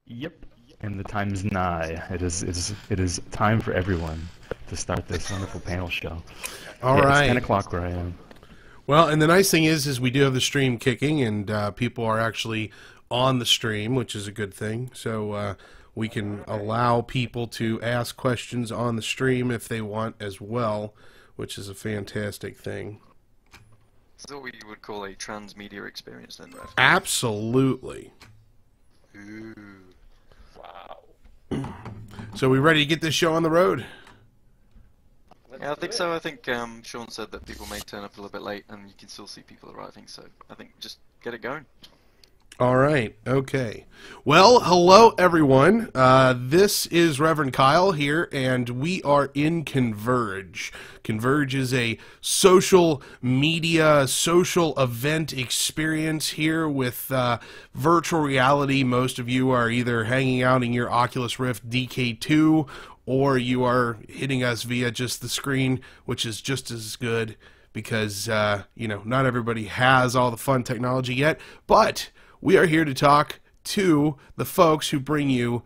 Yep, and the time's nigh. It is time for everyone to start this wonderful panel show. All yeah, right. It's 10 o'clock where I am. Well, and the nice thing is we do have the stream kicking, and people are actually on the stream, which is a good thing. So we can allow people to ask questions on the stream if they want as well, which is a fantastic thing. Is that what you would call a transmedia experience then, Rev? Absolutely. Ooh. Wow. So we ready to get this show on the road? Yeah, I think so. I think Sean said that people may turn up a little bit late, and you can still see people arriving. So I think just get it going. All right. Okay. Well, hello, everyone. This is Reverend Kyle here, and we are in Convrge. Convrge is a social media, social event experience here with virtual reality. Most of you are either hanging out in your Oculus Rift DK2, or you are hitting us via just the screen, which is just as good because, not everybody has all the fun technology yet, but we are here to talk to the folks who bring you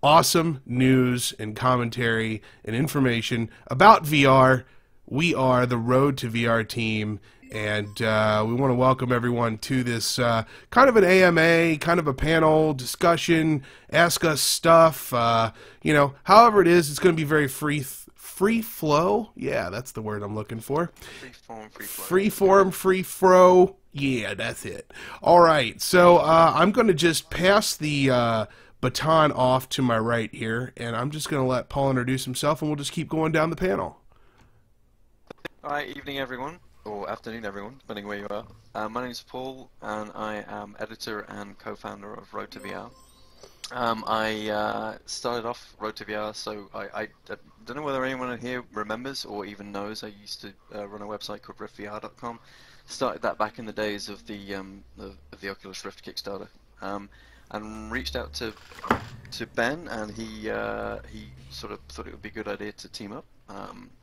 awesome news and commentary and information about VR. We are the Road to VR team, and we want to welcome everyone to this kind of an AMA, kind of a panel discussion, ask us stuff, however it is, it's going to be very free flow. Yeah, that's the word I'm looking for. Free form, free flow. Free form, free fro. Yeah, that's it. All right, so I'm going to just pass the baton off to my right here, and I'm just going to let Paul introduce himself, and we'll just keep going down the panel. Hi, evening everyone, or afternoon everyone, depending where you are. My name is Paul, and I am editor and co-founder of Road to VR. I started off Road to VR, so I don't know whether anyone here remembers or even knows. I used to run a website called riftvr.com. Started that back in the days of the Oculus Rift Kickstarter, and reached out to Ben, and he sort of thought it would be a good idea to team up.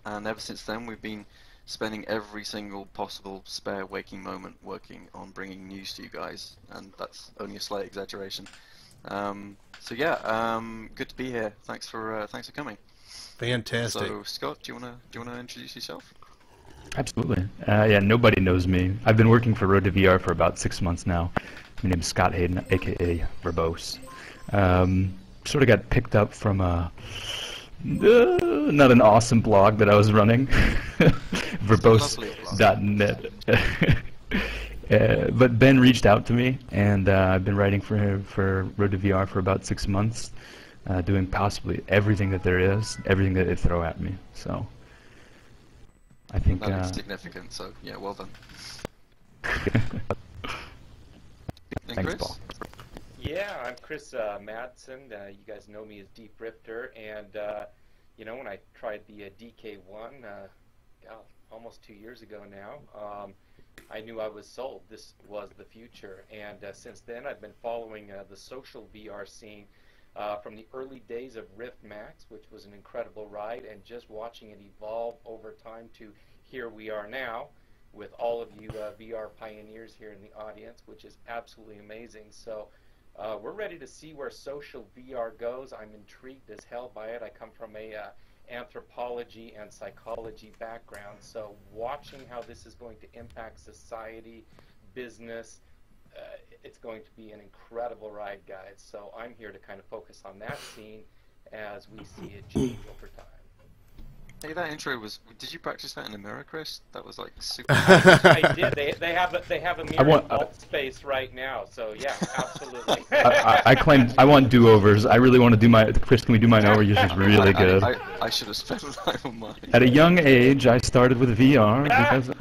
And ever since then, we've been spending every single possible spare waking moment working on bringing news to you guys, and that's only a slight exaggeration. So yeah, good to be here. Thanks for coming. Fantastic. So Scott, do you wanna introduce yourself? Absolutely. Yeah, nobody knows me. I've been working for Road to VR for about 6 months now. My name is Scott Hayden, aka Verbose. Sort of got picked up from not an awesome blog that I was running, verbose.net. But Ben reached out to me, and I've been writing for Road to VR for about 6 months, doing possibly everything that there is, everything that they throw at me. So I think that's significant. So yeah, well done. Thanks, Paul. Yeah, I'm Chris Madsen. You guys know me as Deep Rifter, and when I tried the DK1, almost 2 years ago now, I knew I was sold. This was the future, and since then I've been following the social VR scene from the early days of Rift Max, which was an incredible ride, and just watching it evolve over time to here we are now with all of you VR pioneers here in the audience, which is absolutely amazing. So we're ready to see where social VR goes. I'm intrigued as hell by it. I come from a anthropology and psychology background, so watching how this is going to impact society, business, it's going to be an incredible ride, guys. So I'm here to kind of focus on that scene as we see it change over time. Hey, that intro was. Did you practice that in a mirror, Chris? That was like super. I did. They have a mirror in vault space right now. So yeah, absolutely. I claim I want do-overs. I really want to do my. Chris, can we do mine over? Yours is really good. I should have spent time on mine. At a young age, I started with VR because.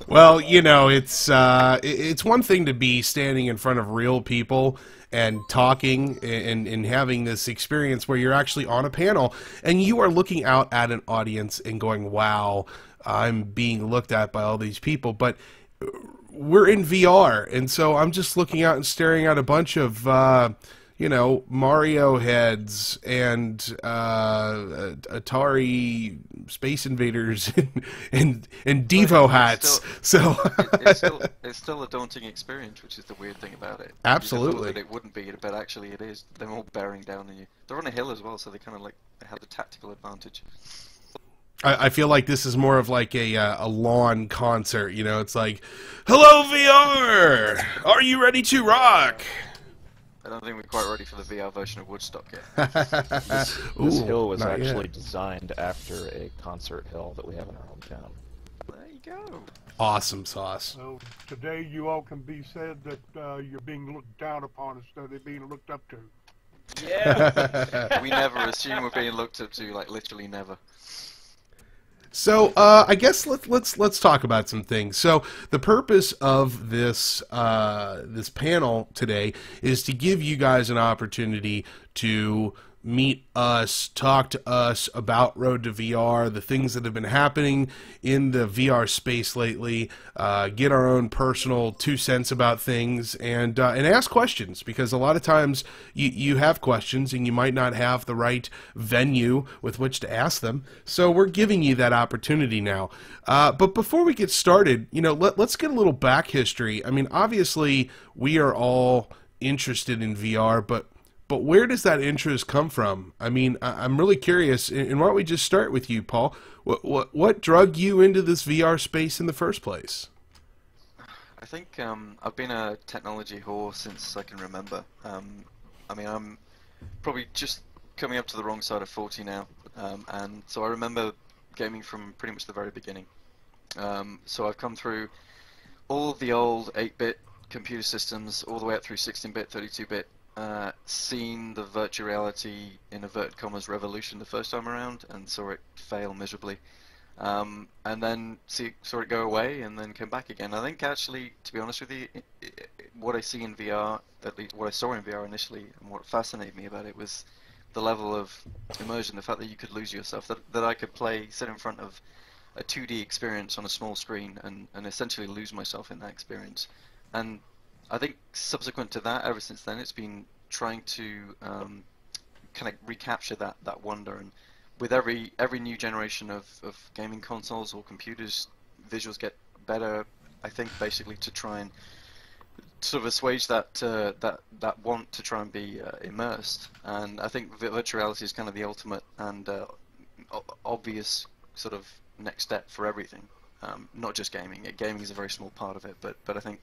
Well, it's one thing to be standing in front of real people and talking and having this experience where you're actually on a panel and you are looking out at an audience and going, wow, I'm being looked at by all these people. But we're in VR, and so I'm just looking out and staring at a bunch of you know, Mario heads and Atari Space Invaders and Devo hats. It's still a daunting experience, which is the weird thing about it. Absolutely. You thought that it wouldn't be, but actually it is. They're all bearing down on you. They're on a hill as well, so they kind of like have the tactical advantage. I feel like this is more of like a lawn concert, you know. It's like, hello VR, are you ready to rock? I don't think we're quite ready for the VR version of Woodstock yet. This hill was actually designed after a concert hill that we have in our hometown. There you go. Awesome sauce. So today you all can be said that you're being looked down upon instead of being looked up to. Yeah. We never assume we're being looked up to, like literally never. So I guess let's talk about some things. So the purpose of this this panel today is to give you guys an opportunity to meet us, talk to us about Road to VR, the things that have been happening in the VR space lately, get our own personal 2 cents about things, and ask questions, because a lot of times you have questions and you might not have the right venue with which to ask them. So we're giving you that opportunity now. But before we get started, you know, let's get a little back history. I mean, obviously we are all interested in VR, but where does that interest come from? I mean, I'm really curious, and why don't we just start with you, Paul? What drug you into this VR space in the first place? I think I've been a technology whore since I can remember. I mean, I'm probably just coming up to the wrong side of 40 now, and so I remember gaming from pretty much the very beginning. So I've come through all the old 8-bit computer systems, all the way up through 16-bit, 32-bit, seen the virtual reality in inverted commas revolution the first time around and saw it fail miserably, and then saw it go away and then come back again. I think actually, to be honest with you, what I see in VR, at least what I saw in VR initially, and what fascinated me about it was the level of immersion, the fact that you could lose yourself, that I could sit in front of a 2D experience on a small screen and essentially lose myself in that experience. And I think subsequent to that, ever since then, it's been trying to kind of recapture that wonder. And with every new generation of gaming consoles or computers, visuals get better. I think basically to try and sort of assuage that want to try and be immersed. And I think virtual reality is kind of the ultimate and obvious sort of next step for everything. Not just gaming. Gaming is a very small part of it, but I think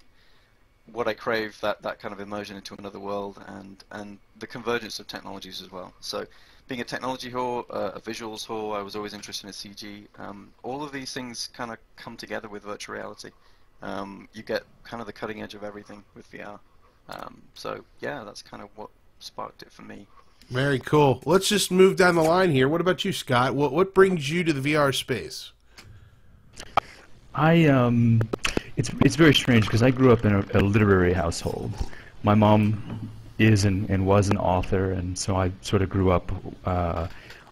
what I crave, that kind of immersion into another world, and the convergence of technologies as well. So being a technology whore, a visuals whore, I was always interested in CG. All of these things kind of come together with virtual reality. You get kind of the cutting edge of everything with VR. So yeah, that's kind of what sparked it for me. Very cool. Let's just move down the line here. What about you, Scott? What brings you to the VR space? It's very strange because I grew up in a literary household. My mom is and was an author, and so I sort of grew up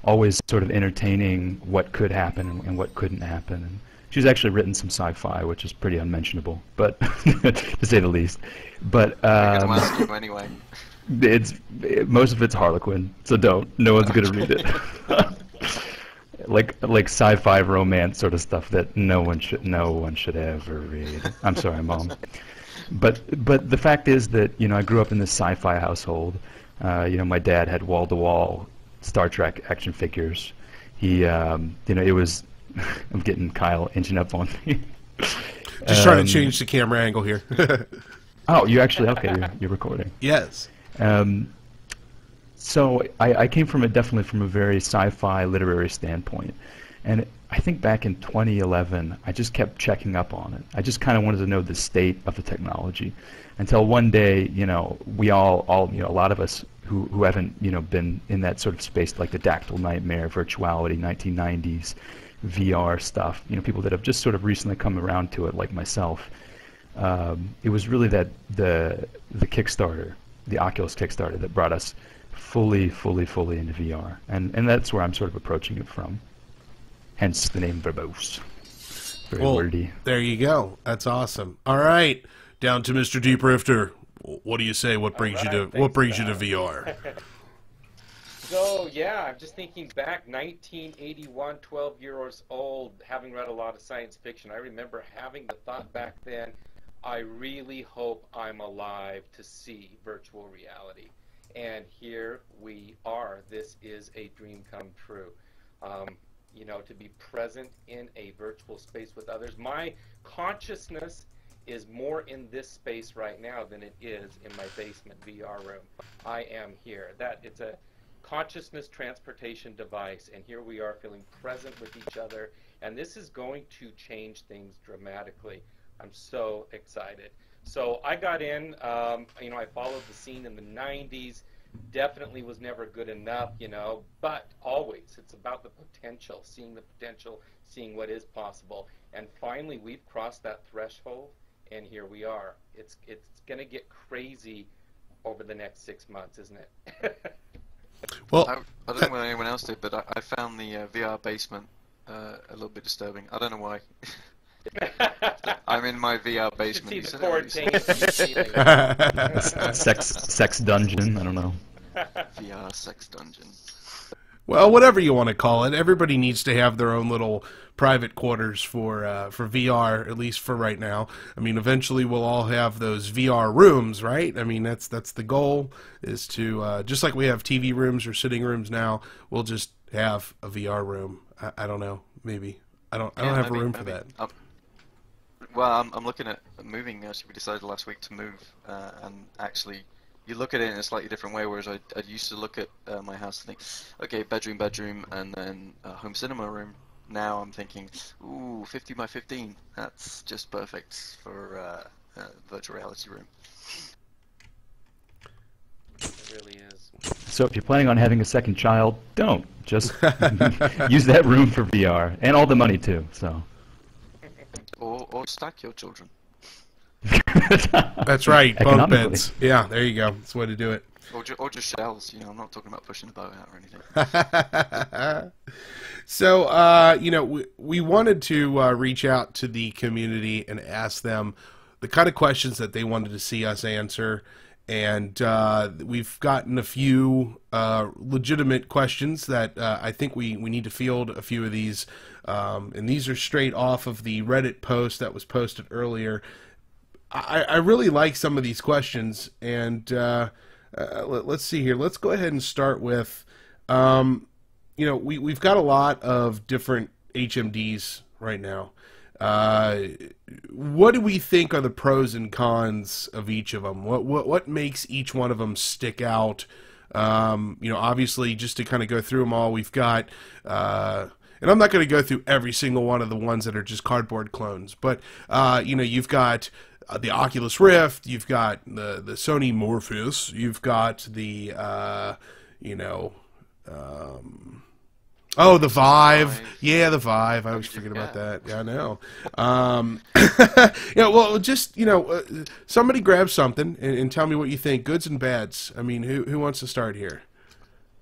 always sort of entertaining what could happen and what couldn't happen. And she's actually written some sci-fi, which is pretty unmentionable, but to say the least. But I'm going to ask you anyway. Most of it's Harlequin, so no one's gonna read it. like sci-fi romance sort of stuff that no one should ever read. I'm sorry, Mom. But the fact is that, you know, I grew up in this sci-fi household. You know, my dad had wall-to-wall Star Trek action figures. He, you know, it was. I'm getting Kyle inching up on me. Just trying to change the camera angle here. Oh, you actually okay? You're recording. Yes. So I came definitely from a very sci-fi literary standpoint, and I think back in 2011 I just kept checking up on it. I just kind of wanted to know the state of the technology, until one day, you know, we all you know, a lot of us who haven't, you know, been in that sort of space, like the Dactyl Nightmare, virtuality, 1990s VR stuff, you know, people that have just sort of recently come around to it, like myself. It was really that the Kickstarter, the Oculus Kickstarter, that brought us fully into VR, and that's where I'm sort of approaching it from. Hence the name verbose. Very wordy. There you go. That's awesome. All right, down to Mr. Deep Rifter. What do you say? What brings you to VR? So, yeah, I'm just thinking back, 1981, 12 years old, having read a lot of science fiction. I remember having the thought back then, I really hope I'm alive to see virtual reality. And here we are. This is a dream come true. You know, to be present in a virtual space with others. My consciousness is more in this space right now than it is in my basement VR room. I am here. It's a consciousness transportation device, and here we are feeling present with each other, and this is going to change things dramatically. I'm so excited. So I got in, you know, I followed the scene in the 90s, definitely was never good enough, you know, but always it's about the potential, seeing what is possible. And finally we've crossed that threshold, and here we are. It's going to get crazy over the next 6 months, isn't it? Well, I don't know what anyone else did, but I found the VR basement a little bit disturbing. I don't know why. I'm in my VR basement. You You see said the cord it hanging from the ceiling. Sex dungeon. I don't know. VR sex dungeon. well, whatever you want to call it, everybody needs to have their own little private quarters for VR, at least for right now. I mean, eventually we'll all have those VR rooms, right? I mean, that's the goal, is to just like we have TV rooms or sitting rooms now, we'll just have a VR room. I don't know, maybe. I don't have a room for that. Well, I'm looking at moving. Actually, we decided last week to move, and actually, you look at it in a slightly different way. Whereas I used to look at my house and think, okay, bedroom, and then home cinema room. Now I'm thinking, ooh, 50 by 15. That's just perfect for virtual reality room. It really is. So if you're planning on having a second child, don't. Just use that room for VR, and all the money too. So. Or stack your children. That's right, bunk beds. Yeah, there you go. That's the way to do it. Or just shells. You know, I'm not talking about pushing the boat out or anything. So, you know, we wanted to reach out to the community and ask them the kind of questions that they wanted to see us answer. And we've gotten a few legitimate questions that I think we need to field a few of these. And these are straight off of the Reddit post that was posted earlier. I really like some of these questions. And let's see here. Let's go ahead and start with, you know, we've got a lot of different HMDs right now. What do we think are the pros and cons of each of them? What makes each one of them stick out? You know, obviously, just to kind of go through them all, we've got, and I'm not going to go through every single one of the ones that are just cardboard clones, but you know, you've got the Oculus Rift, you've got the Sony Morpheus, you've got the you know. Oh, the Vive. Yeah, the Vive. I always forget about that. Yeah, I know. Yeah, well, just, you know, somebody grab something and tell me what you think, goods and bads. I mean, who wants to start here?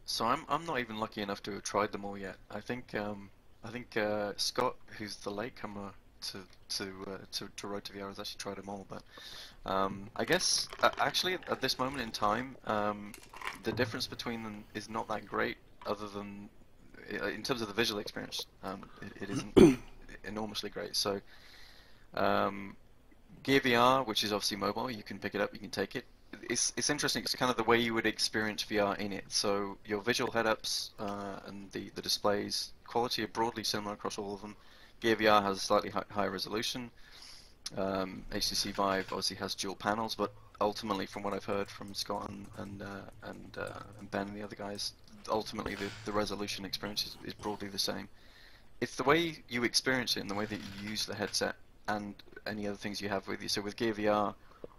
So I'm not even lucky enough to have tried them all yet. I think Scott, who's the latecomer to Road to VR, has actually tried them all. But I guess actually at this moment in time, the difference between them is not that great, other than in terms of the visual experience, it isn't enormously great. So, Gear VR, which is obviously mobile, you can pick it up, you can take it. It's interesting. It's kind of the way you would experience VR in it. So your visual head-ups and the displays quality are broadly similar across all of them. Gear VR has a slightly higher resolution. HTC Vive obviously has dual panels, but ultimately, from what I've heard from Scott and Ben and the other guys, ultimately the resolution experience is broadly the same. It's the way you experience it and the way that you use the headset and any other things you have with you. So with Gear VR,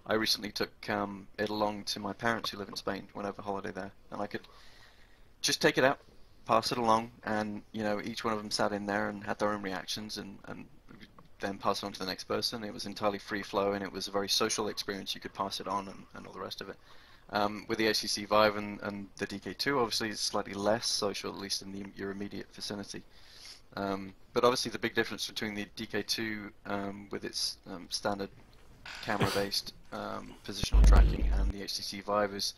I recently took it along to my parents who live in Spain, went over holiday there, and I could just take it out, pass it along, and you know, each one of them sat in there and had their own reactions, and then pass it on to the next person. It was entirely free flow, and it was a very social experience. You could pass it on and all the rest of it. With the HTC Vive and the DK2, obviously it's slightly less social, at least in your immediate vicinity. But obviously the big difference between the DK2 with its standard camera-based positional tracking and the HTC Vive is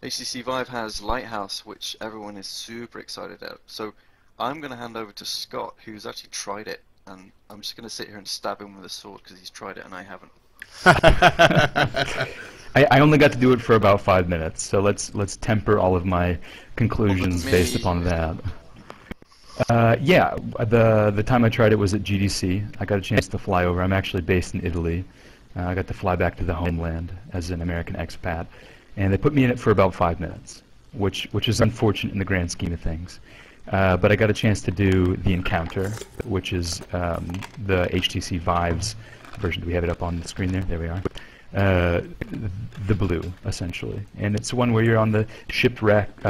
HTC Vive has Lighthouse, which everyone is super excited about. So I'm going to hand over to Scott, who's actually tried it, and I'm just going to sit here and stab him with a sword because he's tried it and I haven't. I only got to do it for about 5 minutes, so let's temper all of my conclusions based upon that. Yeah, the time I tried it was at GDC. I got a chance to fly over. I'm actually based in Italy. I got to fly back to the homeland as an American expat, and they put me in it for about 5 minutes, which is unfortunate in the grand scheme of things. But I got a chance to do the encounter, which is the HTC Vive's version. Do we have it up on the screen there? There we are. The blue, essentially, and it's one where you're on the shipwrecked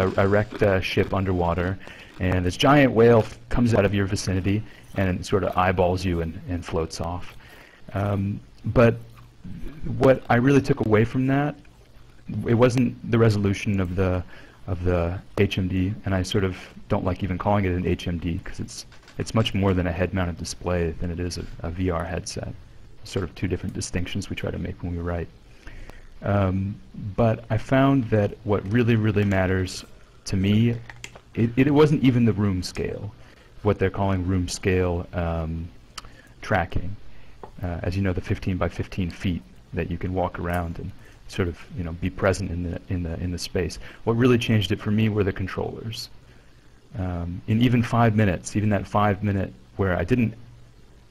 ship underwater, and this giant whale comes out of your vicinity and sort of eyeballs you and floats off. But what I really took away from that, it wasn't the resolution of the HMD, and I sort of don't like even calling it an HMD because it's much more than a head-mounted display than it is a VR headset. Sort of two different distinctions we try to make when we write. But I found that what really matters to me, it wasn't even the room scale, what they're calling room scale tracking. As you know, the 15 by 15 feet that you can walk around and sort of be present in the space. What really changed it for me were the controllers. In even 5 minutes, even that 5 minute where I didn't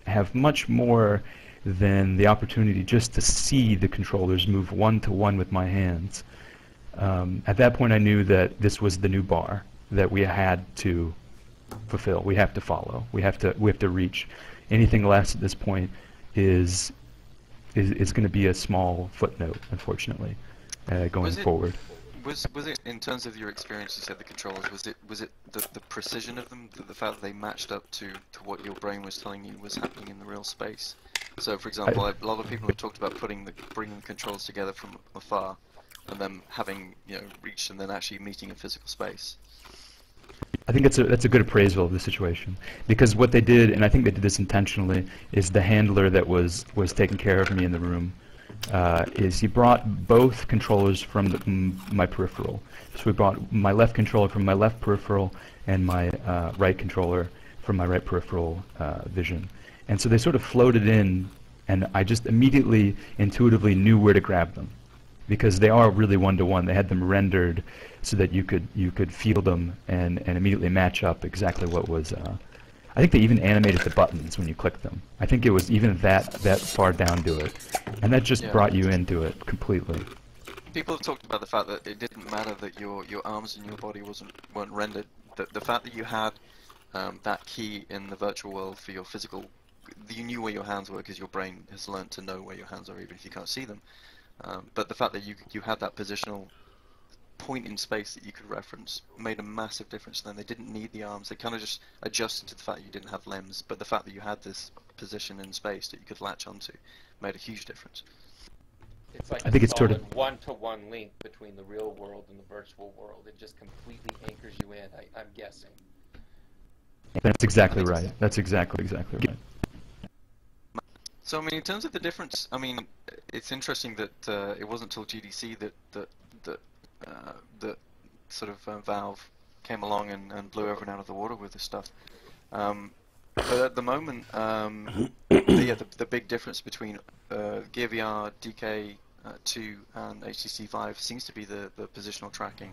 have much more than the opportunity just to see the controllers move one-to-one with my hands. At that point I knew that this was the new bar that we had to fulfill, we have to follow, we have to reach. Anything less at this point is going to be a small footnote, unfortunately, going forward. Was it, in terms of your experience, you said the controllers, was it the precision of them, the fact that they matched up to what your brain was telling you was happening in the real space? So, for example, a lot of people have talked about bringing the controls together from afar, and then having reached and then actually meeting in physical space. I think that's a good appraisal of the situation, because what they did, and I think they did this intentionally, is the handler that was taking care of me in the room. Is he brought both controllers from my peripheral. So we brought my left controller from my left peripheral and my right controller from my right peripheral vision. And so they sort of floated in, and I just immediately, intuitively knew where to grab them, because they are really one-to-one. They had them rendered so that you could feel them and immediately match up exactly what was. I think they even animated the buttons when you clicked them. I think it was even that far down to it, and that just brought you into it completely. People have talked about the fact that it didn't matter that your arms and your body weren't rendered. The fact that you had that key in the virtual world for your physical, you knew where your hands were because your brain has learned to know where your hands are even if you can't see them. But the fact that you had that positional point in space that you could reference made a massive difference. Then they didn't need the arms. They kind of just adjusted to the fact that you didn't have limbs, but the fact that you had this position in space that you could latch onto made a huge difference. It's like I think it's sort of one-to-one link between the real world and the virtual world. It just completely anchors you in, I'm guessing. That's exactly right. That's exactly right. So, I mean, in terms of the difference, I mean, it's interesting that it wasn't until GDC that sort of Valve came along and blew everyone out of the water with this stuff. But at the moment, the big difference between Gear VR, DK2, and HTC Vive seems to be the positional tracking,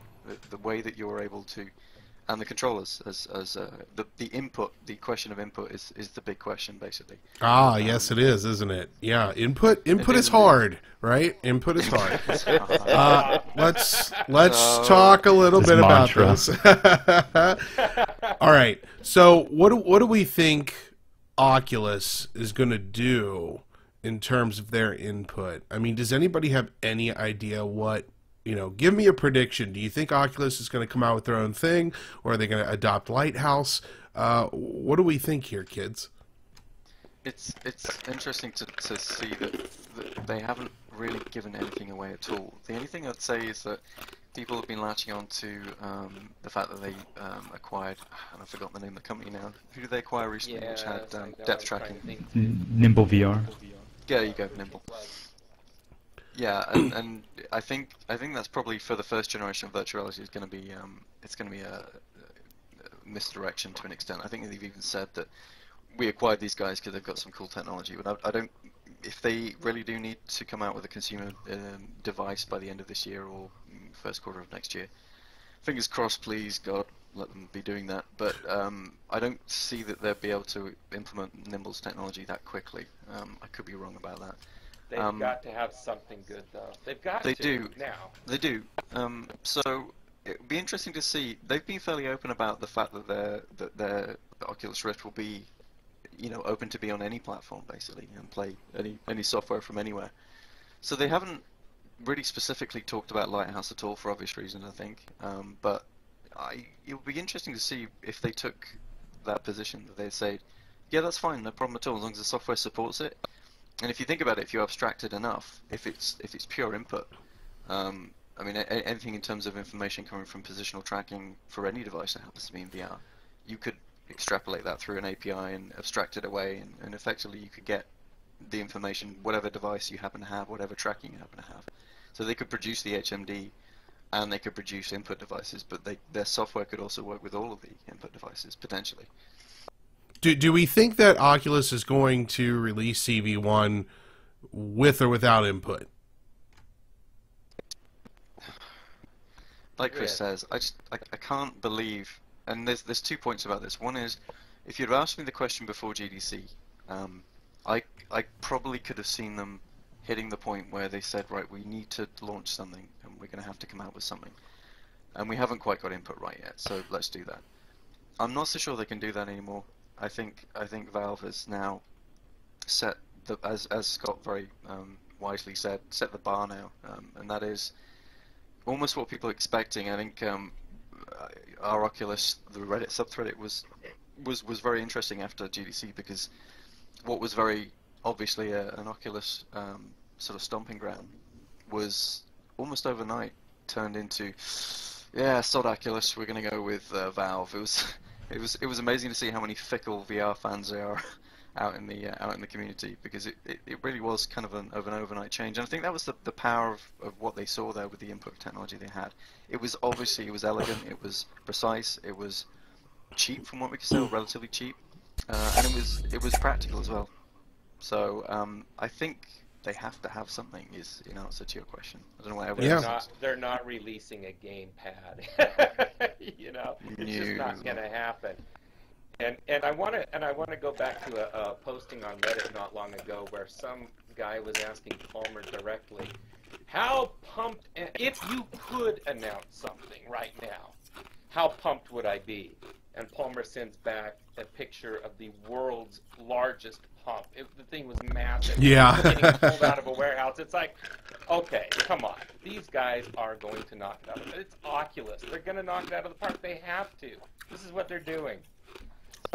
the way that you're able to. And the controllers, as the input, the question of input is the big question, basically. Ah, yes, it is, isn't it? Yeah, input is hard, right? Input is hard. Let's talk a little bit about this. All right. So, what do we think Oculus is going to do in terms of their input? I mean, does anybody have any idea what? Give me a prediction. Do you think Oculus is going to come out with their own thing, or are they going to adopt Lighthouse? What do we think here, kids? It's interesting to see that they haven't really given anything away at all. The only thing I'd say is that people have been latching on to the fact that they acquired, and I forgot the name of the company now. Who did they acquire recently, which had depth tracking? Nimble VR. Yeah, there you go, Nimble. Yeah, and I think that's probably for the first generation of virtual reality is going to be it's going to be a misdirection to an extent. I think they've even said that we acquired these guys because they've got some cool technology, but I don't. If they really do need to come out with a consumer device by the end of this year or first quarter of next year, fingers crossed, please God, let them be doing that. But I don't see that they'll be able to implement Nimble's technology that quickly. I could be wrong about that. They've got to have something good, though. They've got They to do. now. They do. So it would be interesting to see. They've been fairly open about the fact that their Oculus Rift will be, open to be on any platform basically and play any software from anywhere. So they haven't really specifically talked about Lighthouse at all for obvious reasons, I think. But it would be interesting to see if they took that position that they say, yeah, that's fine, no problem at all, as long as the software supports it. And if you think about it, if you abstract it enough, if it's pure input, I mean, anything in terms of information coming from positional tracking for any device that happens to be in VR, you could extrapolate that through an API and abstract it away, and effectively you could get the information, whatever device you happen to have, whatever tracking you happen to have. So they could produce the HMD, and they could produce input devices, but their software could also work with all of the input devices, potentially. Do we think that Oculus is going to release CV1 with or without input? Like Chris says, I can't believe, and there's 2 points about this. One is, if you'd asked me the question before GDC, I probably could have seen them hitting the point where they said, right, we need to launch something, and we're going to have to come out with something, and we haven't quite got input right yet, so let's do that. I'm not so sure they can do that anymore. I think Valve has now set as Scott very wisely said, set the bar now, and that is almost what people are expecting. I think our Oculus, the Reddit subthread, was very interesting after GDC, because what was very obviously an Oculus sort of stomping ground was almost overnight turned into, yeah, sod Oculus, we're going to go with Valve. It was amazing to see how many fickle VR fans there are out in the community, because it really was kind of an overnight change, and I think that was the power of what they saw there with the input technology they had. It was elegant, it was precise, it was cheap from what we could say, relatively cheap, and it was practical as well. So I think they have to have something, is in answer to your question. I don't know why everyone they're not releasing a gamepad. It's just not going to happen. And I want to go back to a posting on Reddit not long ago where some guy was asking Palmer directly, how pumped, if you could announce something right now, how pumped would I be? And Palmer sends back a picture of the world's largest pump. The thing was massive. Yeah. Getting pulled out of a warehouse. It's like, okay, come on. These guys are going to knock it out of the park. It's Oculus. They're going to knock it out of the park. They have to. This is what they're doing.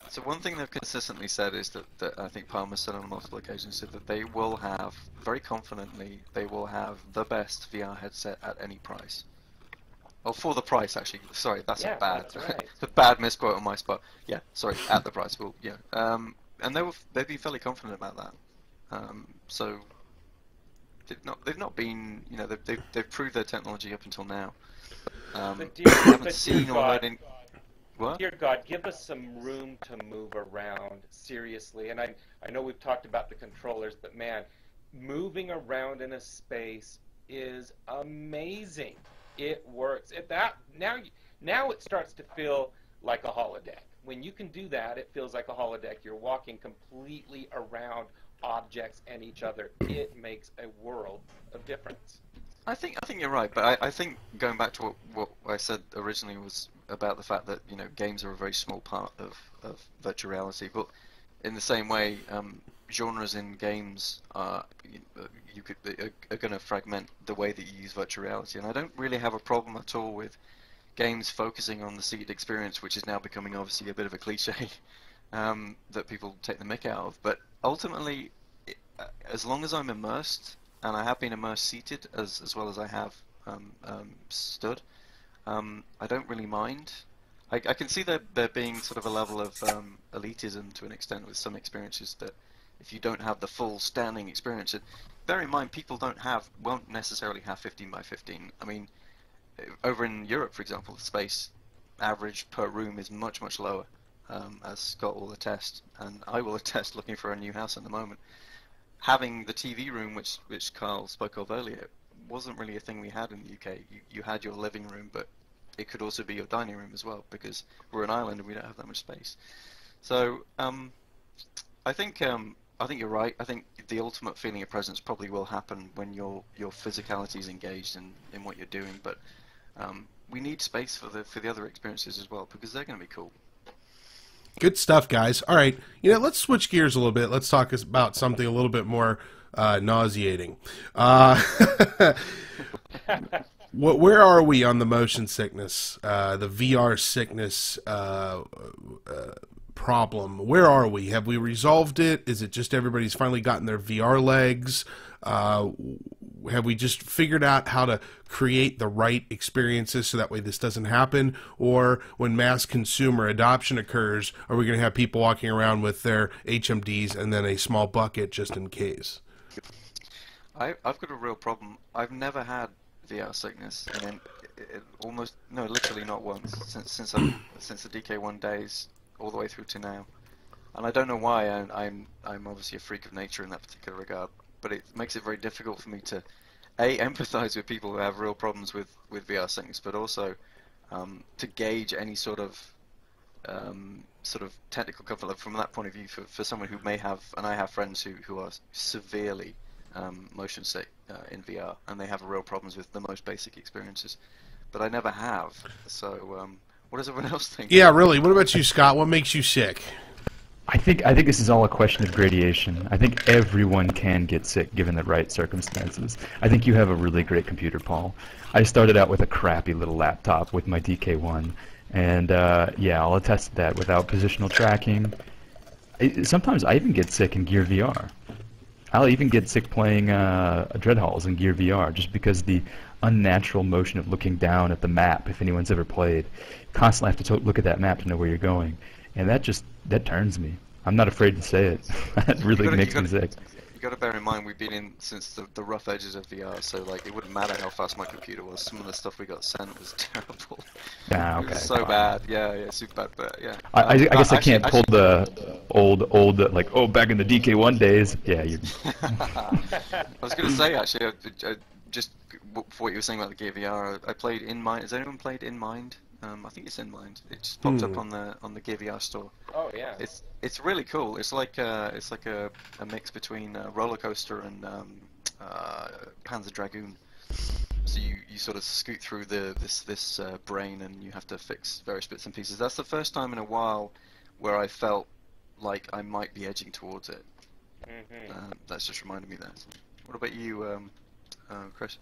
So one thing they've consistently said is that I think Palmer said on multiple occasions, said that they will have, very confidently, they will have the best VR headset at any price. Oh, for the price, actually. Sorry, that's That's right. a bad misquote on my spot. Yeah, sorry, at the price. Well, yeah. And they've been fairly confident about that. So they've not been, they've proved their technology up until now. Haven't seen or heard any. What? Dear God, give us some room to move around, seriously. And I know we've talked about the controllers, but man, moving around in a space is amazing. It works. Now it starts to feel like a holodeck. When you can do that, it feels like a holodeck. You're walking completely around objects and each other. It makes a world of difference. I think you're right, but I think going back to what I said originally was about the fact that games are a very small part of virtual reality, but in the same way, genres in games are going to fragment the way that you use virtual reality, and I don't really have a problem at all with games focusing on the seated experience, which is now becoming obviously a bit of a cliche that people take the mick out of. But ultimately, as long as I'm immersed, and I have been immersed seated as well as I have stood, I don't really mind. I can see there being sort of a level of elitism to an extent with some experiences that if you don't have the full standing experience. And bear in mind, people won't necessarily have 15 by 15. I mean, over in Europe, for example, the space average per room is much, much lower, as Scott will attest, and I will attest looking for a new house at the moment. Having the TV room, which Kyle spoke of earlier, wasn't really a thing we had in the UK. You had your living room, but it could also be your dining room as well, because we're an island and we don't have that much space. So I think you're right. I think the ultimate feeling of presence probably will happen when your physicality is engaged in what you're doing. But we need space for the other experiences as well, because they're going to be cool. Good stuff, guys. All right, let's switch gears a little bit. Let's talk about something a little bit more nauseating. Where are we on the motion sickness, the VR sickness problem? Where are we? Have we resolved it? Is it just everybody's finally gotten their VR legs? Have we just figured out how to create the right experiences so that way this doesn't happen? Or when mass consumer adoption occurs, are we going to have people walking around with their HMDs and then a small bucket just in case? I've got a real problem. I've never had VR sickness, and literally not once since the DK1 days all the way through to now. And I don't know why. I'm obviously a freak of nature in that particular regard, but it makes it very difficult for me to empathize with people who have real problems with VR sickness, but also to gauge any sort of technical comfort level from that point of view for someone who may have, and I have friends who are severely motion sick in VR, and they have real problems with the most basic experiences. But I never have. So what does everyone else think? Yeah, really. What about you, Scott? What makes you sick? I think this is all a question of gradation. I think everyone can get sick given the right circumstances. I think you have a really great computer, Paul. I started out with a crappy little laptop with my DK1, and yeah, I'll attest to that. Without positional tracking, sometimes I even get sick in Gear VR. I'll even get sick playing Dreadhalls in Gear VR just because the unnatural motion of looking down at the map, if anyone's ever played, constantly have to look at that map to know where you're going. And that turns me. I'm not afraid to say it. That really makes me sick. You got to bear in mind we've been in since the rough edges of VR, so like it wouldn't matter how fast my computer was. Some of the stuff we got sent was terrible. Ah, okay. It was so bad. Yeah, super bad. But yeah. I guess I can't pull the old like back in the DK1 days. Yeah, you. I was gonna say actually, just for what you were saying about the Gear VR, I played In Mind. Has anyone played In Mind? I think it's In Mind. It just popped up on the Gear VR store. Oh yeah. It's really cool. It's like a mix between Roller Coaster and Panzer Dragoon. So you sort of scoot through this brain, and you have to fix various bits and pieces. That's the first time in a while where I felt like I might be edging towards it. Mm-hmm. That's just reminded me of that. What about you, Chris?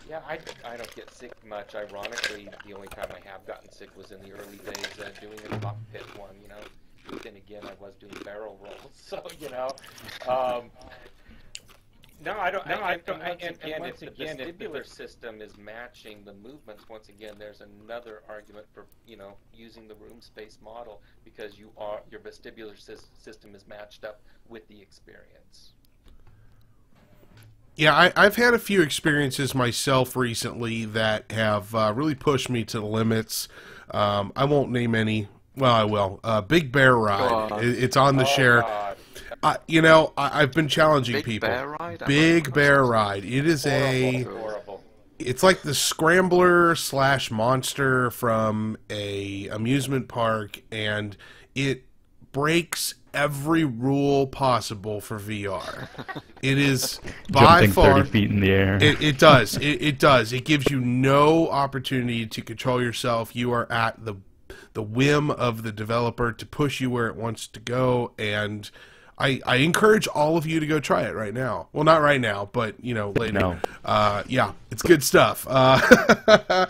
Yeah, I don't get sick much. Ironically, the only time I have gotten sick was in the early days doing a cockpit one, But then again, I was doing barrel rolls, so, No, I don't. No, once again, if the vestibular system is matching the movements, once again, there's another argument for, using the room space model, because your vestibular system is matched up with the experience. Yeah, I've had a few experiences myself recently that have really pushed me to the limits. I won't name any. Well, I will. Big Bear Ride. It's on the share. I've been challenging people. Bear Ride? Big Bear Ride. It is horrible. It's like the Scrambler / Monster from a amusement park, and it breaks every rule possible for VR. It is by Jumping far 30 feet in the air. It does. It does. It gives you no opportunity to control yourself. You are at the whim of the developer to push you where it wants to go, and I encourage all of you to go try it right now. Well, not right now, but later. No. Yeah, it's good stuff. But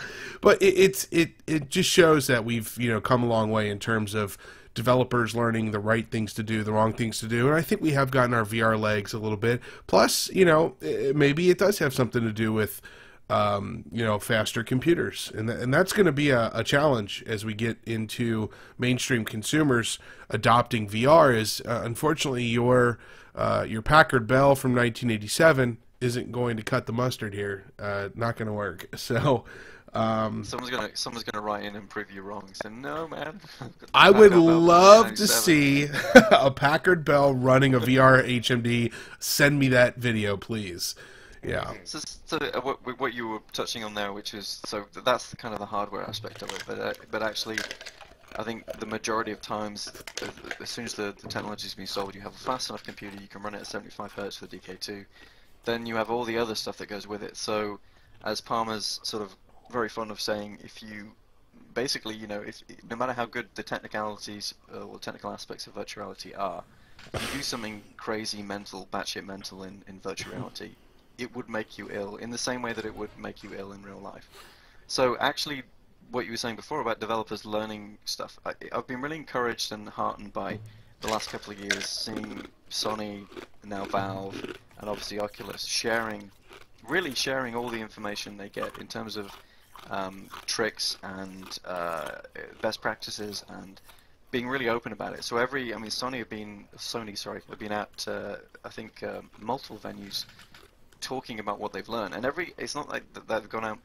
it just shows that we've come a long way in terms of developers learning the right things to do, the wrong things to do, and I think we have gotten our VR legs a little bit. Plus, maybe it does have something to do with faster computers, and that's going to be a challenge as we get into mainstream consumers adopting VR. Is unfortunately your Packard Bell from 1987 isn't going to cut the mustard here. Not going to work. So. Someone's gonna write in and prove you wrong. So no, man. I would love to see a Packard Bell running a VR HMD. Send me that video, please. Yeah. So what you were touching on there, which is that's kind of the hardware aspect of it, but actually, I think the majority of times, as soon as the technology's been sold, you have a fast enough computer, you can run it at 75 Hz for the DK2. Then you have all the other stuff that goes with it. So, as Palmer's sort of very fond of saying, if you basically, if no matter how good the technicalities or technical aspects of virtual reality are, you do something crazy, mental, batshit mental in virtual reality, it would make you ill in the same way that it would make you ill in real life. So actually, what you were saying before about developers learning stuff, I've been really encouraged and heartened by the last couple of years seeing Sony, now Valve, and obviously Oculus really sharing all the information they get in terms of tricks and best practices, and being really open about it. So Sony have been at I think multiple venues talking about what they've learned, and it's not like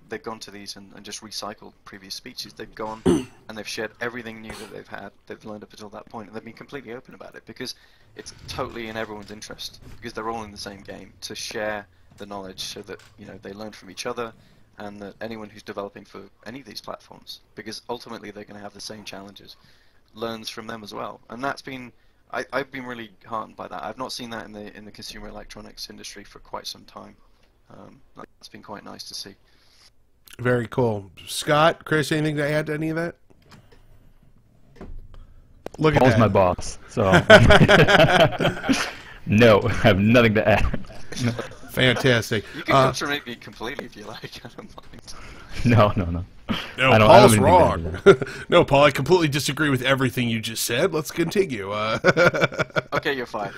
they've gone to these and just recycled previous speeches. They've gone and they've shared everything new that they've learned up until that point, and they've been completely open about it because it's totally in everyone's interest, because they're all in the same game, to share the knowledge so that they learn from each other, and that anyone who's developing for any of these platforms, because ultimately they're going to have the same challenges, learns from them as well. And that's been I've been really heartened by that. I've not seen that in the consumer electronics industry for quite some time. That's been quite nice to see. Very cool. Scott, Chris, anything to add to any of that? Look at Paul's that. my boss, so no, I have nothing to add. Fantastic. You can contradict me completely if you like. I don't mind. No. No, Paul's wrong. No, Paul, I completely disagree with everything you just said. Let's continue. Okay, you're fine.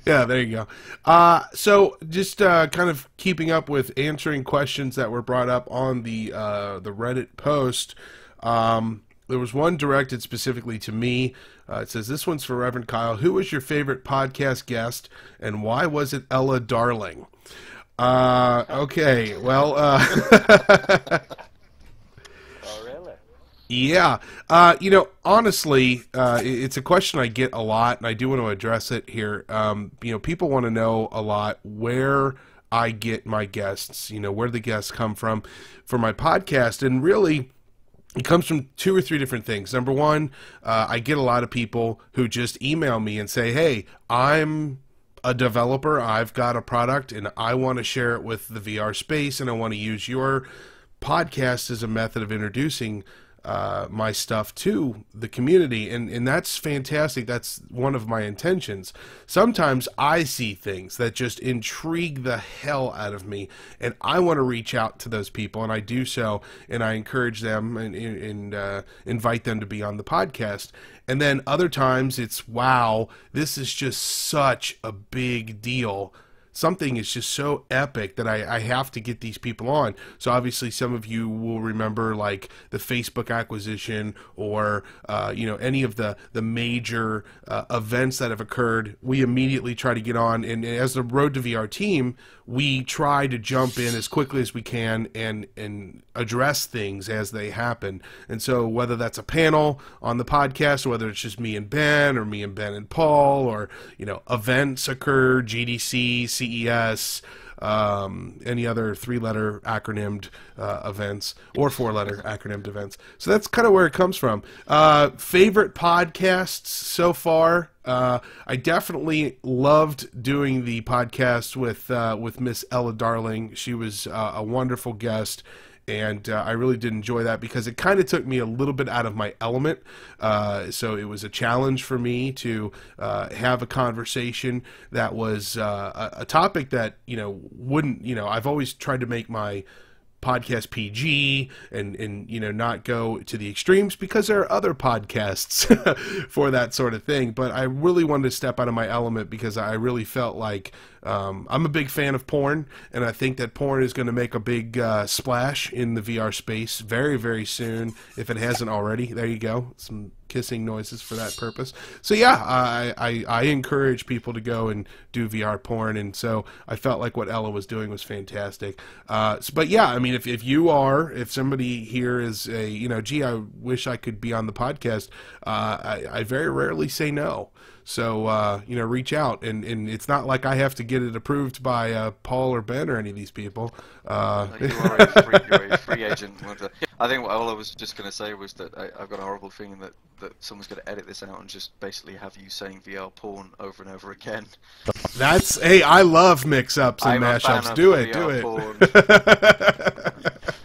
Yeah, there you go. So just kind of keeping up with answering questions that were brought up on the Reddit post. There was one directed specifically to me. It says, this one's for Reverend Kyle. Who was your favorite podcast guest, and why was it Ella Darling? Okay, well... Oh, really? Yeah. Honestly, it's a question I get a lot, and I do want to address it here. People want to know a lot where I get my guests, where the guests come from for my podcast, and really... it comes from 2 or 3 different things. Number one, I get a lot of people who just email me and say, hey, I'm a developer, I've got a product, and I want to share it with the VR space, and I want to use your podcast as a method of introducing my stuff to the community, and that's fantastic. That's one of my intentions. Sometimes I see things that just intrigue the hell out of me, and I want to reach out to those people, and I do so, and I encourage them and invite them to be on the podcast. And then other times it's, wow, this is just such a big deal. Something is just so epic that I have to get these people on. So obviously some of you will remember like the Facebook acquisition or any of the major events that have occurred. We immediately try to get on, and as the Road to VR team, we try to jump in as quickly as we can and address things as they happen. And so whether that's a panel on the podcast, or whether it's just me and Ben, or me and Ben and Paul, or events occur, GDC, CES, any other 3-letter acronymed events, or 4-letter acronymed events. So that's kind of where it comes from. Favorite podcasts so far? I definitely loved doing the podcast with Miss Ella Darling. She was a wonderful guest. And I really did enjoy that because it kind of took me a little bit out of my element. So it was a challenge for me to have a conversation that was a topic that, wouldn't, I've always tried to make my podcast PG and you know, not go to the extremes, because there are other podcasts for that sort of thing. But I really wanted to step out of my element because I really felt like I'm a big fan of porn, and I think that porn is going to make a big splash in the VR space very, very soon, if it hasn't already. There you go. Some kissing noises for that purpose. So yeah, I encourage people to go and do VR porn, and so I felt like what Ella was doing was fantastic. But yeah, I mean, if somebody here is a, you know, gee, I wish I could be on the podcast, I very rarely say no. So, you know, reach out, and it's not like I have to get it approved by Paul or Ben or any of these people. You are a free agent. I think all I was just going to say was that I've got a horrible feeling that someone's going to edit this out and just basically have you saying VR porn over and over again. Hey, I love mix-ups and mashups. Do it.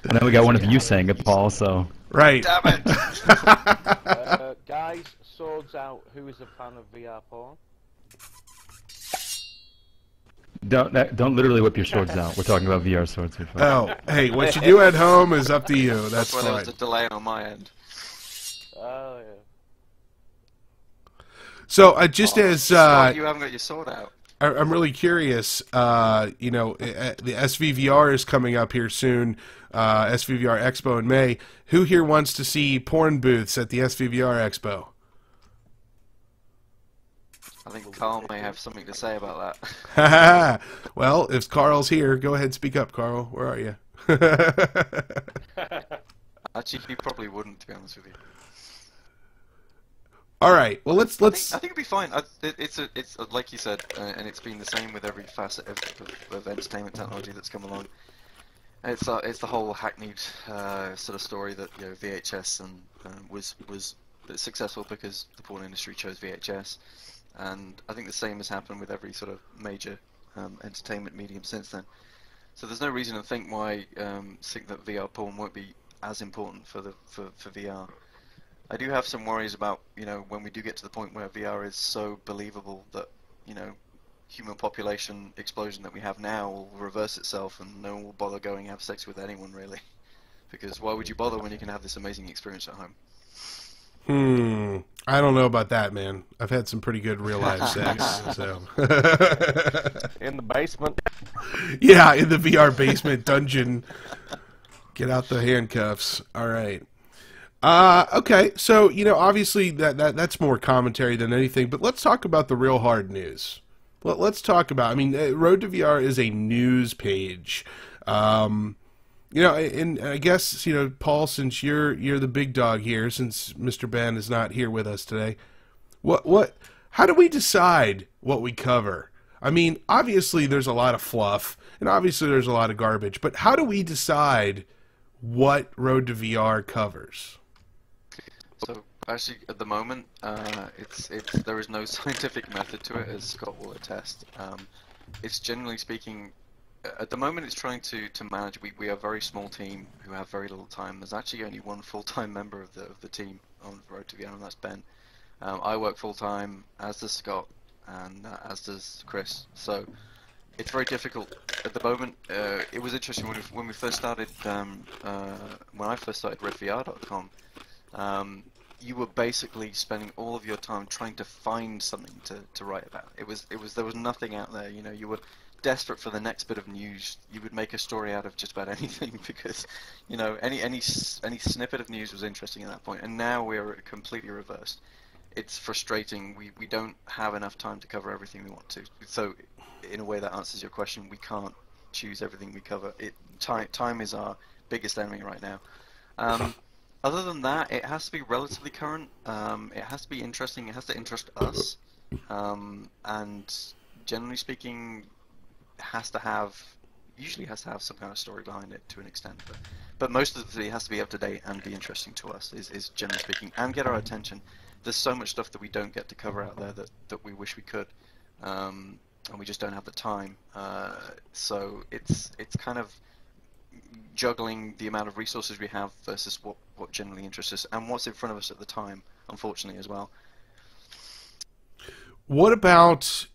And then we got one of you saying it, Paul, so... Right. Damn it! Guys, swords out. Who is a fan of VR porn? Don't literally whip your swords out. We're talking about VR swords here, folks. Oh, hey, what you do at home is up to you. That's why fine. there was a delay on my end. Oh, yeah. So, you haven't got your sword out. I'm really curious. You know, the SVVR is coming up here soon. SVVR Expo in May. Who here wants to see porn booths at the SVVR Expo? I think Carl may have something to say about that. Well, if Carl's here, go ahead, speak up, Carl. Where are you? Actually, he probably wouldn't, to be honest with you. All right. Well, let's. I think it'd be fine. It's like you said, and it's been the same with every facet of entertainment technology that's come along. It's the whole hackneyed sort of story that, you know, VHS was successful because the porn industry chose VHS, and I think the same has happened with every sort of major entertainment medium since then. So there's no reason to think why think that VR porn won't be as important for VR. I do have some worries about, you know, when we do get to the point where VR is so believable that, you know, human population explosion that we have now will reverse itself and no one will bother going and have sex with anyone, really. Because why would you bother when you can have this amazing experience at home? I don't know about that, man. I've had some pretty good real life sex, so. In the basement. Yeah, in the VR basement dungeon. Get out the handcuffs. All right. Okay, so, you know, obviously that's more commentary than anything, but let's talk about the real hard news. Let's talk about, I mean, Road to VR is a news page. You know, and I guess, you know, Paul, since you're the big dog here, since Mr. Ben is not here with us today, how do we decide what we cover? I mean, obviously there's a lot of fluff, and obviously there's a lot of garbage, but how do we decide what Road to VR covers? So actually, at the moment, there is no scientific method to it, as Scott will attest. It's generally speaking, at the moment, it's trying to manage. We are a very small team who have very little time. There's actually only one full-time member of the team on Road to VR, and that's Ben. I work full-time, as does Scott, and as does Chris. So it's very difficult at the moment. It was interesting when we first started. When I first started RedVR.com. You were basically spending all of your time trying to find something to write about. There was nothing out there. You know, you were desperate for the next bit of news. You would make a story out of just about anything because, you know, any snippet of news was interesting at that point. And now we're completely reversed. It's frustrating. We don't have enough time to cover everything we want to. So, in a way, that answers your question. We can't choose everything we cover. Time is our biggest enemy right now. Other than that, it has to be relatively current. It has to be interesting. It has to interest us, and generally speaking, usually has to have some kind of story behind it to an extent. But most of it has to be up to date and be interesting to us. Is generally speaking, and get our attention. There's so much stuff that we don't get to cover out there that we wish we could, and we just don't have the time. So it's kind of juggling the amount of resources we have versus what generally interests us and what's in front of us at the time, unfortunately, as well. What about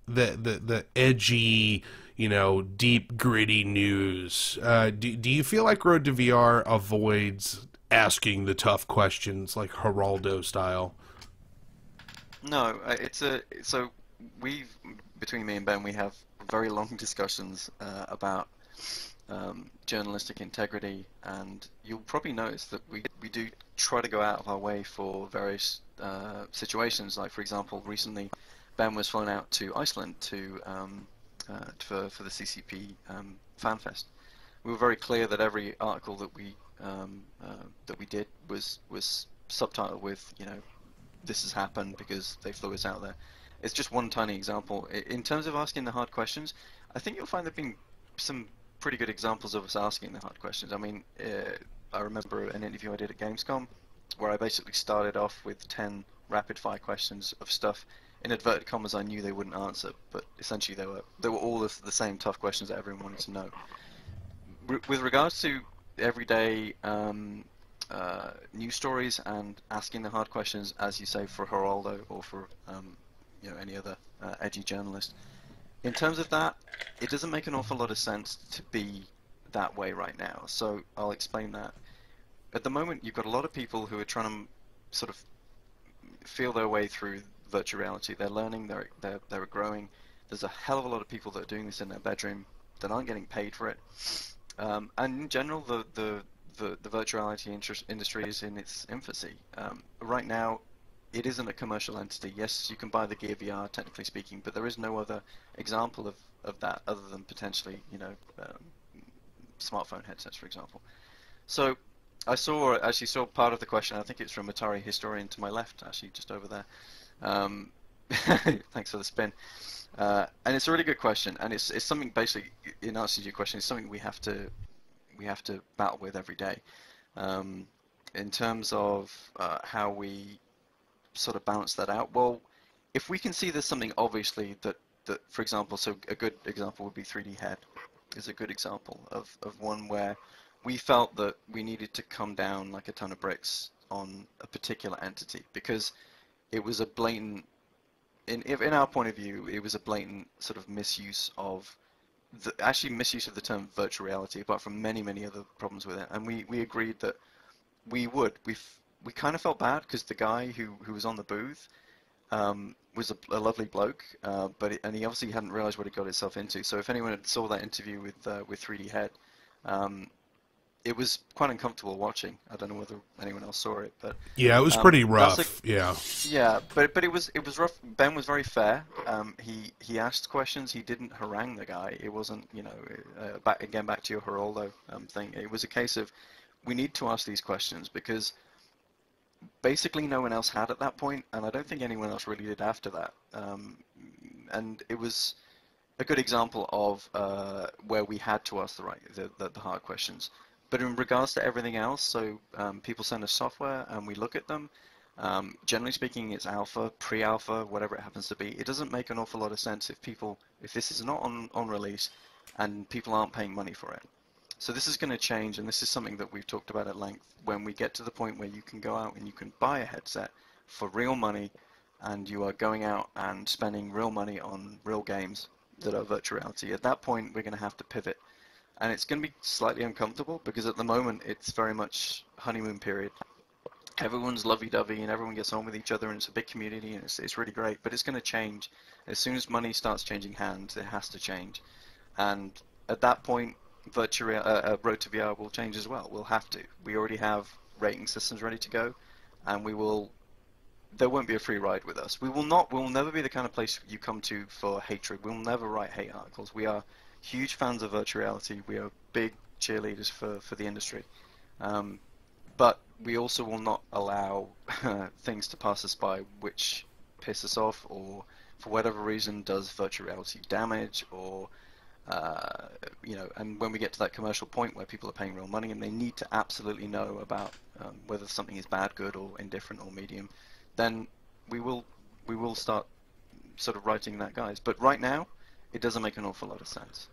the edgy, you know, deep, gritty news. Do you feel like Road to VR avoids asking the tough questions like Geraldo style? No, so we've between me and Ben we have very long discussions about journalistic integrity, and you'll probably notice that we do try to go out of our way for various situations. Like for example, recently Ben was flown out to Iceland to for the CCP FanFest. We were very clear that every article that we did was subtitled with, you know, this has happened because they flew us out there. It's just one tiny example. In terms of asking the hard questions, I think you'll find there being some pretty good examples of us asking the hard questions. I mean, I remember an interview I did at Gamescom where I basically started off with 10 rapid-fire questions of stuff in inverted commas I knew they wouldn't answer, but essentially they were all the same tough questions that everyone wanted to know. With regards to everyday news stories and asking the hard questions, as you say, for Geraldo or for you know, any other edgy journalist. In terms of that, it doesn't make an awful lot of sense to be that way right now. So I'll explain that. At the moment, you've got a lot of people who are trying to sort of feel their way through virtual reality. They're learning, they're growing. There's a hell of a lot of people that are doing this in their bedroom that aren't getting paid for it. And in general, the virtual reality industry is in its infancy. Right now, it isn't a commercial entity. Yes, you can buy the Gear VR, technically speaking, but there is no other example of that other than potentially, you know, smartphone headsets, for example. So I actually saw part of the question. I think it's from Atari Historian to my left, actually, just over there. Thanks for the spin. And it's a really good question, and it's something basically, in answer to your question, it's something we have to battle with every day. In terms of how we sort of balance that out, well, if we can see there's something obviously that for example, so a good example would be 3D Head is a good example of one where we felt that we needed to come down like a ton of bricks on a particular entity because it was a blatant, in our point of view, it was a blatant sort of misuse of misuse of the term virtual reality, apart from many other problems with it. And we agreed that we kind of felt bad because the guy who was on the booth was a lovely bloke, and he obviously hadn't realized what he got himself into. So if anyone had saw that interview with 3D Head, it was quite uncomfortable watching. I don't know whether anyone else saw it, but yeah, it was pretty rough. Yeah, but it was rough. Ben was very fair. He asked questions. He didn't harangue the guy. It wasn't, you know, back to your Geraldo thing. It was a case of we need to ask these questions because basically no one else had at that point, and I don't think anyone else really did after that. And it was a good example of where we had to ask the hard questions. But in regards to everything else, so people send us software and we look at them. Generally speaking, it's alpha, pre-alpha, whatever it happens to be. It doesn't make an awful lot of sense if this is not on release and people aren't paying money for it. So this is going to change, and this is something that we've talked about at length. When we get to the point where you can go out and you can buy a headset for real money, and you are going out and spending real money on real games that are virtual reality, at that point we're going to have to pivot. And it's going to be slightly uncomfortable because at the moment it's very much honeymoon period. Everyone's lovey-dovey and everyone gets on with each other and it's a big community and it's really great, but it's going to change. As soon as money starts changing hands, it has to change. And at that point, Road to VR will change as well. We'll have to. We already have rating systems ready to go, and there won't be a free ride with us. We'll never be the kind of place you come to for hatred. We'll never write hate articles. We are huge fans of virtual reality. We are big cheerleaders for the industry. But we also will not allow things to pass us by which piss us off or for whatever reason does virtual reality damage or and when we get to that commercial point where people are paying real money and they need to absolutely know about whether something is bad, good, or indifferent or medium, then we will start sort of writing that, guys. But right now, it doesn't make an awful lot of sense.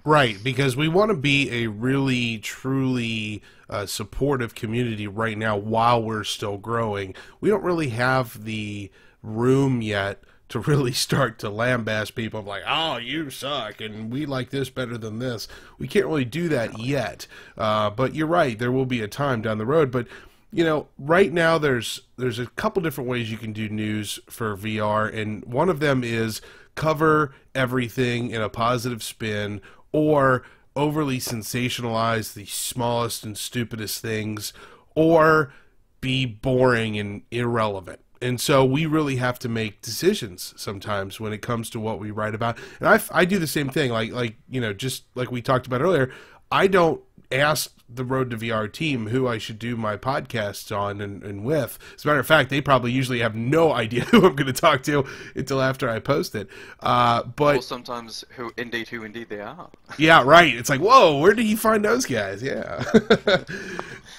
Right, because we want to be a really, truly supportive community right now while we're still growing. We don't really have the room yet to really start to lambaste people like, oh, you suck, and we like this better than this. We can't really do that yet. But you're right, there will be a time down the road. But, you know, right now there's a couple different ways you can do news for VR, and one of them is cover everything in a positive spin or overly sensationalize the smallest and stupidest things, or be boring and irrelevant. And so we really have to make decisions sometimes when it comes to what we write about. And I do the same thing, like you know, just like we talked about earlier. I don't ask the Road to VR team who I should do my podcasts on and with. As a matter of fact, they probably usually have no idea who I'm going to talk to until after I post it. But or sometimes who indeed they are. Yeah, right. It's like, whoa, where did he find those guys? Yeah.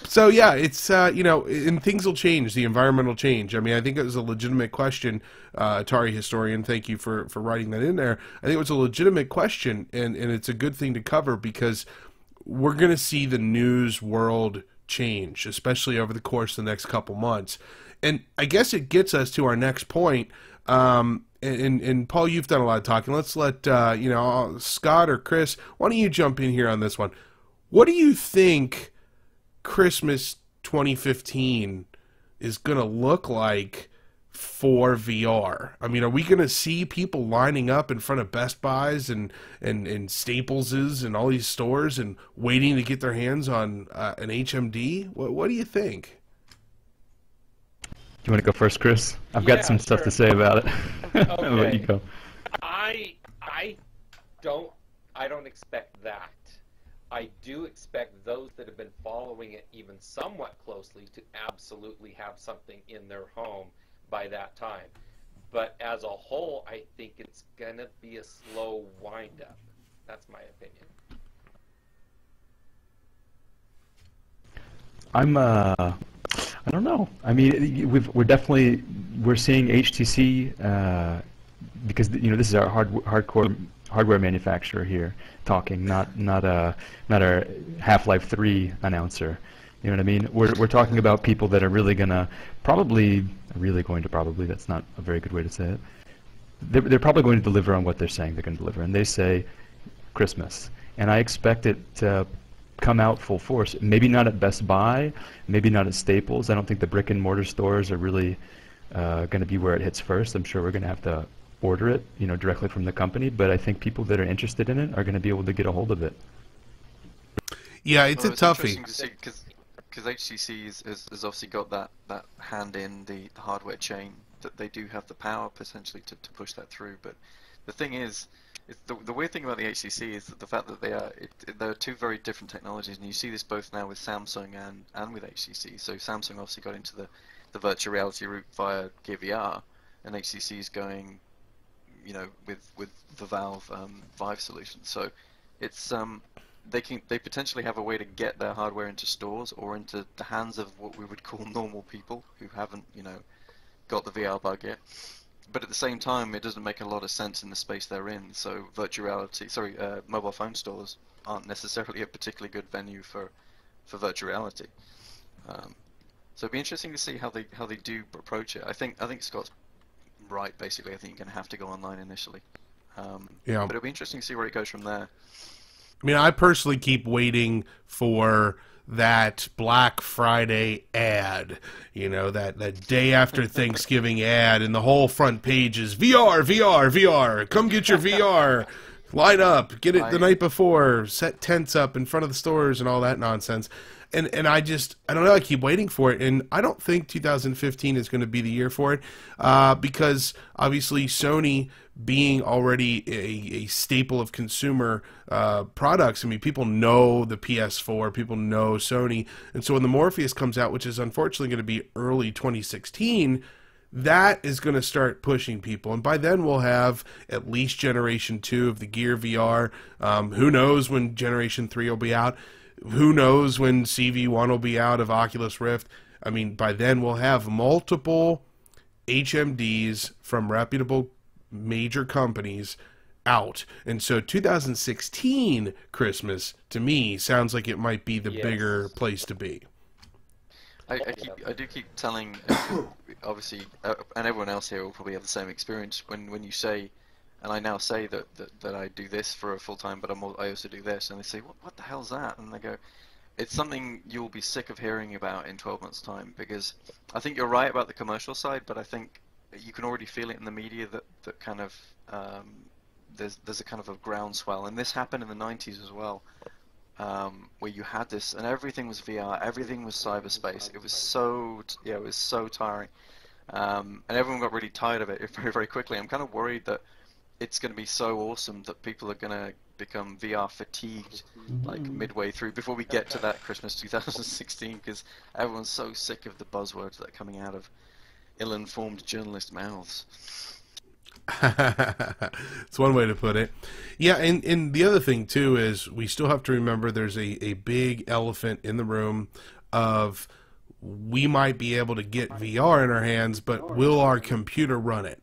So yeah, it's you know, and things will change. The environment will change. I mean, I think it was a legitimate question. Atari historian, thank you for writing that in there. I think it was a legitimate question, and it's a good thing to cover because we're going to see the news world change, especially over the course of the next couple months. And I guess it gets us to our next point. And Paul, you've done a lot of talking. Let's let you know, Scott or Chris, why don't you jump in here on this one? What do you think Christmas 2015 is going to look like for VR? I mean, are we going to see people lining up in front of Best Buys and Staples's and all these stores and waiting to get their hands on an HMD? What do you think? You want to go first, Chris? I've got some stuff to say about it. Okay. I'll let you go. I don't expect that. I do expect those that have been following it even somewhat closely to absolutely have something in their home by that time. But as a whole, I think it's going to be a slow wind-up. That's my opinion. I don't know. I mean, we're seeing HTC because, you know, this is our hardcore hardware manufacturer here talking, not our Half-Life 3 announcer. You know what I mean? We're talking about people that are really going to probably, that's not a very good way to say it. They're probably going to deliver on what they're saying they're going to deliver, and they say Christmas. And I expect it to come out full force. Maybe not at Best Buy, maybe not at Staples. I don't think the brick and mortar stores are really going to be where it hits first. I'm sure we're going to have to order it, you know, directly from the company, but I think people that are interested in it are going to be able to get a hold of it. Yeah, it's a toughie. Because HTC has obviously got that hand in the hardware chain, that they do have the power potentially to push that through. But the thing is, the weird thing about the HTC is that the fact that there are two very different technologies, and you see this both now with Samsung and with HTC. So Samsung obviously got into the virtual reality route via Gear VR, and HTC is going, you know, with the Valve Vive solution. So it's they potentially have a way to get their hardware into stores or into the hands of what we would call normal people who haven't, you know, got the VR bug yet. But at the same time, it doesn't make a lot of sense in the space they're in. So mobile phone stores aren't necessarily a particularly good venue for virtual reality. So it'd be interesting to see how they do approach it. I think Scott's right. Basically, I think you're going to have to go online initially. Yeah. But it'll be interesting to see where it goes from there. I mean, I personally keep waiting for that Black Friday ad, you know, that day after Thanksgiving ad, and the whole front page is VR, VR, VR. Come get your VR. Line up, get it the night before, set tents up in front of the stores and all that nonsense. And I don't know, I keep waiting for it, and I don't think 2015 is going to be the year for it, because obviously Sony being already a staple of consumer products, I mean, people know the PS4, people know Sony, and so when the Morpheus comes out, which is unfortunately going to be early 2016, that is going to start pushing people, and by then we'll have at least Generation 2 of the Gear VR. Who knows when Generation 3 will be out? Who knows when CV1 will be out of Oculus Rift? I mean, by then we'll have multiple HMDs from reputable major companies out. And so 2016 Christmas, to me, sounds like it might be the bigger place to be. I do keep telling, obviously, and everyone else here will probably have the same experience when you say, and I now say that I do this for a full time, but I also do this, and they say, what the hell's that? And I go, it's something you'll be sick of hearing about in 12 months' time, because I think you're right about the commercial side, but I think you can already feel it in the media that kind of there's a kind of a groundswell, and this happened in the 90s as well. Where you had this, and everything was VR, everything was cyberspace. It was it was so tiring, and everyone got really tired of it very, very quickly. I'm kind of worried that it's going to be so awesome that people are going to become VR fatigued, like midway through, before we get to that Christmas 2016, because everyone's so sick of the buzzwords that are coming out of ill-informed journalist mouths. It's one way to put it. Yeah, and the other thing too is we still have to remember there's a big elephant in the room of we might be able to get VR in our hands, but will our computer run it?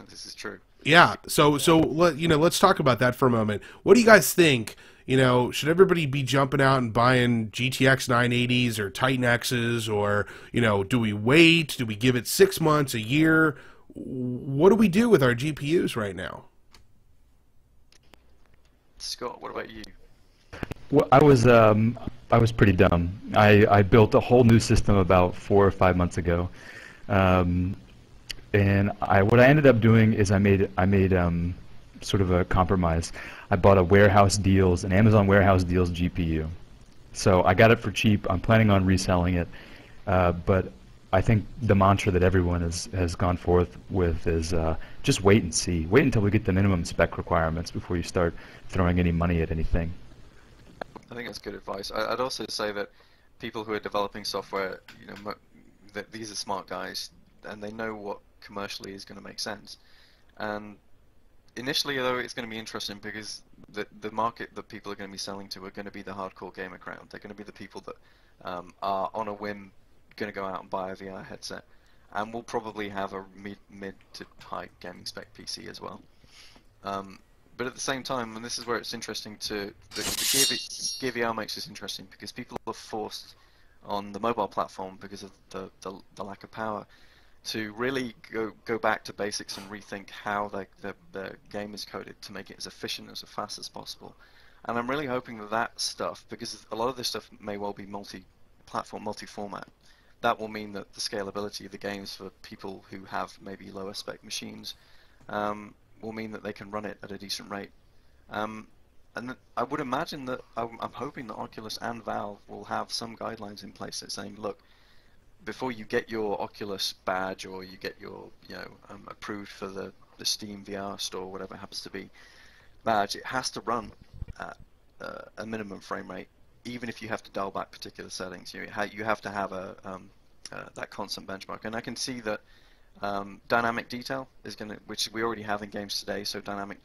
This is true. Yeah, so let's talk about that for a moment. What do you guys think? Should everybody be jumping out and buying GTX 980s or Titan X's, or, do we wait? Do we give it 6 months, a year? What do we do with our GPUs right now? Scott, what about you? Well, I was pretty dumb. I built a whole new system about 4 or 5 months ago, and what I ended up doing is I made sort of a compromise. I bought an Amazon Warehouse Deals GPU. So I got it for cheap. I'm planning on reselling it, but I think the mantra that everyone has gone forth with is just wait and see. Wait until we get the minimum spec requirements before you start throwing any money at anything. I think that's good advice. I'd also say that people who are developing software, that these are smart guys, and they know what commercially is going to make sense. And initially, though, it's going to be interesting because the market that people are going to be selling to are going to be the hardcore gamer crowd. They're going to be the people that are on a whim going to go out and buy a VR headset, and we'll probably have a mid to high gaming spec PC as well. But at the same time, and this is where it's interesting the Gear VR makes this interesting because people are forced on the mobile platform because of the lack of power to really go back to basics and rethink how the game is coded to make it as efficient as fast as possible. And I'm really hoping that stuff, because a lot of this stuff may well be multi-platform, multi-format, that will mean that the scalability of the games for people who have maybe lower spec machines will mean that they can run it at a decent rate. And I would imagine that I'm hoping that Oculus and Valve will have some guidelines in place that saying, look, before you get your Oculus badge or you get your approved for the Steam VR store, whatever it happens to be, badge, it has to run at a minimum frame rate, even if you have to dial back particular settings. You have to have that constant benchmark. And I can see that dynamic detail is going to, which we already have in games today, so dynamic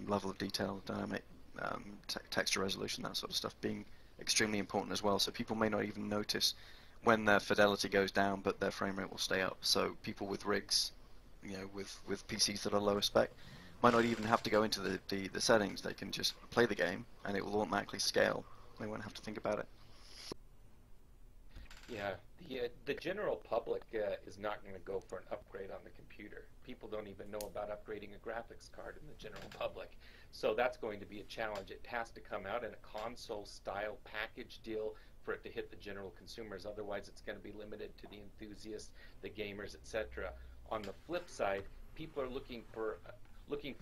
level of detail, dynamic texture resolution, that sort of stuff being extremely important as well. So people may not even notice when their fidelity goes down, but their frame rate will stay up. So people with rigs, with PCs that are lower spec, might not even have to go into the settings. They can just play the game, and it will automatically scale. They won't have to think about it. Yeah, the general public is not going to go for an upgrade on the computer. People don't even know about upgrading a graphics card in the general public. So that's going to be a challenge. It has to come out in a console-style package deal for it to hit the general consumers. Otherwise, it's going to be limited to the enthusiasts, the gamers, etc. On the flip side, people are looking for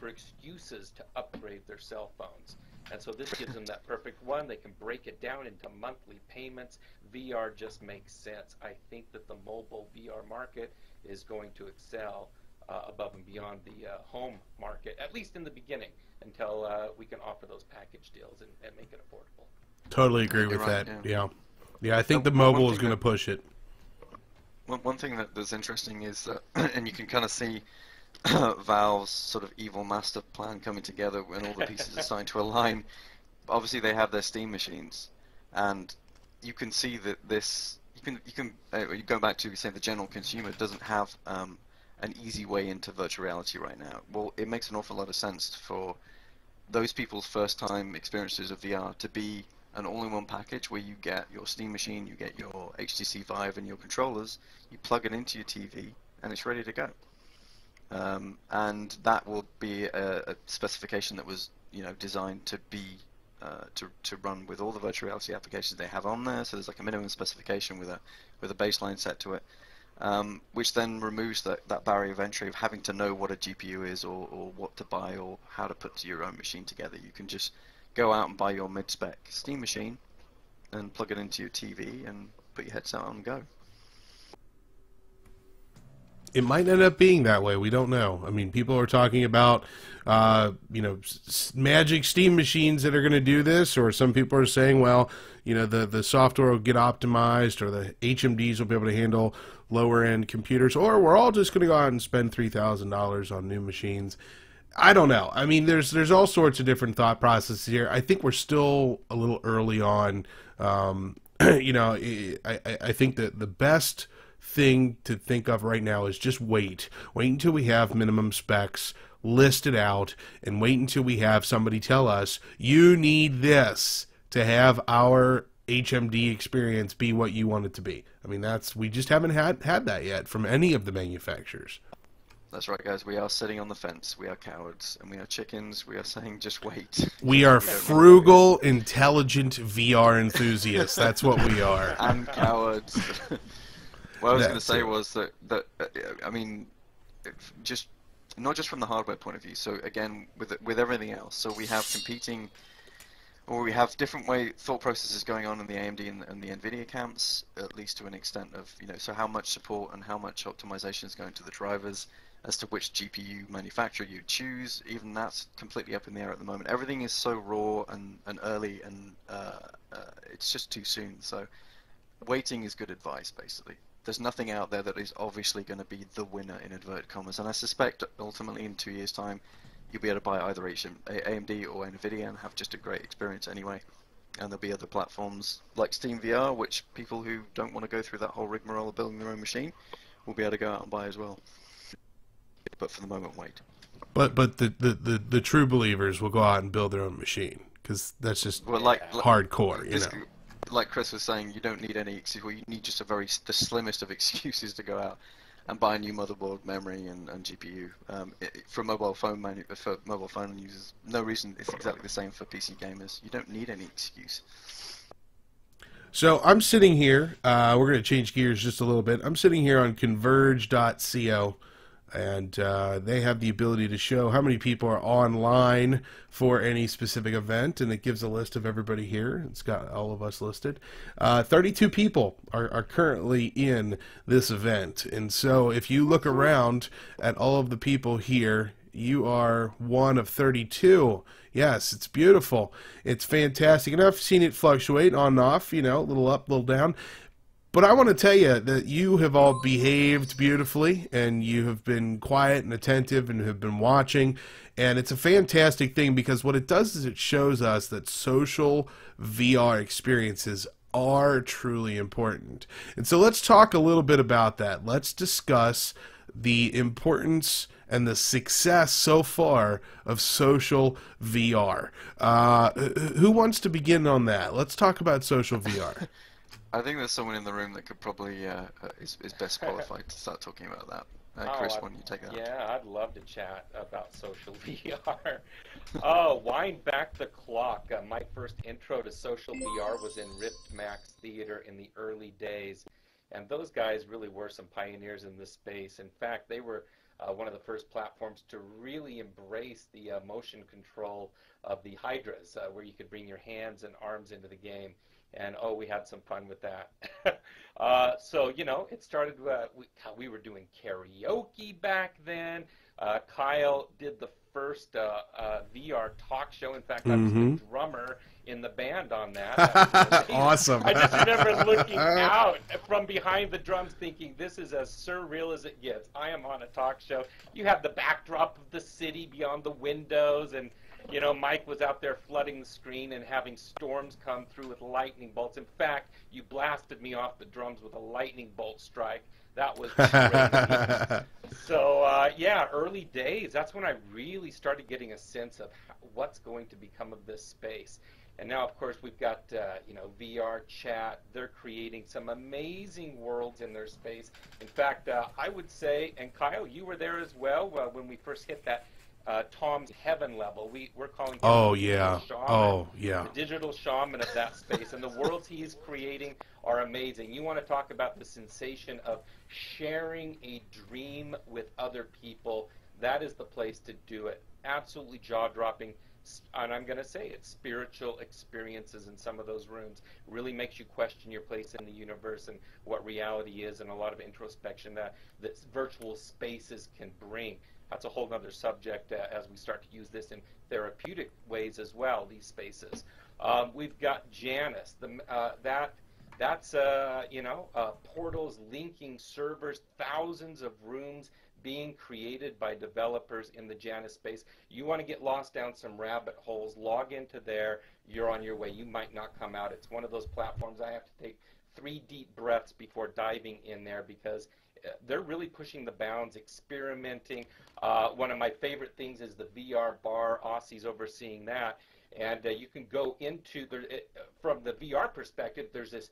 excuses to upgrade their cell phones. And so this gives them that perfect one. They can break it down into monthly payments. VR just makes sense. I think that the mobile VR market is going to excel above and beyond the home market, at least in the beginning, until we can offer those package deals and make it affordable. Totally agree with that. Yeah, I think the mobile is going to push it. One thing that's interesting is that, and you can kind of see Valve's sort of evil master plan coming together when all the pieces are starting to align. Obviously, they have their Steam machines, and you can see that this. You go back to saying the general consumer doesn't have an easy way into virtual reality right now. Well, it makes an awful lot of sense for those people's first-time experiences of VR to be an all-in-one package where you get your Steam machine, you get your HTC Vive and your controllers, you plug it into your TV, and it's ready to go. And that will be a specification that was, designed to be to run with all the virtual reality applications they have on there. So there's like a minimum specification with a baseline set to it, which then removes that barrier of entry of having to know what a GPU is or what to buy or how to put your own machine together. You can just go out and buy your mid-spec Steam machine and plug it into your TV and put your headset on and go. It might end up being that way. We don't know. I mean, people are talking about, magic Steam machines that are going to do this, or some people are saying, well, the software will get optimized, or the HMDs will be able to handle lower-end computers, or we're all just going to go out and spend $3,000 on new machines. I don't know. I mean, there's all sorts of different thought processes here. I think we're still a little early on. I think that the best thing to think of right now is just wait until we have minimum specs listed out, and wait until we have somebody tell us you need this to have our HMD experience be what you want it to be. I mean, we just haven't had that yet from any of the manufacturers. That's right, guys. We are sitting on the fence. We are cowards, and we are chickens. We are saying just wait. We are frugal, intelligent VR enthusiasts. That's what we are. And cowards. What I was going to say was that I mean, just not just from the hardware point of view. So again, with everything else, so we have competing, or we have different thought processes going on in the AMD and the NVIDIA camps, at least to an extent of so how much support and how much optimization is going to the drivers as to which GPU manufacturer you choose. Even that's completely up in the air at the moment. Everything is so raw and early, and it's just too soon. So waiting is good advice, basically. There's nothing out there that is obviously going to be the winner in inverted commas, and I suspect ultimately in 2 years' time you'll be able to buy either AMD or NVIDIA and have just a great experience anyway. And there'll be other platforms like Steam VR, which people who don't want to go through that whole rigmarole of building their own machine will be able to go out and buy as well. But for the moment, wait. But the true believers will go out and build their own machine, because that's just hardcore, Like Chris was saying, you don't need any excuse. Well, you need just the slimmest of excuses to go out and buy a new motherboard, memory, and GPU. For mobile phone users, no reason. It's exactly the same for PC gamers. You don't need any excuse. So I'm sitting here. We're going to change gears just a little bit. I'm sitting here on Convrge.co. And they have the ability to show how many people are online for any specific event, and it gives a list of everybody here. It's got all of us listed. 32 people are currently in this event, and so if you look around at all of the people here, you are one of 32. Yes, it's beautiful. It's fantastic, and I've seen it fluctuate on and off, a little up, a little down. But I want to tell you that you have all behaved beautifully, and you have been quiet and attentive and have been watching, and it's a fantastic thing, because what it does is it shows us that social VR experiences are truly important. And so let's talk a little bit about that. Let's discuss the importance and the success so far of social VR. Who wants to begin on that? Let's talk about social VR. I think there's someone in the room that could probably is best qualified to start talking about that. Chris, why don't you take that? Yeah, I'd love to chat about social VR. Wind back the clock. My first intro to social VR was in Rift Max Theater in the early days, and those guys really were some pioneers in this space. In fact, they were one of the first platforms to really embrace the motion control of the Hydras, where you could bring your hands and arms into the game. And we had some fun with that. So it started. We were doing karaoke back then. Kyle did the first VR talk show. In fact, I was the drummer in the band on that. Awesome. I just remember looking out from behind the drums, thinking, "This is as surreal as it gets. I am on a talk show. You have the backdrop of the city beyond the windows, and You know, Mike was out there flooding the screen and having storms come through with lightning bolts. In fact, you blasted me off the drums with a lightning bolt strike. That was crazy. So, yeah, early days, that's when I really started getting a sense of what's going to become of this space. And now, of course, we've got, you know, VR chat. They're creating some amazing worlds in their space. In fact, I would say, and Kyle, you were there as well when we first hit that Tom's Heaven level. We're calling him oh the yeah, digital shaman, oh yeah, the digital shaman of that space. And the worlds he's creating are amazing. You want to talk about the sensation of sharing a dream with other people. That is the place to do it. Absolutely jaw-dropping. And I'm going to say it, spiritual experiences in some of those rooms really makes you question your place in the universe and what reality is, and a lot of introspection that virtual spaces can bring. That's a whole other subject as we start to use this in therapeutic ways as well, these spaces. We've got Janus. That's you know, portals linking servers, thousands of rooms being created by developers in the Janus space. You want to get lost down some rabbit holes, log into there, you're on your way. You might not come out. It's one of those platforms I have to take 3 deep breaths before diving in there, because they're really pushing the bounds, experimenting. One of my favorite things is the VR bar. Aussie's overseeing that. And you can go into, from the VR perspective, there's this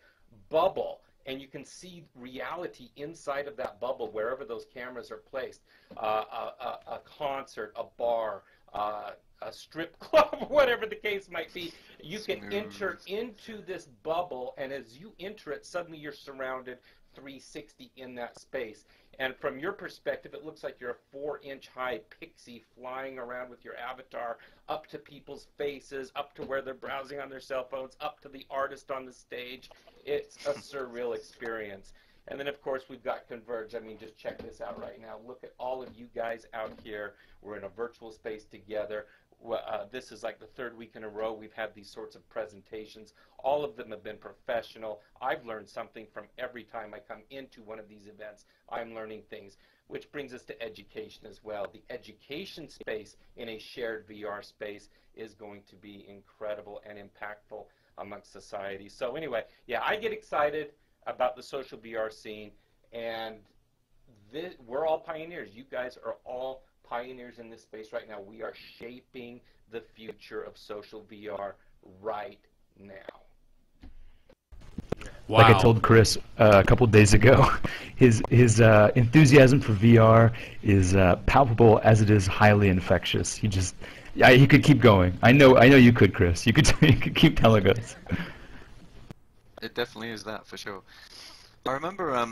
bubble, and you can see reality inside of that bubble wherever those cameras are placed. A concert, a bar, a strip club, whatever the case might be. You can enter into this bubble, and as you enter it, suddenly you're surrounded 360 in that space. And from your perspective, it looks like you're a 4-inch high pixie flying around with your avatar up to people's faces, up to where they're browsing on their cell phones, up to the artist on the stage. It's a surreal experience. And then, of course, we've got Convrge. I mean, just check this out right now. Look at all of you guys out here. We're in a virtual space together. This is like the 3rd week in a row we've had these sorts of presentations. All of them have been professional. I've learned something from every time I come into one of these events. I'm learning things, which brings us to education as well. The education space in a shared VR space is going to be incredible and impactful amongst society. So anyway, yeah, I get excited about the social VR scene, and we're all pioneers. You guys are all pioneers in this space right now. We are shaping the future of social VR right now. Wow. Like I told Chris a couple of days ago, his enthusiasm for VR is palpable as it is highly infectious. He could keep going. I know you could, Chris. You could keep telling us. It definitely is that, for sure. I remember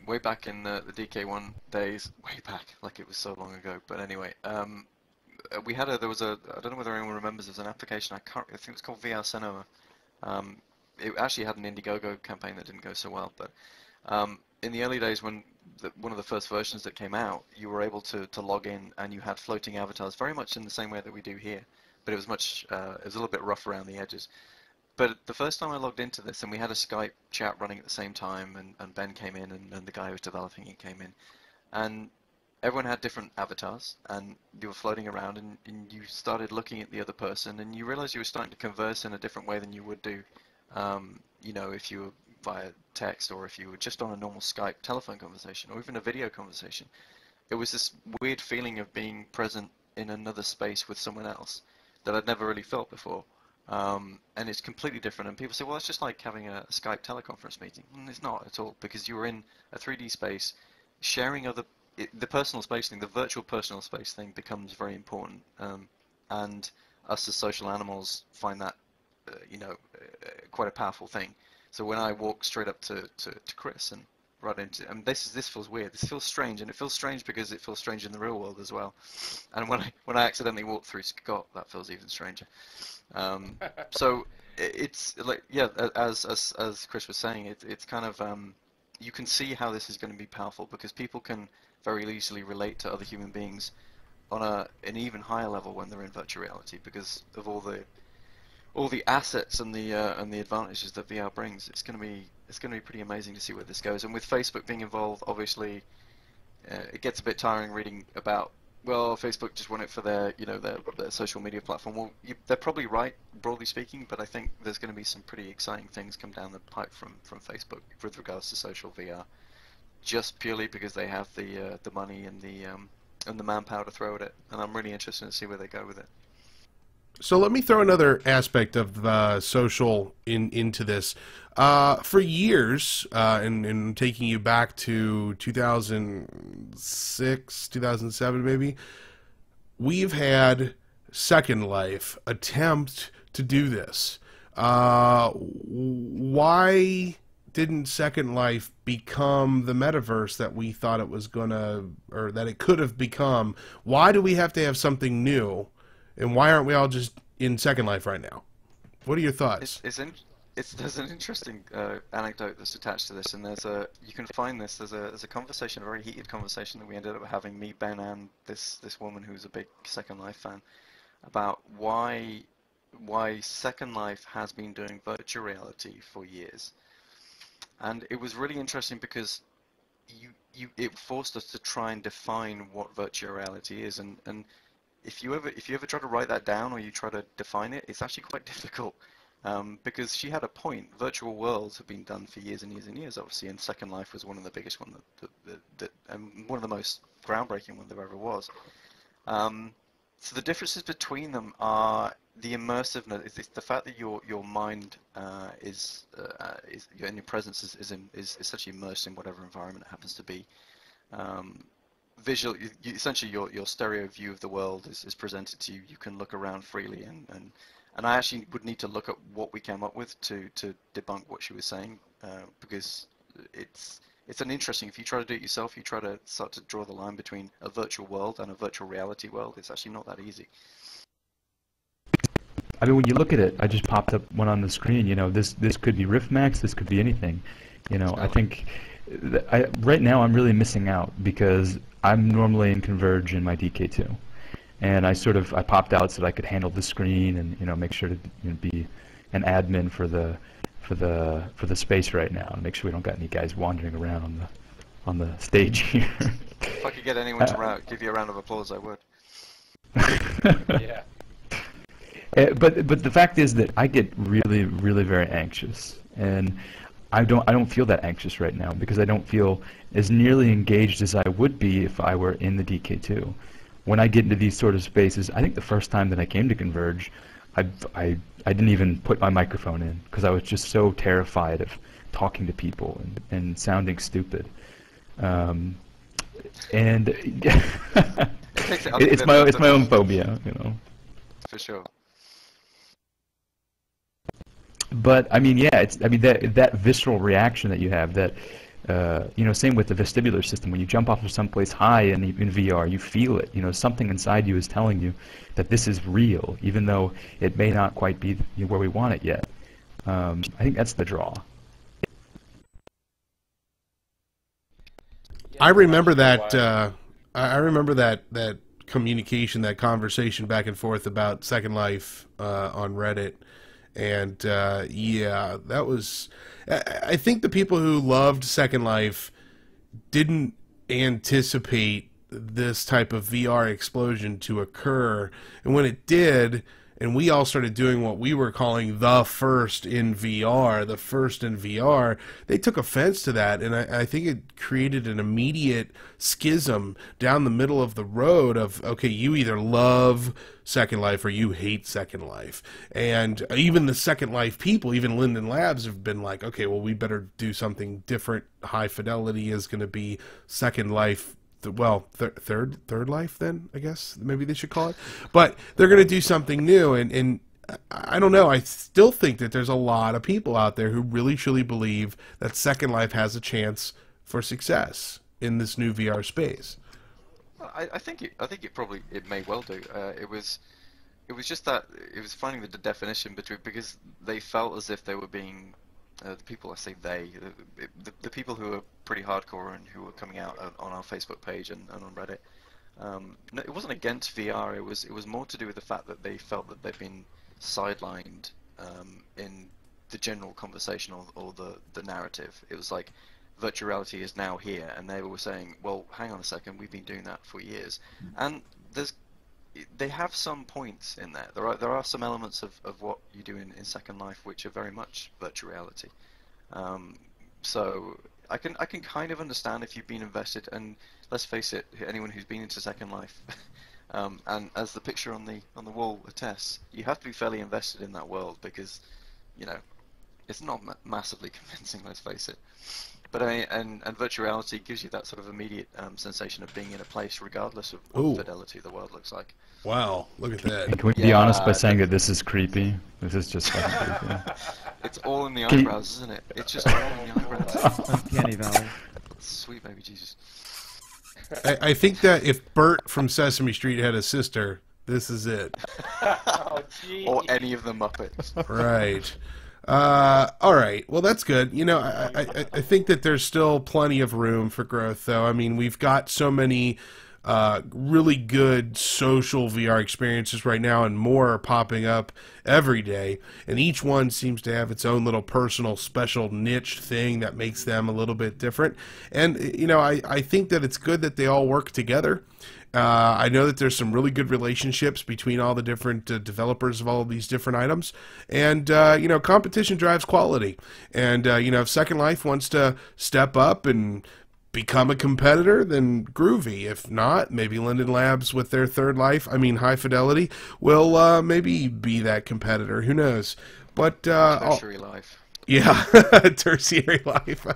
way back in the DK1 days, way back, like it was so long ago, but anyway, there was a, I don't know whether anyone remembers, there's an application, I think it was called VR Cinema. It actually had an Indiegogo campaign that didn't go so well, but in the early days when one of the first versions that came out, you were able to log in and you had floating avatars, very much in the same way that we do here, but it was it was a little bit rough around the edges. But the first time I logged into this, and we had a Skype chat running at the same time, and Ben came in, and the guy who was developing it came in, and everyone had different avatars, and you were floating around, and you started looking at the other person, and you realized you were starting to converse in a different way than you would do, you know, if you were via text, or if you were just on a normal Skype telephone conversation, or even a video conversation. It was this weird feeling of being present in another space with someone else that I'd never really felt before. And it's completely different, and people say, well, it's just like having a Skype teleconference meeting. And it's not at all, because you're in a 3D space, sharing the personal space thing, the virtual personal space thing becomes very important, and us as social animals find that, you know, quite a powerful thing. So when I walk straight up to Chris and right into, and this feels weird, this feels strange, and it feels strange because it feels strange in the real world as well. And when I accidentally walk through Scott, that feels even stranger. So it's like, yeah, as Chris was saying, it's kind of, you can see how this is going to be powerful, because people can very easily relate to other human beings on an even higher level when they're in virtual reality, because of all the assets and the advantages that VR brings. It's going to be pretty amazing to see where this goes. And with Facebook being involved, obviously, it gets a bit tiring reading about well, Facebook just want it for their, their social media platform. Well, they're probably right, broadly speaking, but I think there's going to be some pretty exciting things come down the pipe from Facebook with regards to social VR, just purely because they have the money and the manpower to throw at it, and I'm really interested to see where they go with it. So let me throw another aspect of social into this. For years, and taking you back to 2006, 2007 maybe, we've had Second Life attempt to do this. Why didn't Second Life become the metaverse that we thought it was gonna, or that it could have become? Why do we have to have something new? And why aren't we all just in Second Life right now? What are your thoughts? There's an interesting anecdote that's attached to this, and you can find this. There's a conversation, a very heated conversation that we ended up having, me, Ben, and this woman who's a big Second Life fan, about why Second Life has been doing virtual reality for years, and it was really interesting because it forced us to try and define what virtual reality is, and if you ever try to write that down or you try to define it, it's actually quite difficult, because she had a point. Virtual worlds have been done for years and years and years, obviously, and Second Life was one of the biggest one and one of the most groundbreaking one there ever was. So the differences between them are the immersiveness. It's the fact that your mind is and your presence is essentially immersed in whatever environment it happens to be. Visual, essentially your stereo view of the world is presented to you. You can look around freely, and I actually would need to look at what we came up with to debunk what she was saying, because it's an interesting. If you try to do it yourself, you try to start to draw the line between a virtual world and a virtual reality world. It's actually not that easy. I mean, when you look at it, I just popped up one on the screen. This could be Rift Max. This could be anything. I think right now I'm really missing out because I'm normally in Convrge in my DK2, and I popped out so that I could handle the screen and make sure to be an admin for the space right now and make sure we don't got any guys wandering around on the stage here. If I could get anyone to give you a round of applause, I would. Yeah. But the fact is that I get really, really very anxious, and I don't feel that anxious right now because I don't feel as nearly engaged as I would be if I were in the DK2. When I get into these sort of spaces, I think the first time that I came to Convrge, I didn't even put my microphone in because I was just so terrified of talking to people and sounding stupid. And it's my own phobia, For sure. But I mean, yeah, that visceral reaction that you have, that same with the vestibular system. When you jump off of someplace high in VR, you feel it. Something inside you is telling you that this is real, even though it may not quite be where we want it yet. I think that's the draw. I remember that. I remember that communication, that conversation back and forth about Second Life on Reddit. And yeah, that was. I think the people who loved Second Life didn't anticipate this type of VR explosion to occur, and when it did, and we all started doing what we were calling the first in VR, they took offense to that, and I think it created an immediate schism down the middle of the road of, okay, you either love Second Life or you hate Second Life. And even the Second Life people, even Linden Labs, have been like, okay, well, we better do something different. High Fidelity is going to be Second Life. Well, third life then, I guess maybe they should call it. But they're going to do something new, and I don't know. I still think that there's a lot of people out there who really truly believe that Second Life has a chance for success in this new VR space. I think it may well do. It was just that it was finding the definition between, because they felt as if they were being. The people, I say they, the people who are pretty hardcore and who are coming out on our Facebook page and on Reddit, no, it wasn't against VR. It was more to do with the fact that they felt that they've been sidelined in the general conversation or the narrative. It was like virtual reality is now here, and they were saying, well, hang on a second, we've been doing that for years, and they have some points in there. There are some elements of what you do in Second Life which are very much virtual reality. So I can kind of understand if you've been invested, and let's face it, anyone who's been into Second Life, and as the picture on the wall attests, you have to be fairly invested in that world because, you know, it's not massively convincing. Let's face it. But and virtual reality gives you that sort of immediate sensation of being in a place, regardless of what fidelity the world looks like. Wow, look at that. And can we be honest by saying that this is creepy? This is just fucking creepy. It's all in the eyebrows, isn't it? It's just all in the eyebrows. Uncanny Valley. Sweet baby Jesus. I think that if Bert from Sesame Street had a sister, this is it. Oh, geez. Or any of the Muppets. Right. All right. Well, that's good. You know, I think that there's still plenty of room for growth, though. I mean, we've got so many really good social VR experiences right now, and more are popping up every day. And each one seems to have its own little personal, special niche thing that makes them a little bit different. And, you know, I think that it's good that they all work together. I know that there's some really good relationships between all the different developers of all of these different items. And, you know, competition drives quality. And, you know, if Second Life wants to step up and become a competitor, then groovy. If not, maybe Linden Labs with their Third Life, High Fidelity, will maybe be that competitor. Who knows? But Tertiary Life. Yeah, Tertiary Life.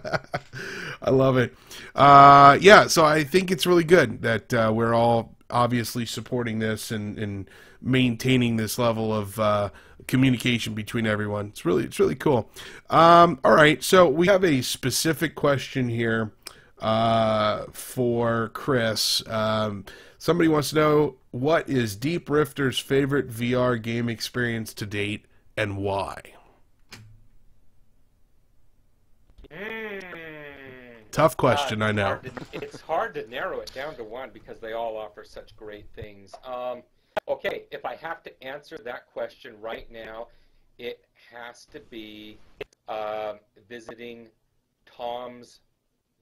I love it. Yeah, so I think it's really good that we're all obviously supporting this and maintaining this level of communication between everyone. It's really cool. All right, so we have a specific question here for Chris. Somebody wants to know, what is Deep Rifter's favorite VR game experience to date, and why? Tough question, I know. It's hard to narrow it down to one because they all offer such great things. Okay, if I have to answer that question right now, it has to be visiting Tom's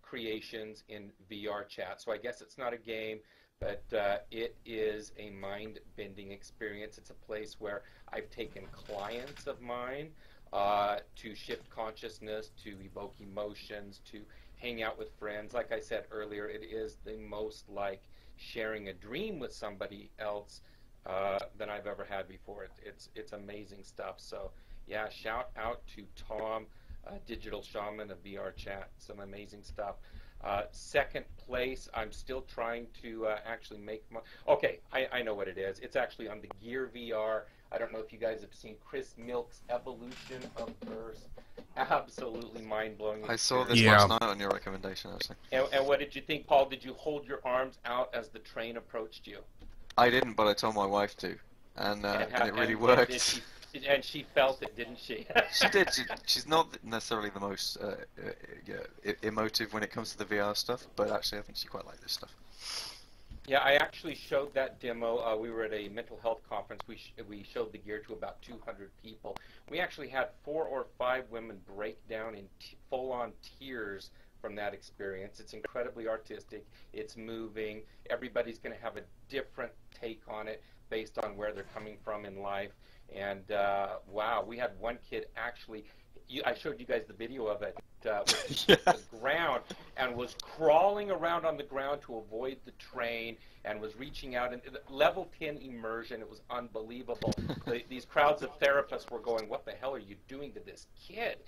creations in VR chat. So I guess it's not a game, but it is a mind-bending experience. It's a place where I've taken clients of mine to shift consciousness, to evoke emotions, to hang out with friends. Like I said earlier, it is the most like sharing a dream with somebody else than I've ever had before. It's amazing stuff. So yeah, shout out to Tom, Digital Shaman of VR Chat. Some amazing stuff. Second place, I'm still trying to actually make my... Okay, I know what it is. It's actually on the Gear VR. I don't know if you guys have seen Chris Milk's Evolution of Earth. Absolutely mind-blowing experience. I saw this last night on your recommendation, actually. And what did you think, Paul? Did you hold your arms out as the train approached you? I didn't, but I told my wife to, and it really worked. And she felt it, didn't she? She did. She's not necessarily the most emotive when it comes to the VR stuff, but actually I think she quite liked this stuff. Yeah, I actually showed that demo. We were at a mental health conference. We showed the gear to about 200 people. We actually had 4 or 5 women break down in full-on tears from that experience. It's incredibly artistic. It's moving. Everybody's going to have a different take on it based on where they're coming from in life. And wow, we had one kid actually, I showed you guys the video of it, was on the ground and was crawling around on the ground to avoid the train and was reaching out. And level 10 immersion, it was unbelievable. These crowds of therapists were going, what the hell are you doing to this kid?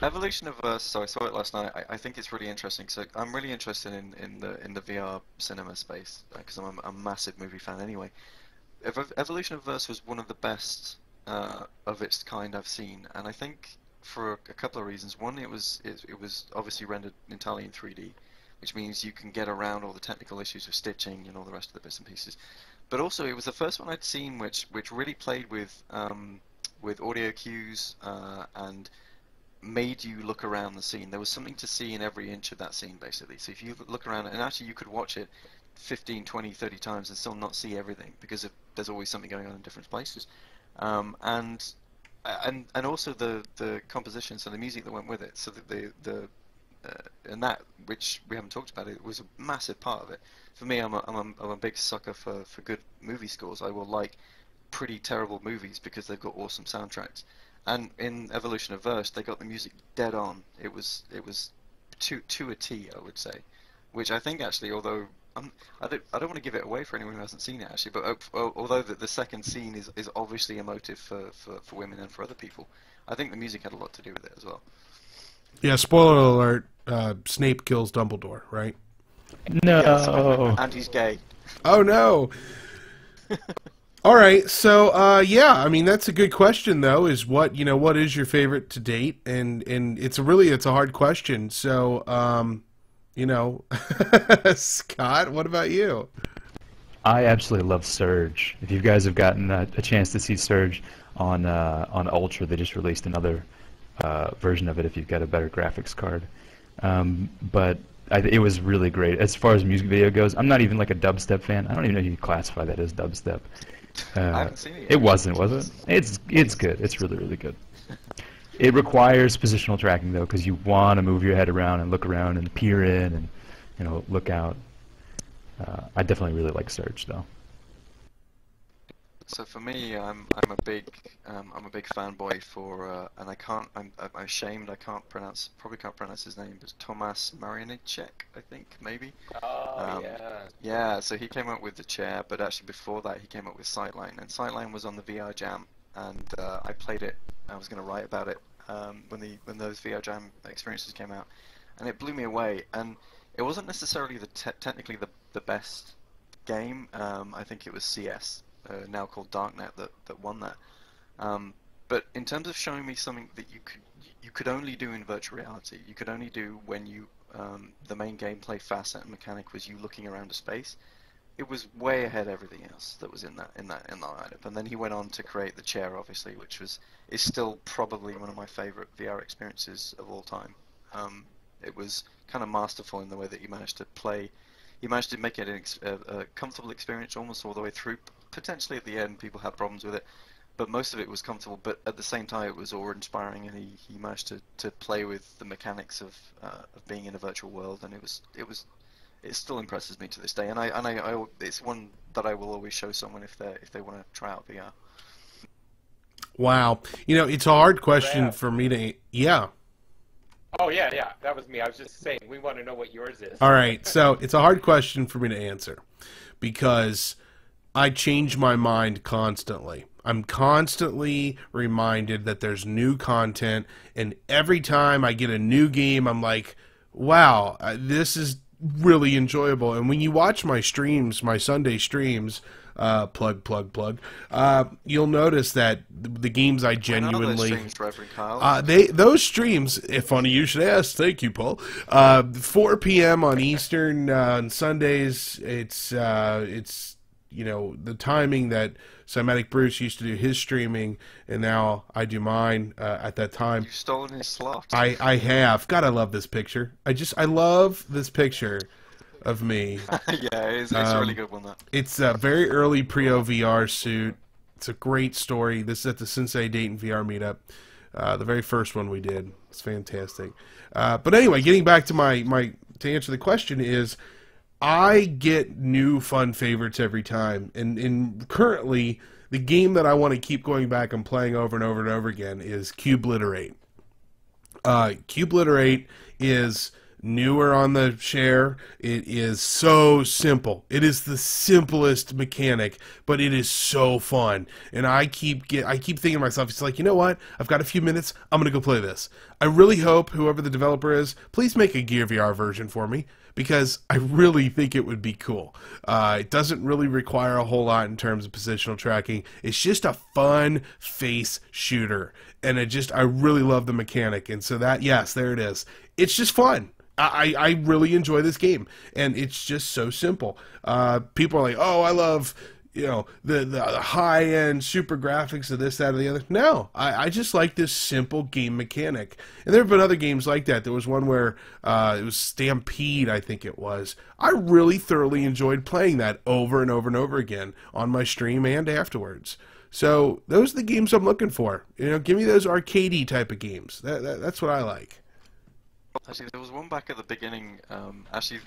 Evolution of Earth, so I saw it last night. I think it's really interesting. So I'm really interested in the VR cinema space because I'm a massive movie fan anyway. Evolution of Verse was one of the best of its kind I've seen, and I think for a couple of reasons. One, it was obviously rendered entirely in 3D, which means you can get around all the technical issues of stitching and all the rest of the bits and pieces. But also, it was the first one I'd seen which really played with audio cues and made you look around the scene. There was something to see in every inch of that scene, basically. So if you look around, and actually you could watch it 15, 20, 30 times and still not see everything because there's always something going on in different places. And also the composition, so the music that went with it. So that and that, which we haven't talked about, it was a massive part of it. For me, I'm a big sucker for good movie scores. I will like pretty terrible movies because they've got awesome soundtracks. And in Evolution of Verse, they got the music dead on. It was to a T, I would say, which I think actually, although I don't want to give it away for anyone who hasn't seen it actually, but although the second scene is obviously emotive for women and for other people, I think the music had a lot to do with it as well. Yeah, spoiler alert, Snape kills Dumbledore, right? No. Yes, and he's gay. Oh no. All right, so yeah, I mean that's a good question though. Is what is your favorite to date? And it's a hard question. So Scott, what about you? I absolutely love Surge. If you guys have gotten a chance to see Surge on Ultra, they just released another version of it. If you've got a better graphics card, but it was really great. As far as music video goes, I'm not even like a dubstep fan. I don't even know if you classify that as dubstep. I haven't seen it yet. It wasn't, was it? It's good. It's really, really good. It requires positional tracking though, because you want to move your head around and look around and peer in and look out. I definitely really like Surge though. So for me, I'm a big fanboy for and I'm ashamed probably can't pronounce his name, but Tomas Marinicek, I think maybe. Oh yeah. Yeah, so he came up with the chair, but actually before that he came up with Sightline, and Sightline was on the VR Jam, and I played it. I was going to write about it when those VR Jam experiences came out, and it blew me away. And it wasn't necessarily technically the best game. I think it was CS. Now called Darknet that won that. But in terms of showing me something that you could only do in virtual reality, you could only do when you the main gameplay facet and mechanic was you looking around a space. It was way ahead of everything else that was in that lineup. And then he went on to create the chair, obviously, which is still probably one of my favorite VR experiences of all time. It was kind of masterful in the way that you managed to play. You managed to make it a comfortable experience almost all the way through. Potentially at the end people had problems with it, but most of it was comfortable, but at the same time it was awe-inspiring, and he managed to play with the mechanics of being in a virtual world, and it still impresses me to this day, and I it's one that I will always show someone if they want to try out VR. Wow. It's a hard question for me to... Yeah. Oh, yeah, that was me. I was just saying, we want to know what yours is. All right, so it's a hard question for me to answer because I change my mind constantly. I'm constantly reminded that there's new content, and every time I get a new game, I'm like, wow, this is really enjoyable. And when you watch my streams, my Sunday streams, plug, you'll notice that the games I genuinely... Those streams, Reverend Kyle? Those streams, if funny you should ask, thank you, Paul, 4 p.m. on Eastern on Sundays, it's the timing that Cymatic Bruce used to do his streaming, and now I do mine at that time. You've stolen his slot. I have. God, I love this picture. I love this picture of me. Yeah, it's a really good one, that. It's a very early pre-OVR suit. It's a great story. This is at the Sensei Dayton VR meetup. The very first one we did. It's fantastic. But anyway, getting back to to answer the question is, I get new fun favorites every time, and currently the game that I want to keep going back and playing over and over and over again is Cubliterate. Cubliterate is newer on the share. It is so simple. It is the simplest mechanic, but it is so fun. And I keep thinking to myself, it's like, you know what? I've got a few minutes. I'm gonna go play this. I really hope whoever the developer is, please make a Gear VR version for me, because I really think it would be cool. It doesn't really require a whole lot in terms of positional tracking. It's just a fun face shooter, and I really love the mechanic. And so yes, there it is. It's just fun. I really enjoy this game, and it's just so simple. People are like, oh, I love the high-end super graphics of this, that, or the other. No, I just like this simple game mechanic. And there have been other games like that. There was one where it was Stampede, I think it was. I really thoroughly enjoyed playing that over and over and over again on my stream and afterwards. So those are the games I'm looking for. Give me those arcadey type of games. That's what I like. Actually, there was one back at the beginning, actually,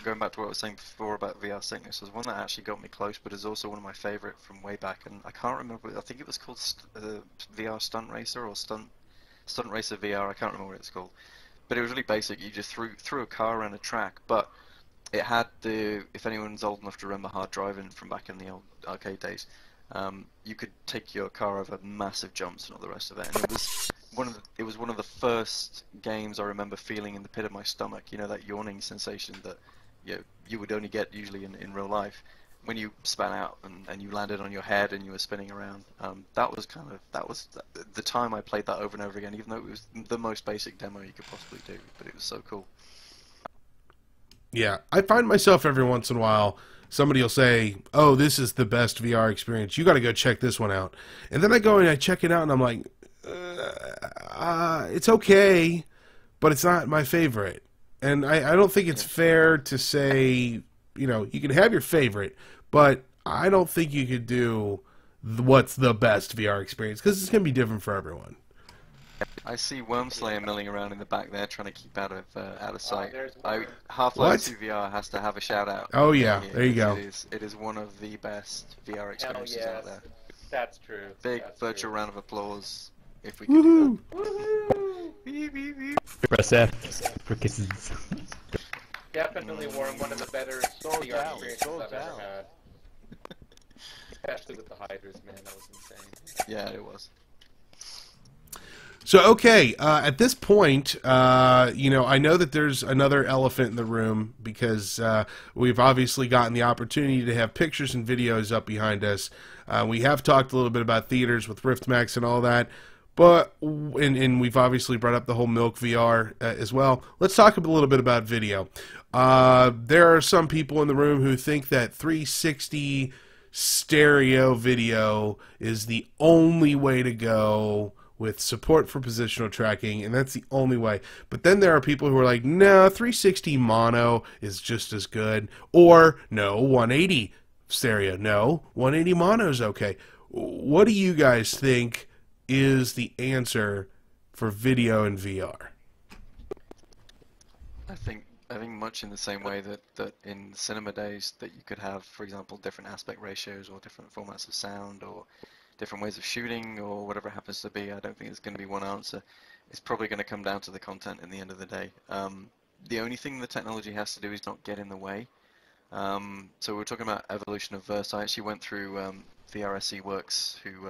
going back to what I was saying before about VR sickness, there's one that actually got me close, but is also one of my favorite from way back, and I can't remember, I think it was called VR Stunt Racer, or Stunt Racer VR, I can't remember what it's called. But it was really basic, you just threw a car around a track, but it had if anyone's old enough to remember hard driving from back in the old arcade days, you could take your car over massive jumps and all the rest of it, and it was one of the first games I remember feeling in the pit of my stomach, you know, that yawning sensation that you would only get usually in real life when you span out and you landed on your head and you were spinning around. That was the time I played that over and over again, even though it was the most basic demo you could possibly do, but it was so cool. Yeah, I find myself every once in a while, somebody will say, oh, this is the best VR experience, you got to go check this one out, and then I go and I check it out and I'm like, it's okay, but it's not my favorite. And I don't think it's fair to say, you know, you can have your favorite, but I don't think you could do what's the best VR experience, because it's going to be different for everyone. I see Wormslayer milling around in the back there, trying to keep out of sight. There's Half-Life 2 VR has to have a shout out. Oh yeah, there you go. It is one of the best VR experiences out there. That's true. Big That's virtual true. round of applause if we could do that. Press F for kisses. Definitely one of the better VR experiences I've ever had. Especially with the hydras, man, that was insane. Yeah, it was. So, okay, at this point, you know, I know that there's another elephant in the room, because we've obviously gotten the opportunity to have pictures and videos up behind us. We have talked a little bit about theaters with RiftMax and all that, but and we've obviously brought up the whole Milk VR as well. Let's talk a little bit about video. There are some people in the room who think that 360 stereo video is the only way to go, with support for positional tracking, and that's the only way. But then there are people who are like, no, 360 mono is just as good, or no, 180 stereo. No, 180 mono is okay. What do you guys think is the answer for video and VR? I think much in the same way that in cinema days that you could have, for example, different aspect ratios or different formats of sound or different ways of shooting or whatever it happens to be. I don't think there's going to be one answer. It's probably going to come down to the content in the end of the day. The only thing the technology has to do is not get in the way. So we're talking about evolution of verse. I actually went through VRSE Works, who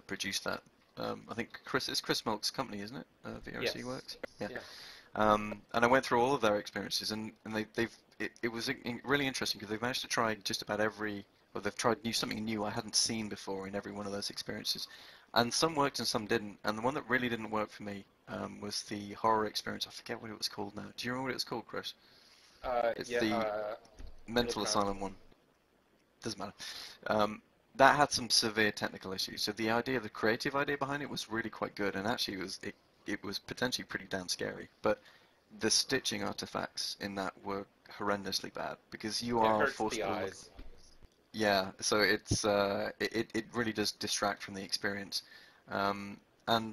produced that. I think it's Chris Milk's company, isn't it? VRSE Yes. Works. Yeah. And I went through all of their experiences, and it was really interesting because they've managed to try just about every. Well, they've tried something new I hadn't seen before in every one of those experiences, and some worked and some didn't. And the one that really didn't work for me was the horror experience. I forget what it was called now. Do you remember what it was called, Chris? It's the mental asylum one. Doesn't matter. That had some severe technical issues. So the creative idea behind it was really quite good, and actually it was potentially pretty damn scary. But the stitching artifacts in that were horrendously bad because you are forced to look. Yeah, so it's it really does distract from the experience, and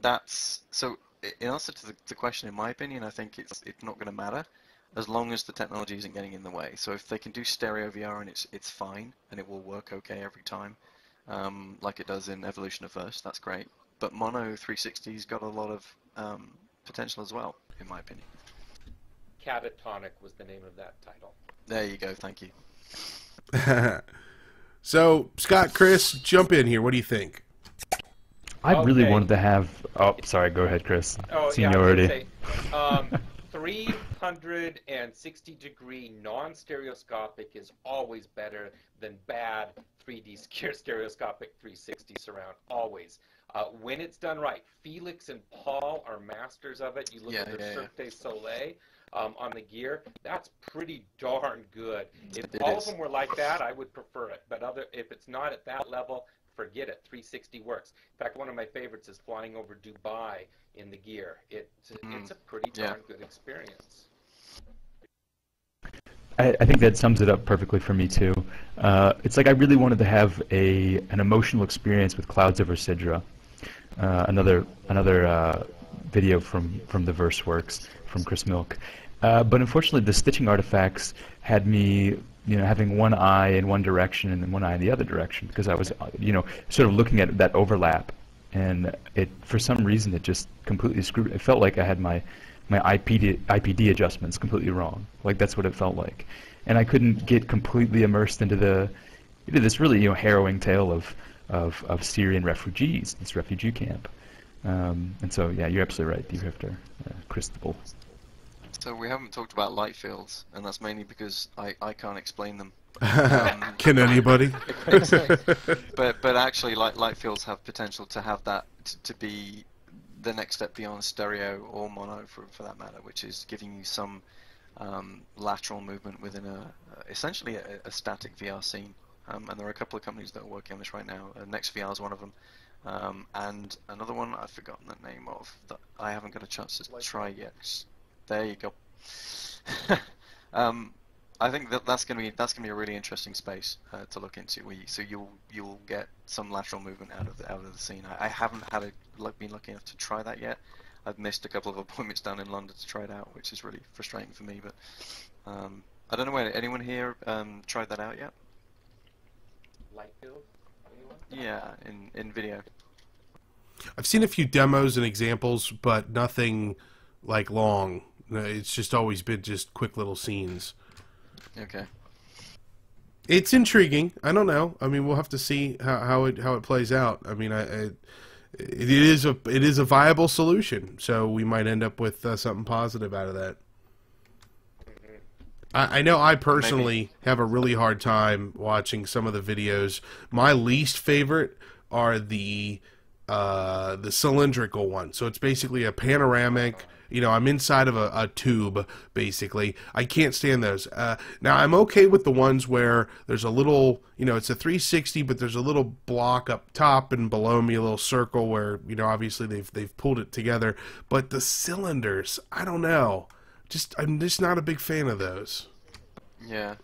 that's so. In answer to the question, in my opinion, I think it's not going to matter as long as the technology isn't getting in the way. So if they can do stereo VR and it's fine and it will work okay every time, like it does in Evolution of Verse, that's great. But Mono 360's got a lot of potential as well, in my opinion. Catatonic was the name of that title. There you go. Thank you. So, Scott, Chris, jump in here. What do you think? I really wanted to have... Oh, sorry. Go ahead, Chris. Oh, Seniority. Yeah, I was gonna say, 360-degree non-stereoscopic is always better than bad 3D stereoscopic 360 surround. Always. When it's done right. Felix and Paul are masters of it. You look at their Cirque du Soleil. On the gear, that's pretty darn good. If all of them were like that, I would prefer it. But if it's not at that level, forget it. 360 works. In fact, one of my favorites is flying over Dubai in the gear. It's a pretty darn good experience. I think that sums it up perfectly for me too. It's like I really wanted to have an emotional experience with Clouds Over Sidra. Another video from the Verse Works from Chris Milk. But unfortunately, the stitching artifacts had me, having one eye in one direction and then one eye in the other direction, because I was, sort of looking at that overlap, and for some reason it just completely screwed. It felt like I had my IPD adjustments completely wrong. Like that's what it felt like, and I couldn't get completely immersed into this really harrowing tale of Syrian refugees, this refugee camp. And so, yeah, you're absolutely right, D-Rifter, Christabel. So we haven't talked about light fields, and that's mainly because I can't explain them. Can anybody? but actually, light fields have potential to have that to be the next step beyond stereo or mono, for that matter, which is giving you some lateral movement within essentially a static VR scene. And there are a couple of companies that are working on this right now. NextVR is one of them. And another one I've forgotten the name of that I haven't got a chance to try yet. There you go. I think that's gonna be a really interesting space to look into. So you'll get some lateral movement out of the scene. I haven't been lucky enough to try that yet. I've missed a couple of appointments down in London to try it out, which is really frustrating for me. But I don't know whether anyone here tried that out yet. Light field? Anyone? Yeah, in video. I've seen a few demos and examples, but nothing like long. It's just always been just quick little scenes. Okay. It's intriguing. I don't know. I mean, we'll have to see how it plays out. I mean, it is a viable solution, so we might end up with something positive out of that. I know I personally have a really hard time watching some of the videos. My least favorite are the cylindrical one. So it's basically a panoramic. I'm inside of a tube, basically. I can't stand those. Now, I'm okay with the ones where there's a little, it's a 360, but there's a little block up top and below me, a little circle where, obviously they've pulled it together. But the cylinders, I don't know. I'm just not a big fan of those. Yeah,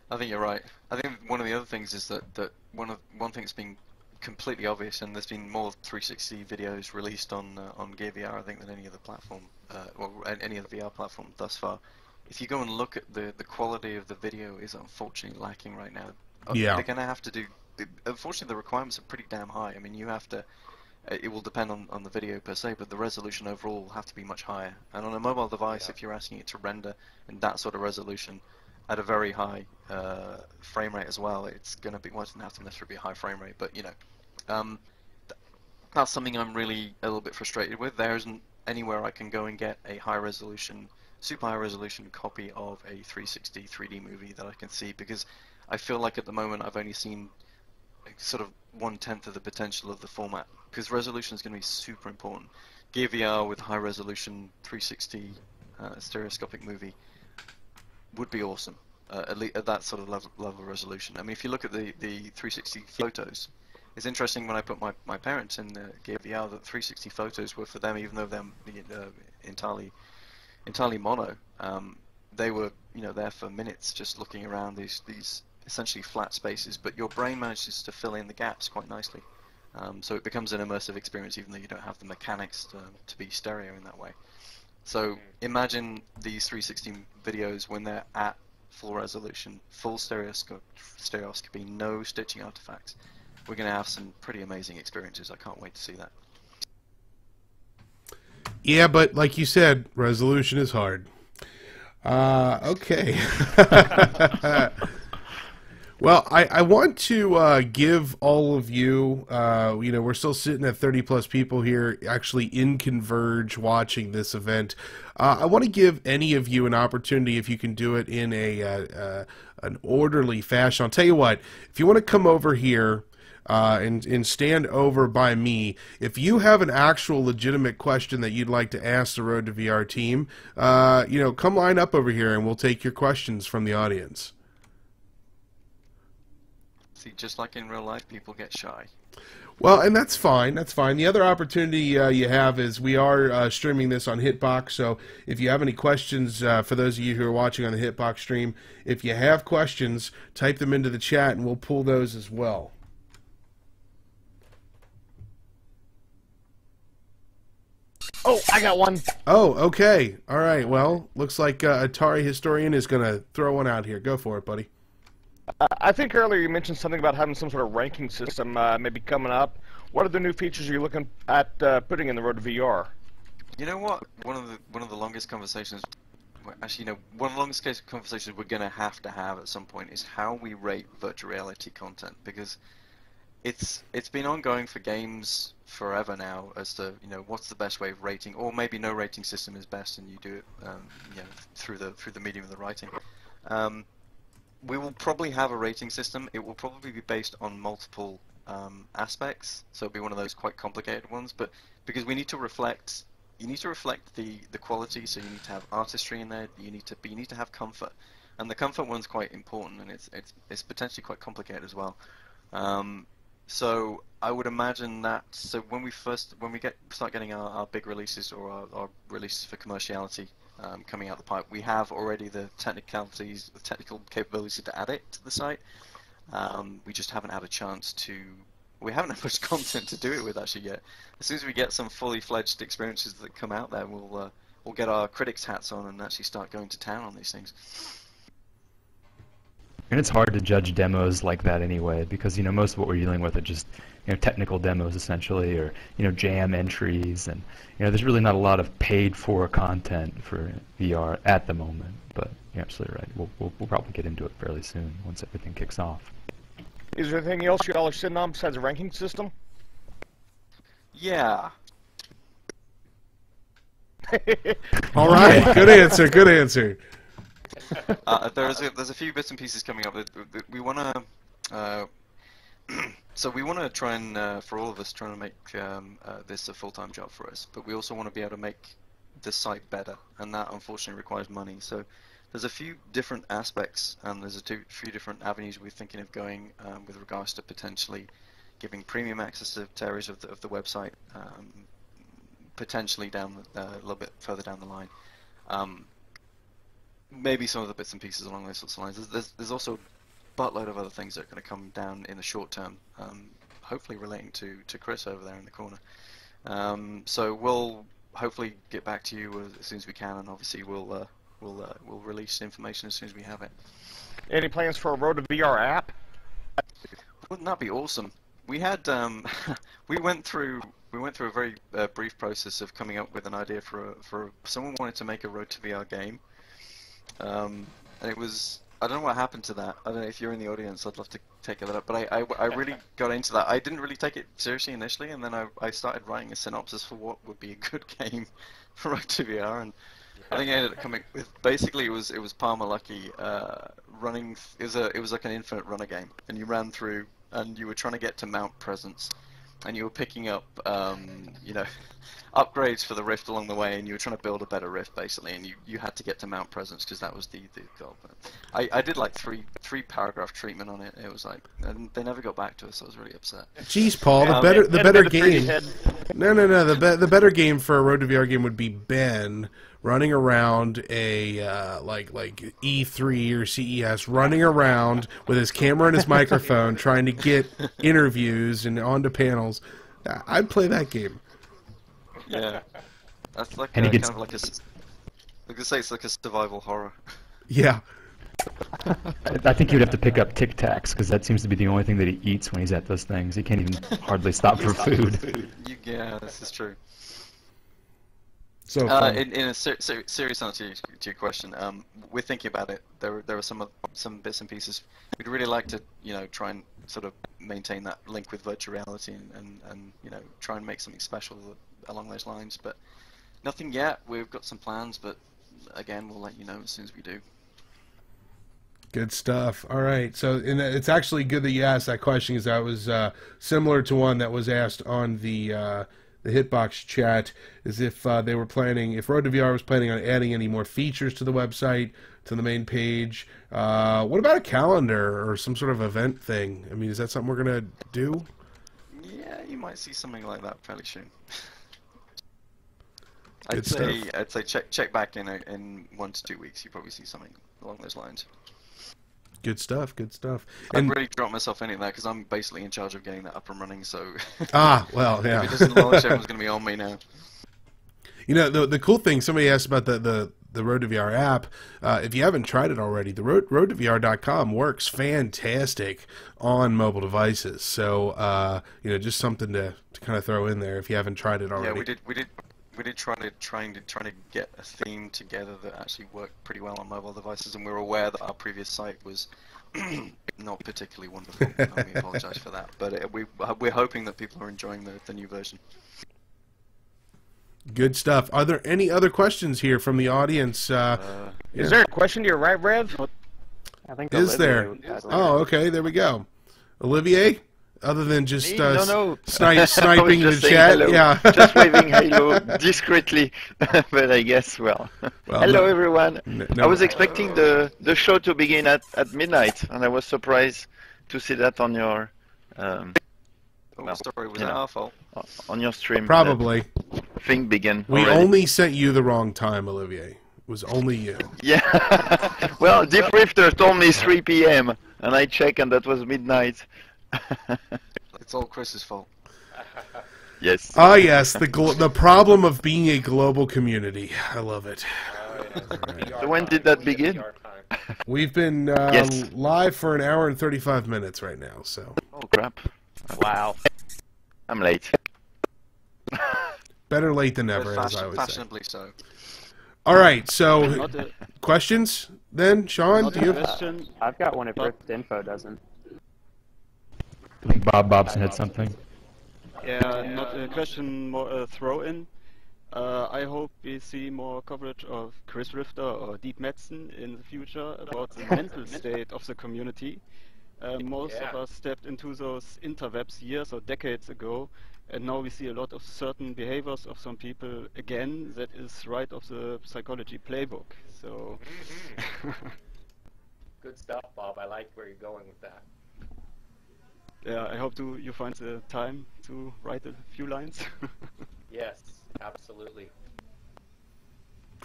I think you're right. I think one of the other things is that one thing that's been completely obvious, and there's been more 360 videos released on Gear VR, I think, than any other platform, or any other VR platform thus far. If you go and look at the quality of the video is unfortunately lacking right now. Yeah. They're going to have to do. Unfortunately, the requirements are pretty damn high. I mean, you have to. It will depend on the video per se, but the resolution overall will have to be much higher. And on a mobile device, if you're asking it to render in that sort of resolution at a very high frame rate as well, it's going to be, well, it doesn't have to necessarily be a high frame rate, but that's something I'm really a little bit frustrated with. There isn't anywhere I can go and get a high resolution, super high resolution copy of a 360 3D movie that I can see, because I feel like at the moment I've only seen sort of 1/10 of the potential of the format, because resolution is going to be super important. Gear VR with high resolution 360 stereoscopic movie would be awesome, at least at that sort of level of resolution. I mean, if you look at the 360 photos, it's interesting when I put my parents in Gear VR that 360 photos were for them, even though they're entirely mono. They were there for minutes just looking around these essentially flat spaces, but your brain manages to fill in the gaps quite nicely. So it becomes an immersive experience, even though you don't have the mechanics to be stereo in that way. So imagine these 360 videos when they're at full resolution, full stereoscopy, no stitching artifacts. We're going to have some pretty amazing experiences. I can't wait to see that. Yeah, but like you said, resolution is hard. Okay. Well, I want to give all of you, we're still sitting at 30 plus people here actually in Convrge watching this event. I want to give any of you an opportunity, if you can do it in an orderly fashion. I'll tell you what, if you want to come over here and stand over by me, if you have an actual legitimate question that you'd like to ask the Road to VR team, come line up over here and we'll take your questions from the audience. See, just like in real life, people get shy. Well, and that's fine. That's fine. The other opportunity you have is we are streaming this on Hitbox, so if you have any questions, for those of you who are watching on the Hitbox stream, if you have questions, type them into the chat and we'll pull those as well. Oh, I got one. Oh, okay. All right. Well, looks like Atari Historian is going to throw one out here. Go for it, buddy. I think earlier you mentioned something about having some sort of ranking system maybe coming up. What are the new features you're looking at putting in the Road to VR? You know what? One of the longest conversations, actually, one of the longest conversations we're going to have at some point is how we rate virtual reality content, because it's been ongoing for games forever now as to what's the best way of rating, or maybe no rating system is best and you do it through the medium of the writing. We will probably have a rating system. It will probably be based on multiple aspects, so it'll be one of those quite complicated ones. But because you need to reflect the quality, so you need to have artistry in there. You need to have comfort, and the comfort one's quite important, and it's potentially quite complicated as well. So I would imagine that when we start getting our big releases or our releases for commerciality coming out the pipe, we have already the technical capabilities to add it to the site. We just haven't had a chance to. We haven't had much content to do it with actually yet. As soon as we get some fully fledged experiences that come out there, we'll get our critics hats on and actually start going to town on these things. And it's hard to judge demos like that anyway, because most of what we're dealing with are just technical demos essentially, or jam entries, and there's really not a lot of paid for content for VR at the moment. But you're absolutely right. We'll probably get into it fairly soon once everything kicks off. Is there anything else y'all are sitting on besides a ranking system? Yeah. All right. Good answer. Good answer. There's a few bits and pieces coming up. We want to so we want to try and for all of us trying to make this a full-time job for us, but we also want to be able to make the site better, and that unfortunately requires money. So there's a few different aspects, and there's few different avenues we're thinking of going with regards to potentially giving premium access to areas of the website, potentially a little bit further down the line. Maybe some of the bits and pieces along those sorts of lines. There's also a buttload of other things that are going to come down in the short term, hopefully relating to Chris over there in the corner. So we'll hopefully get back to you as soon as we can, and obviously we'll release information as soon as we have it. Any plans for a Road to VR app? Wouldn't that be awesome? We had we went through a very brief process of coming up with an idea for someone wanted to make a Road to VR game. And it was, I don't know what happened to that. I don't know if you're in the audience, I'd love to take that up. But I really got into that. I didn't really take it seriously initially, and then I started writing a synopsis for what would be a good game for Road to VR, and I think I ended up coming with, basically it was Palmer Lucky running. It was like an infinite runner game, and you ran through, and you were trying to get to Mount Presence, and you were picking up upgrades for the Rift along the way, and you were trying to build a better Rift basically, and you had to get to Mount Presence because that was the goal. But I did like three paragraph treatment on it. It was like, and they never got back to us. So I was really upset. Jeez, Paul, the better game. No. The better game for a Road to VR game would be Ben running around a like E3 or CES, running around with his camera and his microphone, trying to get interviews and onto panels. I'd play that game. Yeah, that's like and kind of like it's like a survival horror. Yeah. I think you'd have to pick up Tic Tacs, because that seems to be the only thing that he eats when he's at those things. He can't even hardly stop for food. Yeah, this is true. So in a serious answer to your question, we're thinking about it. There are some bits and pieces. We'd really like to try and sort of maintain that link with virtual reality and try and make something special along those lines. But nothing yet. We've got some plans, but again, we'll let you know as soon as we do. Good stuff. All right. So it's actually good that you asked that question, because that was similar to one that was asked on the Hitbox chat, is if they were planning, if Road to VR was planning on adding any more features to the website, to the main page. What about a calendar or some sort of event thing? I mean, is that something we're going to do? Yeah, you might see something like that fairly soon. Good I'd say check back in 1 to 2 weeks. You probably see something along those lines. Good stuff. Good stuff. I've really dropped myself into that because I'm basically in charge of getting that up and running. So well, yeah. if it doesn't launch, everyone's going to be on me now. You know, the cool thing, somebody asked about the Road to VR app. If you haven't tried it already, the road2vr.com works fantastic on mobile devices. So, you know, just something to kind of throw in there if you haven't tried it already. Yeah, we did try to get a theme together that actually worked pretty well on mobile devices, and we were aware that our previous site was not particularly wonderful. And we apologise for that, but we're hoping that people are enjoying the new version. Good stuff. Are there any other questions here from the audience? Is there a question to your right, Rev? I think Is there? Oh, okay. There we go. Olivier? Other than just no. sniping the chat? Hello. Yeah. Just waving hello discreetly. But I guess, well hello, everyone. I was expecting the show to begin at midnight, and I was surprised to see that on your... sorry, was that our fault? On your stream. Probably. Thing began We already. only sent you the wrong time, Olivier. It was only you. Yeah. Well, Deep Rifter told me 3 p.m. and I checked, and that was midnight. It's all Chris's fault. Yes. Ah, yes. The problem of being a global community. I love it. So when did that begin? We've been Yes. live for an hour and 35 minutes right now. So. Oh crap! Wow. I'm late. Better late than never, as I would say. Fashionably so. All right, so Not a, questions then, Sean? not Do a you? question. I've got one if But- Rift Info doesn't. I think Bob Bobson had something. Yeah, not a question, more a throw-in. I hope we see more coverage of Chris Rifter or Deep Madsen in the future about the mental state of the community. Most of us stepped into those interwebs years or decades ago, and now we see a lot of certain behaviors of some people again that is right of the psychology playbook. So, Good stuff, Bob. I like where you're going with that. yeah, I hope you find the time to write a few lines. Yes, absolutely.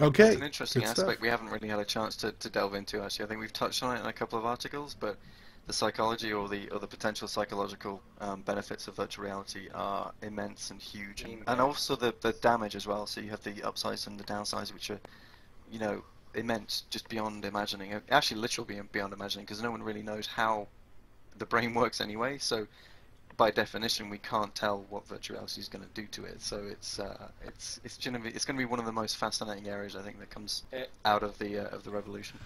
Okay. It's an interesting good aspect stuff. we haven't really had a chance to delve into, actually. I think we've touched on it in a couple of articles, but the psychology or the potential psychological benefits of virtual reality are immense and huge, and also the damage as well. So you have the upsides and the downsides, which are, you know, immense, just beyond imagining. Actually, literally beyond imagining, because no one really knows how the brain works anyway. So by definition, we can't tell what virtual reality is going to do to it. So it's going to be one of the most fascinating areas, I think, that comes out of the revolution.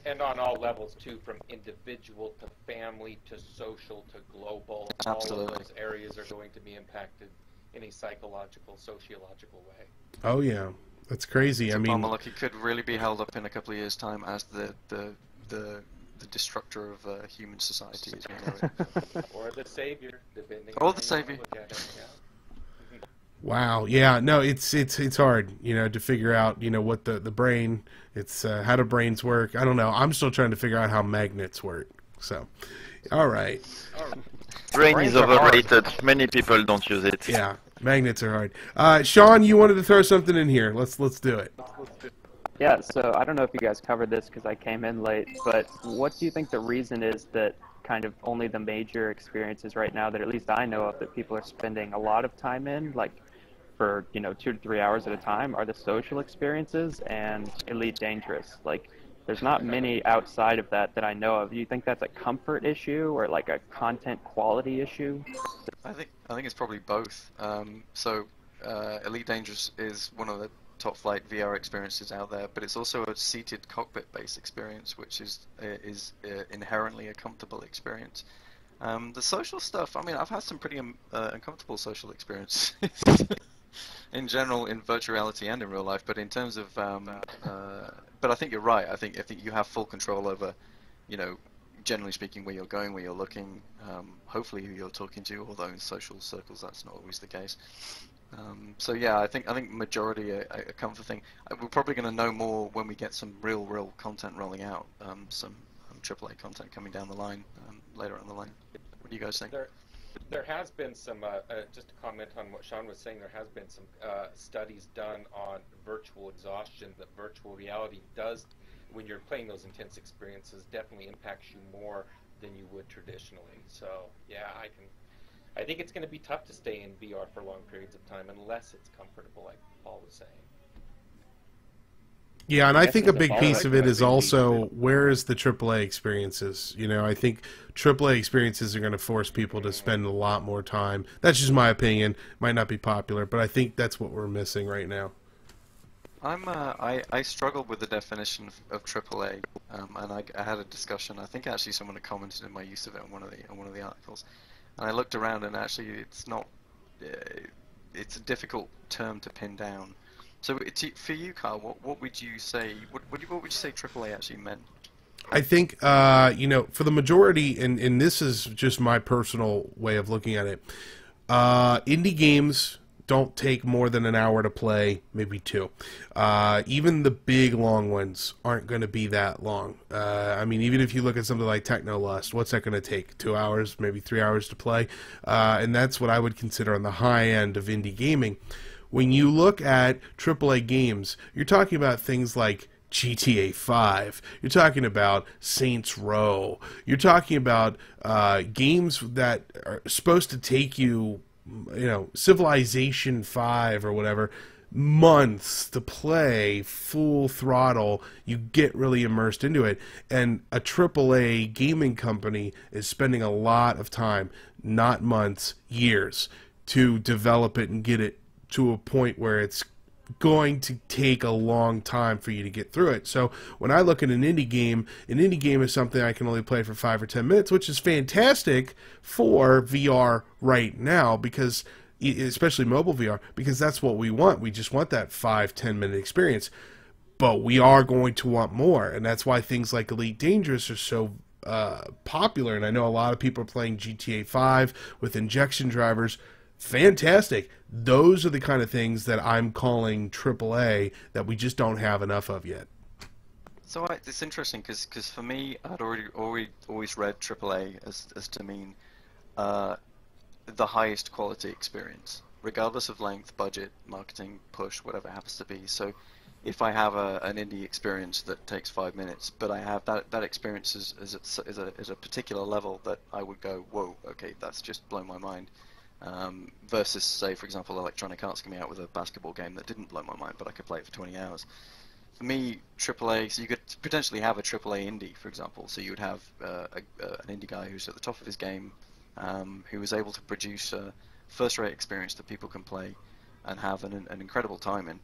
And on all levels too, from individual to family to social to global. Absolutely. All of those areas are going to be impacted in a psychological, sociological way. Oh yeah, that's crazy. So I mean, Palmer could really be held up in a couple of years' time as the destructor of human society as we know it. Or the savior, depending Or on the how you savior. look at it, yeah. wow. Yeah. No, it's hard, you know, to figure out, you know, what the brain. It's how do brains work. I don't know. I'm still trying to figure out how magnets work. So, all right. Brain is overrated. Many people don't use it. Yeah, magnets are hard. Sean, you wanted to throw something in here. Let's do it. Yeah, so I don't know if you guys covered this because I came in late, but what do you think the reason is that kind of only the major experiences right now that at least I know of that people are spending a lot of time in, like for, you know, 2 to 3 hours at a time, are the social experiences and Elite Dangerous? Like, there's not many outside of that I know of. Do you think that's a comfort issue or like a content quality issue? I think it's probably both. Elite Dangerous is one of the top flight VR experiences out there, but it's also a seated cockpit based experience, which is inherently a comfortable experience. The social stuff, I mean, I've had some pretty uncomfortable social experiences in general in virtual reality and in real life, but in terms of but I think you're right. I think you have full control over, you know, generally speaking, where you're going, where you're looking, hopefully who you're talking to, although in social circles that's not always the case. So yeah, I think majority a comfort thing. We're probably going to know more when we get some real content rolling out, some AAA content coming down the line later on the line. What do you guys think? There has been some, just to comment on what Sean was saying, there has been some studies done on virtual exhaustion, that virtual reality does, when you're playing those intense experiences, definitely impacts you more than you would traditionally. So yeah, I think it's going to be tough to stay in VR for long periods of time unless it's comfortable, like Paul was saying. Yeah, and I think a big piece of it is also where is the AAA experiences. You know, I think AAA experiences are going to force people to spend a lot more time. That's just my opinion. Might not be popular, but I think that's what we're missing right now. I struggled with the definition of AAA, and I had a discussion. I think actually someone had commented in my use of it on one of the articles, and I looked around and actually it's not. It's a difficult term to pin down. So for you, Kyle, what would you say? What would you say AAA actually meant? I think you know, for the majority, and this is just my personal way of looking at it. Indie games don't take more than an hour to play, maybe 2. Even the big long ones aren't going to be that long. I mean, even if you look at something like Technolust, what's that going to take? 2 hours, maybe 3 hours to play? And that's what I would consider on the high end of indie gaming. When you look at AAA games, you're talking about things like GTA 5. You're talking about Saints Row. You're talking about games that are supposed to take you, you know, Civilization 5 or whatever, months to play full throttle. You get really immersed into it. And a AAA gaming company is spending a lot of time, not months, years, to develop it and get it to a point where it's going to take a long time for you to get through it. So when I look at an indie game is something I can only play for 5 or 10 minutes, which is fantastic for VR right now, because especially mobile VR, because that's what we want. We just want that 5-10 minute experience. But we are going to want more, and that's why things like Elite Dangerous are so popular. And I know a lot of people are playing GTA 5 with injection drivers. Fantastic. Those are the kind of things that I'm calling AAA that we just don't have enough of yet. So it's interesting because for me, I'd always read AAA as to mean the highest quality experience, regardless of length, budget, marketing, push, whatever it happens to be. So if I have an indie experience that takes 5 minutes, but I have that experience is a particular level that I would go, whoa, okay, that's just blown my mind. Versus, say, for example, Electronic Arts coming out with a basketball game that didn't blow my mind, but I could play it for 20 hours. For me, AAA, so you could potentially have a AAA indie, for example. So you would have an indie guy who's at the top of his game, who was able to produce a first-rate experience that people can play and have an incredible time in,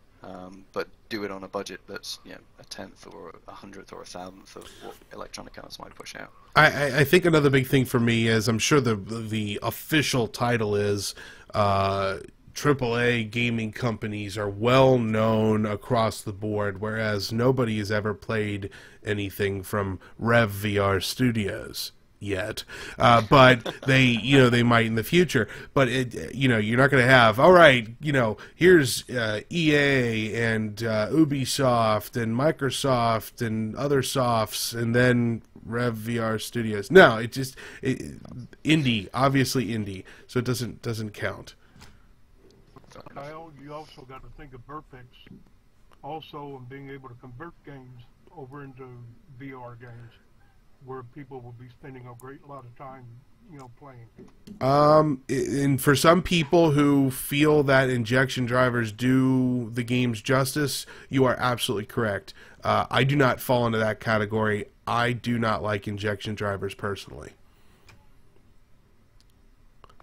but do it on a budget that's, you know, a 10th or a 100th or a 1000th of what Electronic Arts might push out. I think another big thing for me is, I'm sure the official title is AAA gaming companies are well known across the board, whereas nobody has ever played anything from Rev VR Studios yet, but they might in the future. But you're not going to have, all right, here's EA and Ubisoft and Microsoft and other softs, and then Rev VR Studios. No, indie, obviously indie, so it doesn't count. You also got to think of Burpix also, and being able to convert games over into VR games, where people will be spending a lot of time, playing. And for some people who feel that injection drivers do the games justice, you are absolutely correct. I do not fall into that category. I do not like injection drivers personally.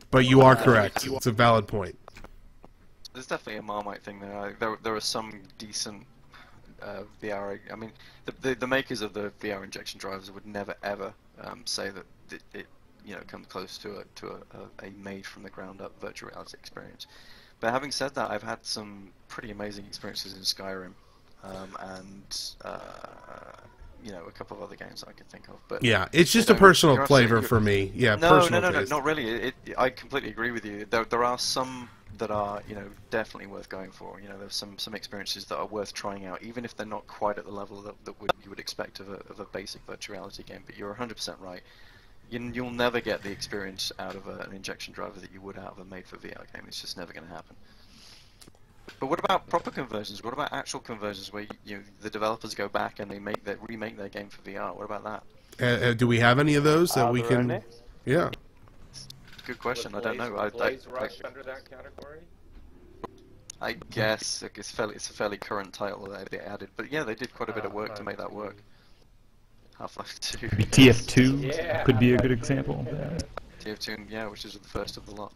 But you are correct. It's a valid point. There's definitely a Marmite thing there. There are some decent VR. I mean, the makers of the VR injection drivers would never ever say that it comes close to a made from the ground up virtual reality experience. But having said that, I've had some pretty amazing experiences in Skyrim, and a couple of other games I can think of. But yeah, it's just a personal flavor for me. Yeah, no, not really. I completely agree with you. There are some that are definitely worth going for. There's some experiences that are worth trying out, even if they're not quite at the level that you would expect of a basic virtual reality game. But you're 100% right. You'll never get the experience out of an injection driver that you would out of a made-for-VR game. It's just never going to happen. But what about proper conversions? What about actual conversions where the developers go back and they remake their game for VR? What about that? Do we have any of those that we can? Yeah. good question. I don't know. Blaze Rush under that category? I guess it's a fairly current title that they added, but yeah, they did quite a bit of work to make that work. Half-Life 2. Maybe TF2 could be a good example. TF2, yeah, which is the first of the lot.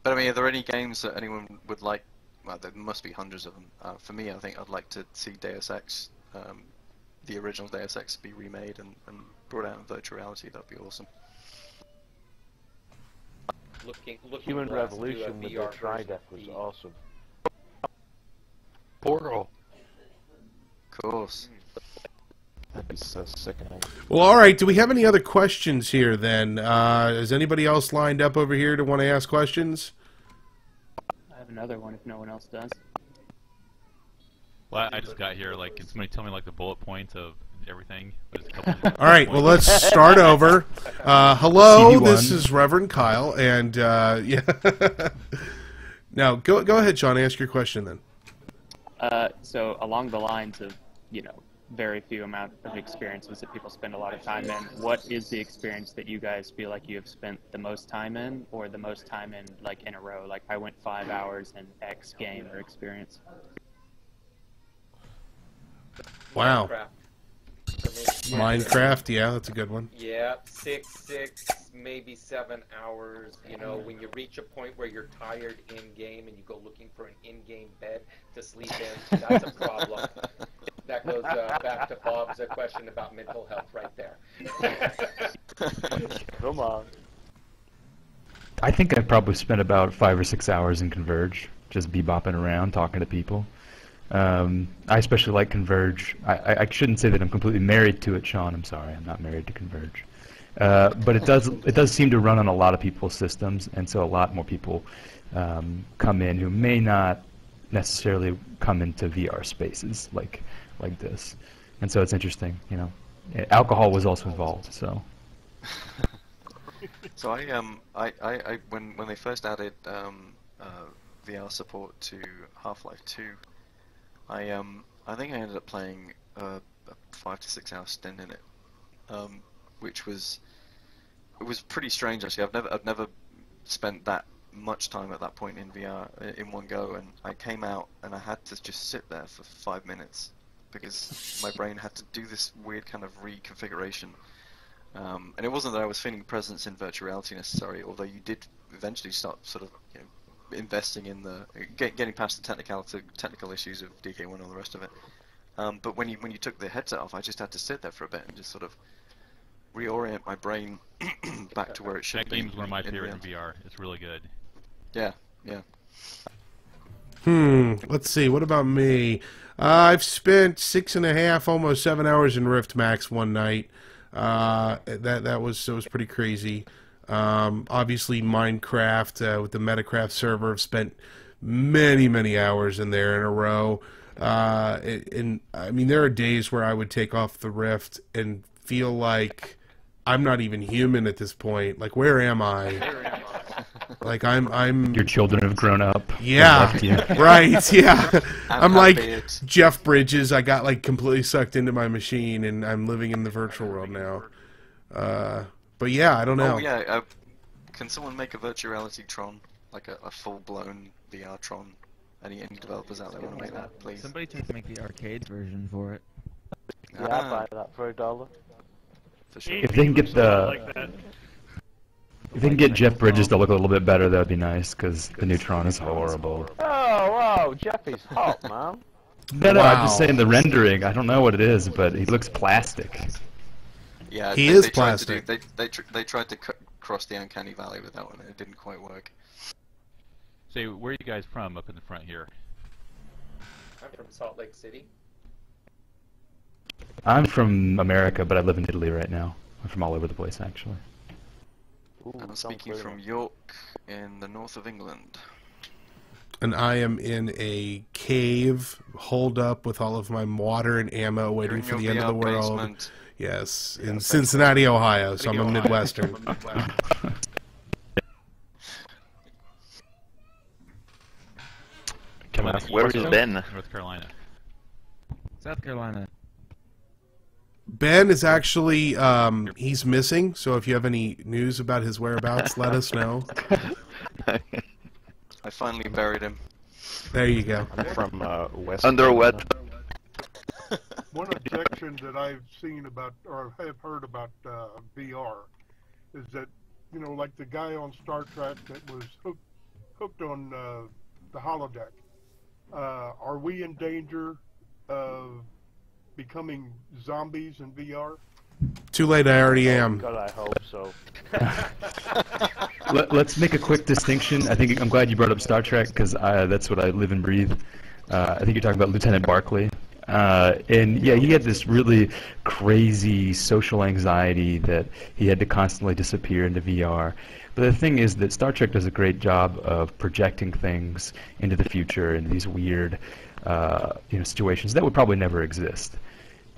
But I mean, are there any games that anyone would like? Well, there must be hundreds of them. For me, I think I'd like to see Deus Ex, the original Deus Ex, be remade and brought out in virtual reality. That'd be awesome. Human Revolution with their Trideck was awesome. Portal. Of course. That'd be so sickening. Well, all right. Do we have any other questions here then? Is anybody else lined up over here to want to ask questions? I have another one if no one else does. Well, I just got here. Like, can somebody tell me like the bullet points of everything? All right. Well, let's start over. Hello, this is Reverend Kyle, and yeah. Now, go ahead, Sean. Ask your question then. So along the lines of, very few amount of experiences that people spend a lot of time in, what is the experience that you guys feel like you have spent the most time in, or the most time in, like, in a row? Like, I went 5 hours in X game or experience. Wow. Minecraft, yeah, that's a good one. Yeah, 6, maybe 7 hours. When you reach a point where you're tired in-game and you go looking for an in-game bed to sleep in, that's a problem. That goes back to Bob's question about mental health right there. Come on. I think I probably spent about 5 or 6 hours in Converge, just bebopping around, talking to people. I especially like Converge. I shouldn't say that I'm completely married to it, Sean. I'm sorry, I'm not married to Converge. But it does seem to run on a lot of people's systems, and so a lot more people come in who may not necessarily come into VR spaces like this, and so it's interesting. Alcohol was also involved, so. So I when they first added VR support to Half-Life 2, I think I ended up playing a 5 to 6 hour stint in it, which was pretty strange actually. I've never spent that much time at that point in VR in one go, and I came out and I had to just sit there for 5 minutes because my brain had to do this weird kind of reconfiguration. And it wasn't that I was feeling presence in virtual reality necessarily, although you did eventually start sort of investing in the getting past the technical issues of DK1 and all the rest of it. But when you took the headset off, I just had to sit there for a bit and just sort of reorient my brain back to where it should be. That game's one of my favorite in VR. It's really good. Yeah. Let's see. What about me? I've spent 6.5, almost 7 hours in Rift Max one night. That was pretty crazy. Obviously, Minecraft with the Metacraft server, I've spent many hours in there in a row. And I mean, there are days where I would take off the Rift and feel like I'm not even human at this point. Like, where am I? Like, I'm. Your children have grown up. Yeah, right. Yeah, I'm like it. Jeff Bridges. I got like completely sucked into my machine, and I'm living in the virtual world now. But yeah, I don't know. Oh yeah, can someone make a virtual reality Tron, like a full-blown VR Tron? Any developers out there want to make that, please? Somebody tends to make the arcade version for it. Yeah, I'd buy that for $1. For sure. If they can get if they can get Jeff Bridges to look a little bit better, that'd be nice, because the new Tron is horrible. Oh, Jeffy's hot, man. No, I'm just saying the rendering. I don't know what it is, but he looks plastic. Yeah, he is plastic. They tried to cross the uncanny valley with that one, and it didn't quite work. So, where are you guys from up in the front here? I'm from Salt Lake City. I'm from America, but I live in Italy right now. I'm from all over the place, actually. Ooh, I'm speaking from York in the north of England. And I am in a cave, holed up with all of my water and ammo, waiting for the end of the world. Basement. Yes, in Cincinnati, Ohio, so I'm a Midwestern. Where is Ben? North Carolina. South Carolina. Ben is actually he's missing. So if you have any news about his whereabouts, let us know. I finally buried him. There you go. I'm from West. Under what? One objection that I've seen about, or have heard about VR, is that, you know, like the guy on Star Trek that was hooked on the holodeck. Are we in danger of becoming zombies in VR? Too late, I already am. God, I hope so. Let's make a quick distinction. I'm glad you brought up Star Trek, because that's what I live and breathe. I think you're talking about Lieutenant Barclay. And yeah, he had this really crazy social anxiety that he had to constantly disappear into VR. But the thing is that Star Trek does a great job of projecting things into the future in these weird situations that would probably never exist.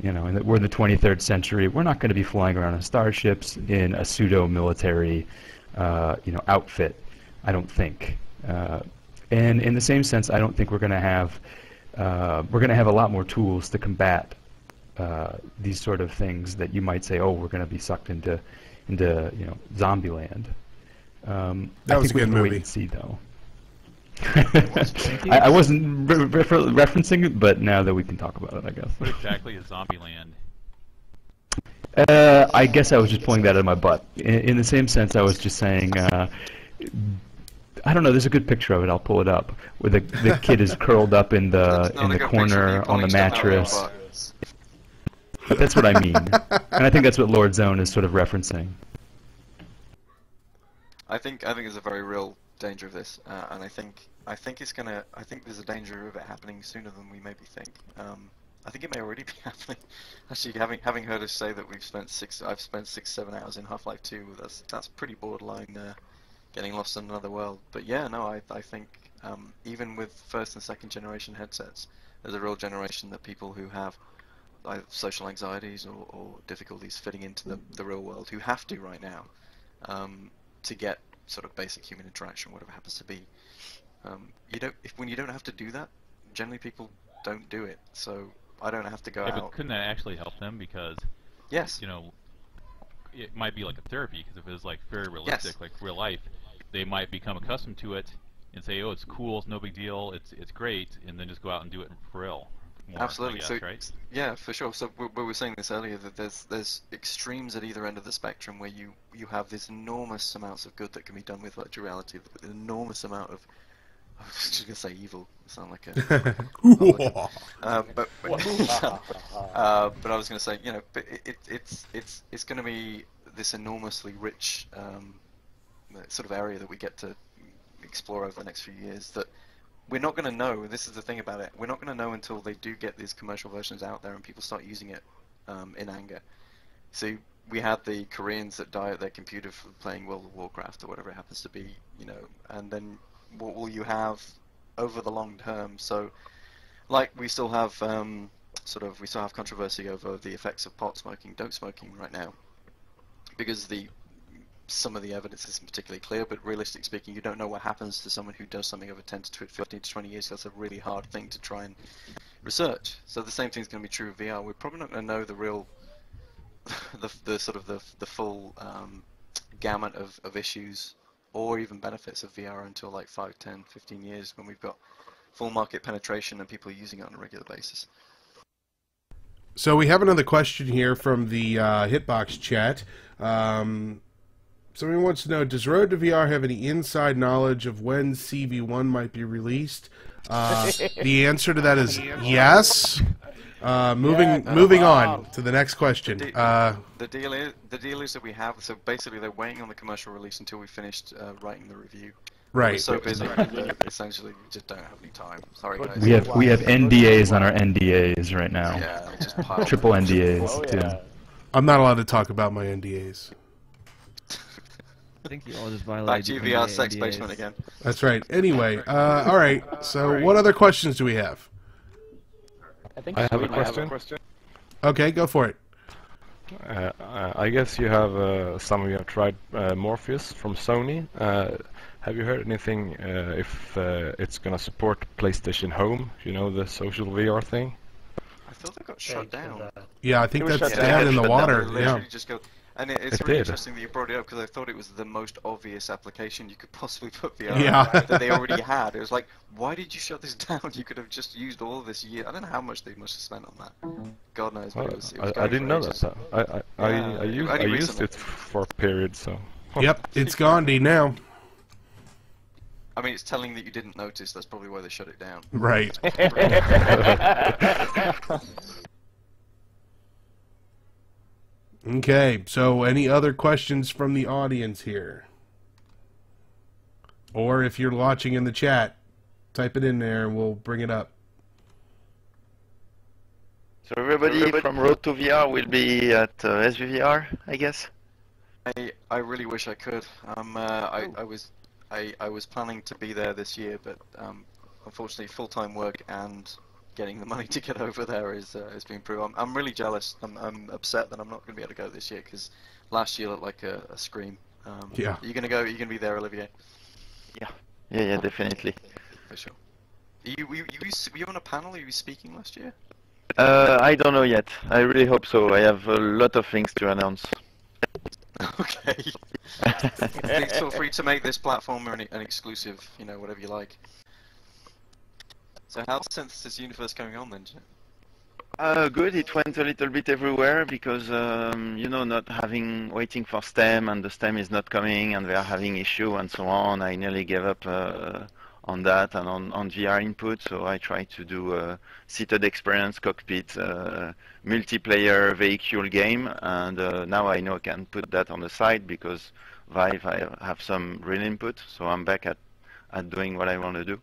You know, and we're in the 23rd century. We're not going to be flying around in starships in a pseudo-military, outfit. I don't think. And in the same sense, I don't think we're going to have a lot more tools to combat these sort of things that you might say, oh, we're going to be sucked into zombie land. That was a good movie. Wait and see, though. I wasn't referencing it, but now that we can talk about it, I guess. What exactly is Zombieland? I guess I was just pulling that out of my butt. In the same sense, I was just saying, I don't know, there's a good picture of it, I'll pull it up, where the kid is curled up in the corner on the mattress. But that's what I mean. And I think that's what Lord Zone is sort of referencing. I think there's a very real danger of this, and I think there's a danger of it happening sooner than we maybe think. I think it may already be happening. Actually, having heard us say that I've spent 6-7 hours in Half-Life 2. That's pretty borderline getting lost in another world. But yeah, no, I think even with first and second generation headsets, there's a real generation that people who have either social anxieties or difficulties fitting into the real world who have to right now to get sort of basic human interaction, whatever it happens to be. When you don't have to do that, generally people don't do it. So I don't have to go out. But couldn't that actually help them? Because yes, it might be like a therapy. Because if it was like very realistic, like real life, they might become accustomed to it and say, "Oh, it's cool, it's no big deal, it's great," and then just go out and do it for real. More, absolutely. I guess, right? Yeah, for sure. So we were saying this earlier, that there's extremes at either end of the spectrum where you have these enormous amounts of good that can be done with virtual reality, with an enormous amount of, I was just gonna say evil. Sound like a. But I was gonna say, but it's gonna be this enormously rich sort of area that we get to explore over the next few years that. We're not going to know, this is the thing about it, we're not going to know until they do get these commercial versions out there and people start using it in anger. So we had the Koreans that die at their computer for playing World of Warcraft or whatever it happens to be, and then what will you have over the long term? So, like we still have controversy over the effects of pot smoking, dope smoking right now, because some of the evidence isn't particularly clear, but realistically speaking, you don't know what happens to someone who does something over 10 to 15 to 20 years. That's a really hard thing to try and research. So the same thing is going to be true of VR. We're probably not going to know the real, the full gamut of issues or even benefits of VR until like 5, 10, 15 years when we've got full market penetration and people are using it on a regular basis. So we have another question here from the Hitbox chat. Somebody wants to know, does Road to VR have any inside knowledge of when CV1 might be released? The answer to that is yes. Moving on to the next question. The deal is that we have, so basically they're waiting on the commercial release until we finished writing the review. Right. We're so busy that essentially we just don't have any time. Sorry guys. We have NDAs on our NDAs right now. Yeah, just triple NDAs too. I'm not allowed to talk about my NDAs. I think you all just violated back to VR sex basement again. That's right. Anyway, all right. So, what other questions do we have? I have a question. Okay, go for it. I guess you have some of you have tried Morpheus from Sony. Have you heard anything if it's gonna support PlayStation Home? You know, the social VR thing. thought they got shut down. Yeah, I think that's down in the water. Yeah. Just go, and it's really interesting that you brought it up because I thought it was the most obvious application you could possibly put VR that they already had. It was like, why did you shut this down? You could have just used all of this year. I don't know how much they must have spent on that. God knows. But it was I didn't know that. I used it for a period, so. Yep, it's Gandhi now. I mean, it's telling that you didn't notice. That's probably why they shut it down. Right. Okay, so any other questions from the audience here? Or if you're watching in the chat, type it in there and we'll bring it up. So everybody from Road to VR will be at SVVR, I guess? I really wish I could. I was planning to be there this year, but unfortunately full-time work and getting the money to get over there has been proved. I'm really jealous. I'm upset that I'm not going to be able to go this year because last year looked like a scream. Yeah. Are you going to go? Are you going to be there, Olivier? Yeah, definitely. For sure. Were you on a panel? Were you speaking last year? I don't know yet. I really hope so. I have a lot of things to announce. Okay. Please feel free to make this platform an exclusive, whatever you like. So how's Synthesis Universe going on then, Jim? Good. It went a little bit everywhere because, not waiting for STEM and the STEM is not coming and they are having issue and so on. I nearly gave up on that and on VR input. So I tried to do a seated experience, cockpit, multiplayer vehicle game. And now I know I can put that on the side because Vive, I have some real input. So I'm back at doing what I want to do.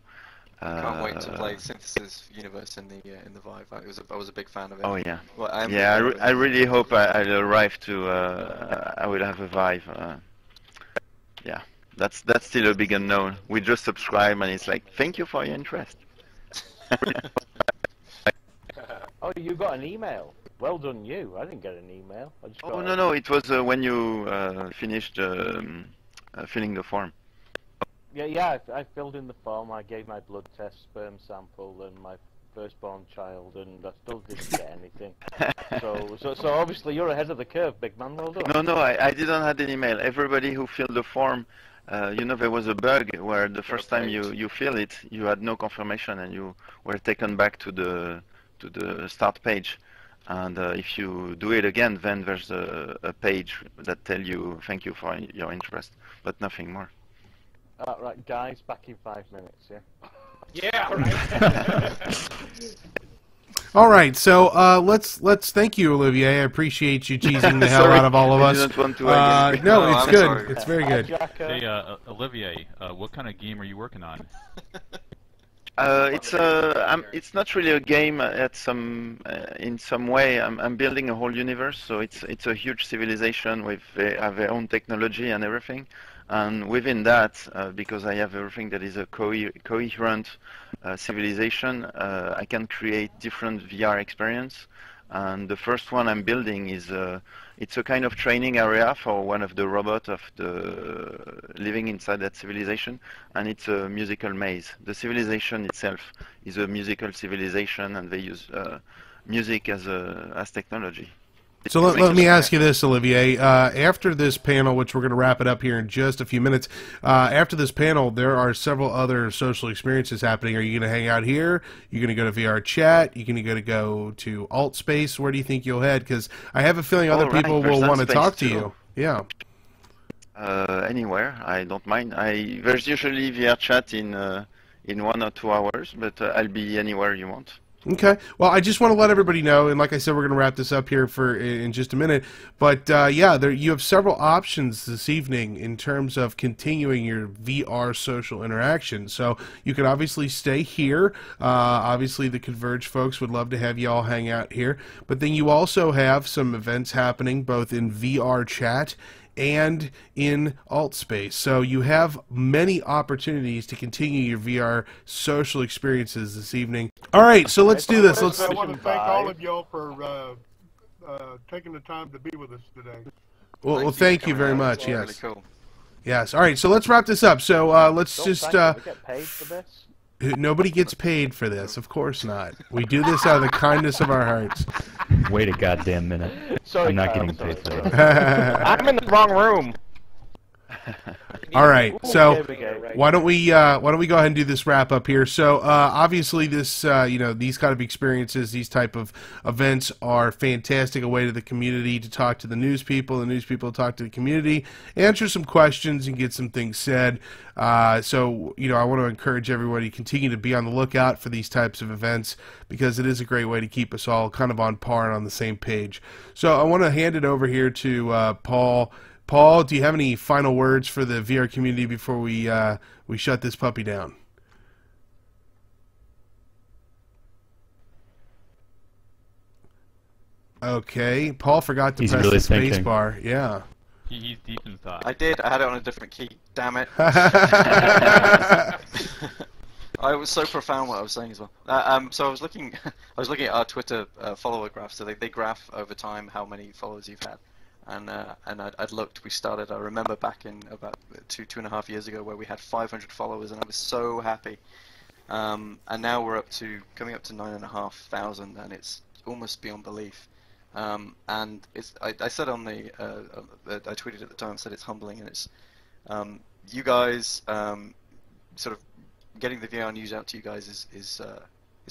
Can't wait to play Synthesis Universe in the Vive. I was a big fan of it. Oh yeah. Well, I really hope I'll arrive to. I will have a Vive. Yeah, that's still a big unknown. We just subscribe and it's like, thank you for your interest. Oh, you got an email. Well done, you. I didn't get an email. No. It was when you finished filling the form. Yeah, I filled in the form, I gave my blood test, sperm sample, and my firstborn child, and I still didn't get anything. So obviously you're ahead of the curve, big man, well done. No, I didn't have an email. Everybody who filled the form, there was a bug where the first time you fill it, you had no confirmation, and you were taken back to the start page. And if you do it again, then there's a page that tells you, thank you for your interest, but nothing more. Right, guys, back in 5 minutes, yeah? Yeah, right. All right, so let's thank you, Olivier. I appreciate you teasing the hell out of all of us. No, it's good. Sorry. It's very good. Hey, Olivier, what kind of game are you working on? It's not really a game. In some way, I'm building a whole universe. So it's a huge civilization with their own technology and everything. And within that, because I have everything that is a coherent civilization, I can create different VR experience. And the first one I'm building is it's a kind of training area for one of the robots of the living inside that civilization, and it's a musical maze. The civilization itself is a musical civilization, and they use music as technology. So let me ask you this, Olivier. After this panel, which we're going to wrap it up here in just a few minutes, after this panel, there are several other social experiences happening. Are you going to hang out here? Are you going to go to VR Chat? Are you going to go to Alt Space? Where do you think you'll head? Because I have a feeling other people will want to talk to you. Yeah. Anywhere. I don't mind. There's usually VR Chat in 1 or 2 hours, but I'll be anywhere you want. Okay. Well, I just want to let everybody know, and like I said, we're going to wrap this up here in just a minute. But you have several options this evening in terms of continuing your VR social interaction. So you can obviously stay here. Obviously, the Convrge folks would love to have you all hang out here. But then you also have some events happening both in VR Chat and in alt space. So you have many opportunities to continue your VR social experiences this evening. All right, so let's do this. I want to thank all of y'all for taking the time to be with us today. Well, thank you very much. Yes. Really cool. Yes. All right, so let's wrap this up. So let's just. We get paid for this? Nobody gets paid for this. Of course not. We do this out of the kindness of our hearts. Wait a goddamn minute. Sorry, I'm not Kyle, getting paid for sorry. this. I'm in the wrong room. All right, so go. why don't we go ahead and do this wrap up here? So obviously, this these kind of experiences, these type of events are fantastic. A way to the community to talk to the news people talk to the community, answer some questions, and get some things said. So I want to encourage everybody to continue to be on the lookout for these types of events because it is a great way to keep us all kind of on par and on the same page. So I want to hand it over here to Paul. Paul, do you have any final words for the VR community before we shut this puppy down? Okay, Paul forgot to press the space bar. Yeah. He's deep in thought. I did. I had it on a different key. Damn it. I was so profound what I was saying as well. So I was looking at our Twitter follower graph. So they graph over time how many followers you've had. And I'd looked. We started. I remember back in about 2.5 years ago where we had 500 followers, and I was so happy. And now we're coming up to 9,500, and it's almost beyond belief. And I said on I tweeted at the time. Said it's humbling, and it's you guys sort of getting the VR news out to you guys is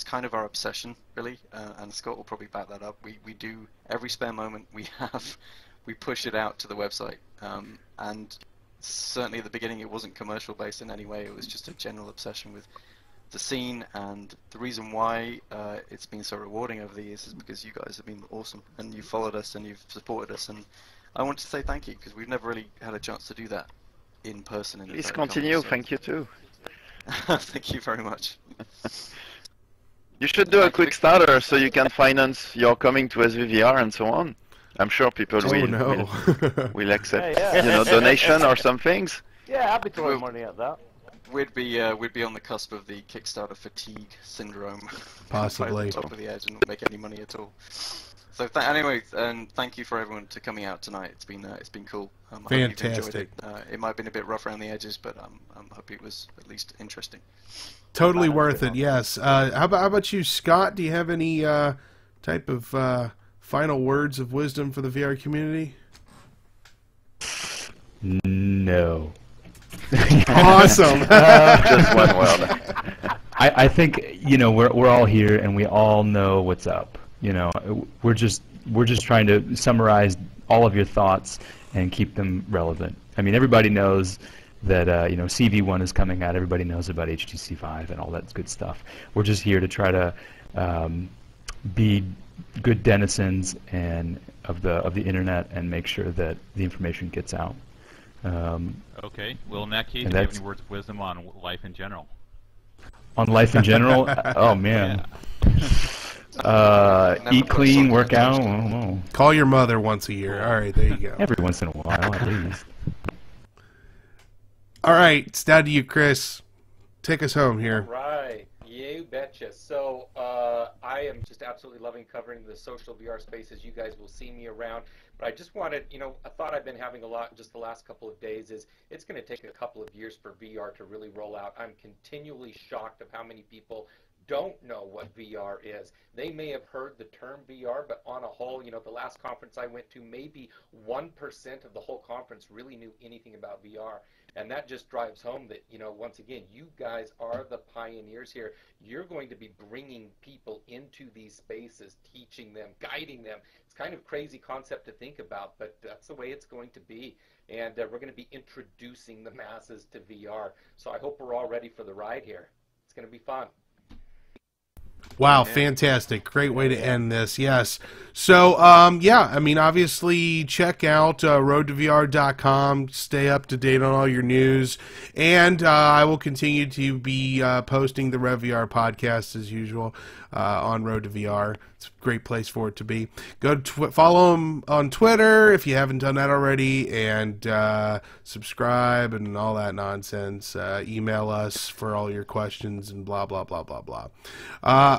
kind of our obsession, really. And Scott will probably back that up. We do every spare moment we have. We push it out to the website, and certainly at the beginning it wasn't commercial based in any way. It was just a general obsession with the scene, and the reason why it's been so rewarding over the years is because you guys have been awesome, and you've followed us and you've supported us, and I want to say thank you because we've never really had a chance to do that in person. Please continue. Thank you too. Thank you very much. You should do a quick starter so you can finance your coming to SVVR and so on. I'm sure people will accept, donation or some things. Yeah, I'd be throwing money at that. We'd be on the cusp of the Kickstarter fatigue syndrome. Possibly. Top of the edge and not make any money at all. So anyway, and thank you for everyone to coming out tonight. It's been cool. Fantastic. It might have been a bit rough around the edges, but I'm happy it was at least interesting. Totally worth it. Yes. How about you, Scott? Do you have any type of final words of wisdom for the VR community? No. Awesome. Just one word. I think we're all here and we all know what's up. We're just trying to summarize all of your thoughts and keep them relevant. I mean, everybody knows that CV1 is coming out. Everybody knows about HTC 5 and all that good stuff. We're just here to try to be good denizens of the internet and make sure that the information gets out. Okay. Well, in that case, do you have any words of wisdom on life in general? On life in general? Oh man. Eat clean, work out. Oh. Call your mother once a year. All right, there you go. Every once in a while, at least. All right, it's down to you, Chris. Take us home here. All right. You betcha. So I am just absolutely loving covering the social VR spaces. You guys will see me around. But I just wanted, a thought I've been having a lot just the last couple of days is it's going to take a couple of years for VR to really roll out. I'm continually shocked of how many people don't know what VR is. They may have heard the term VR, but on a whole, the last conference I went to, maybe 1% of the whole conference really knew anything about VR. And that just drives home that, once again, you guys are the pioneers here. You're going to be bringing people into these spaces, teaching them, guiding them. It's kind of a crazy concept to think about, but that's the way it's going to be. And we're going to be introducing the masses to VR. So I hope we're all ready for the ride here. It's going to be fun. Wow, fantastic. Great way to end this, yes. So, obviously check out roadtovr.com, stay up to date on all your news, and I will continue to be posting the RevVR podcast as usual on Road to VR. It's a great place for it to be. Go follow them on Twitter if you haven't done that already, and subscribe and all that nonsense. Email us for all your questions and blah, blah, blah, blah, blah.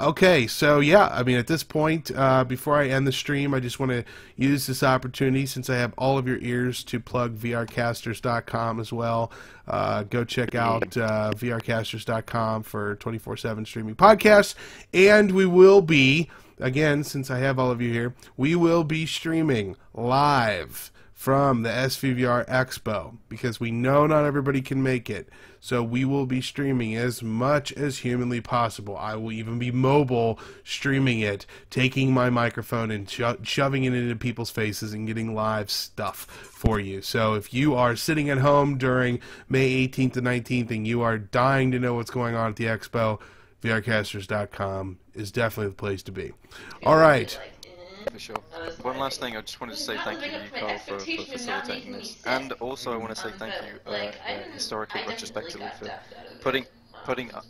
Okay, so yeah, I mean, at this point, before I end the stream, I just want to use this opportunity, since I have all of your ears, to plug vrcasters.com as well. Go check out vrcasters.com for 24/7 streaming podcasts, and we will be, again, since I have all of you here, we will be streaming live from the SVVR Expo, because we know not everybody can make it. So we will be streaming as much as humanly possible. I will even be mobile streaming it, taking my microphone and shoving it into people's faces and getting live stuff for you. So if you are sitting at home during May 18th to 19th and you are dying to know what's going on at the Expo, vrcasters.com is definitely the place to be. All right. For sure. One last thing, I just wanted to say thank you to you, Carl, for facilitating this, and also I want to say thank you, historically, retrospectively, for putting up.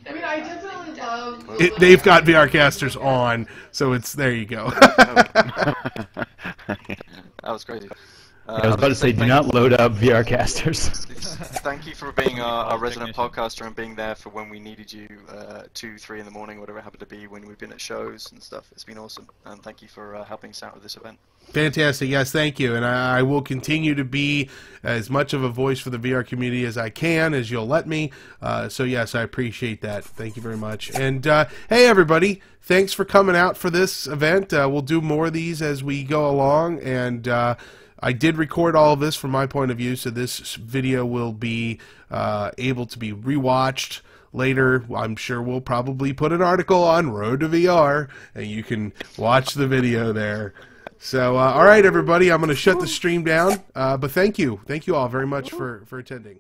I mean, I definitely love. They've got VRcasters on, so it's there. You go. That was crazy. I was about to say, do not load up VRcasters. Thank you for being our resident podcaster and being there for when we needed you, 2, 3 in the morning, whatever it happened to be, when we've been at shows and stuff. It's been awesome, and thank you for helping us out with this event. Fantastic. Yes, thank you. And I will continue to be as much of a voice for the VR community as I can, as you'll let me. So yes, I appreciate that. Thank you very much. And hey, everybody, thanks for coming out for this event. We'll do more of these as we go along, and I did record all of this from my point of view, so this video will be able to be rewatched later. I'm sure we'll probably put an article on Road to VR, and you can watch the video there. So, all right, everybody, I'm going to shut the stream down, but thank you all very much for attending.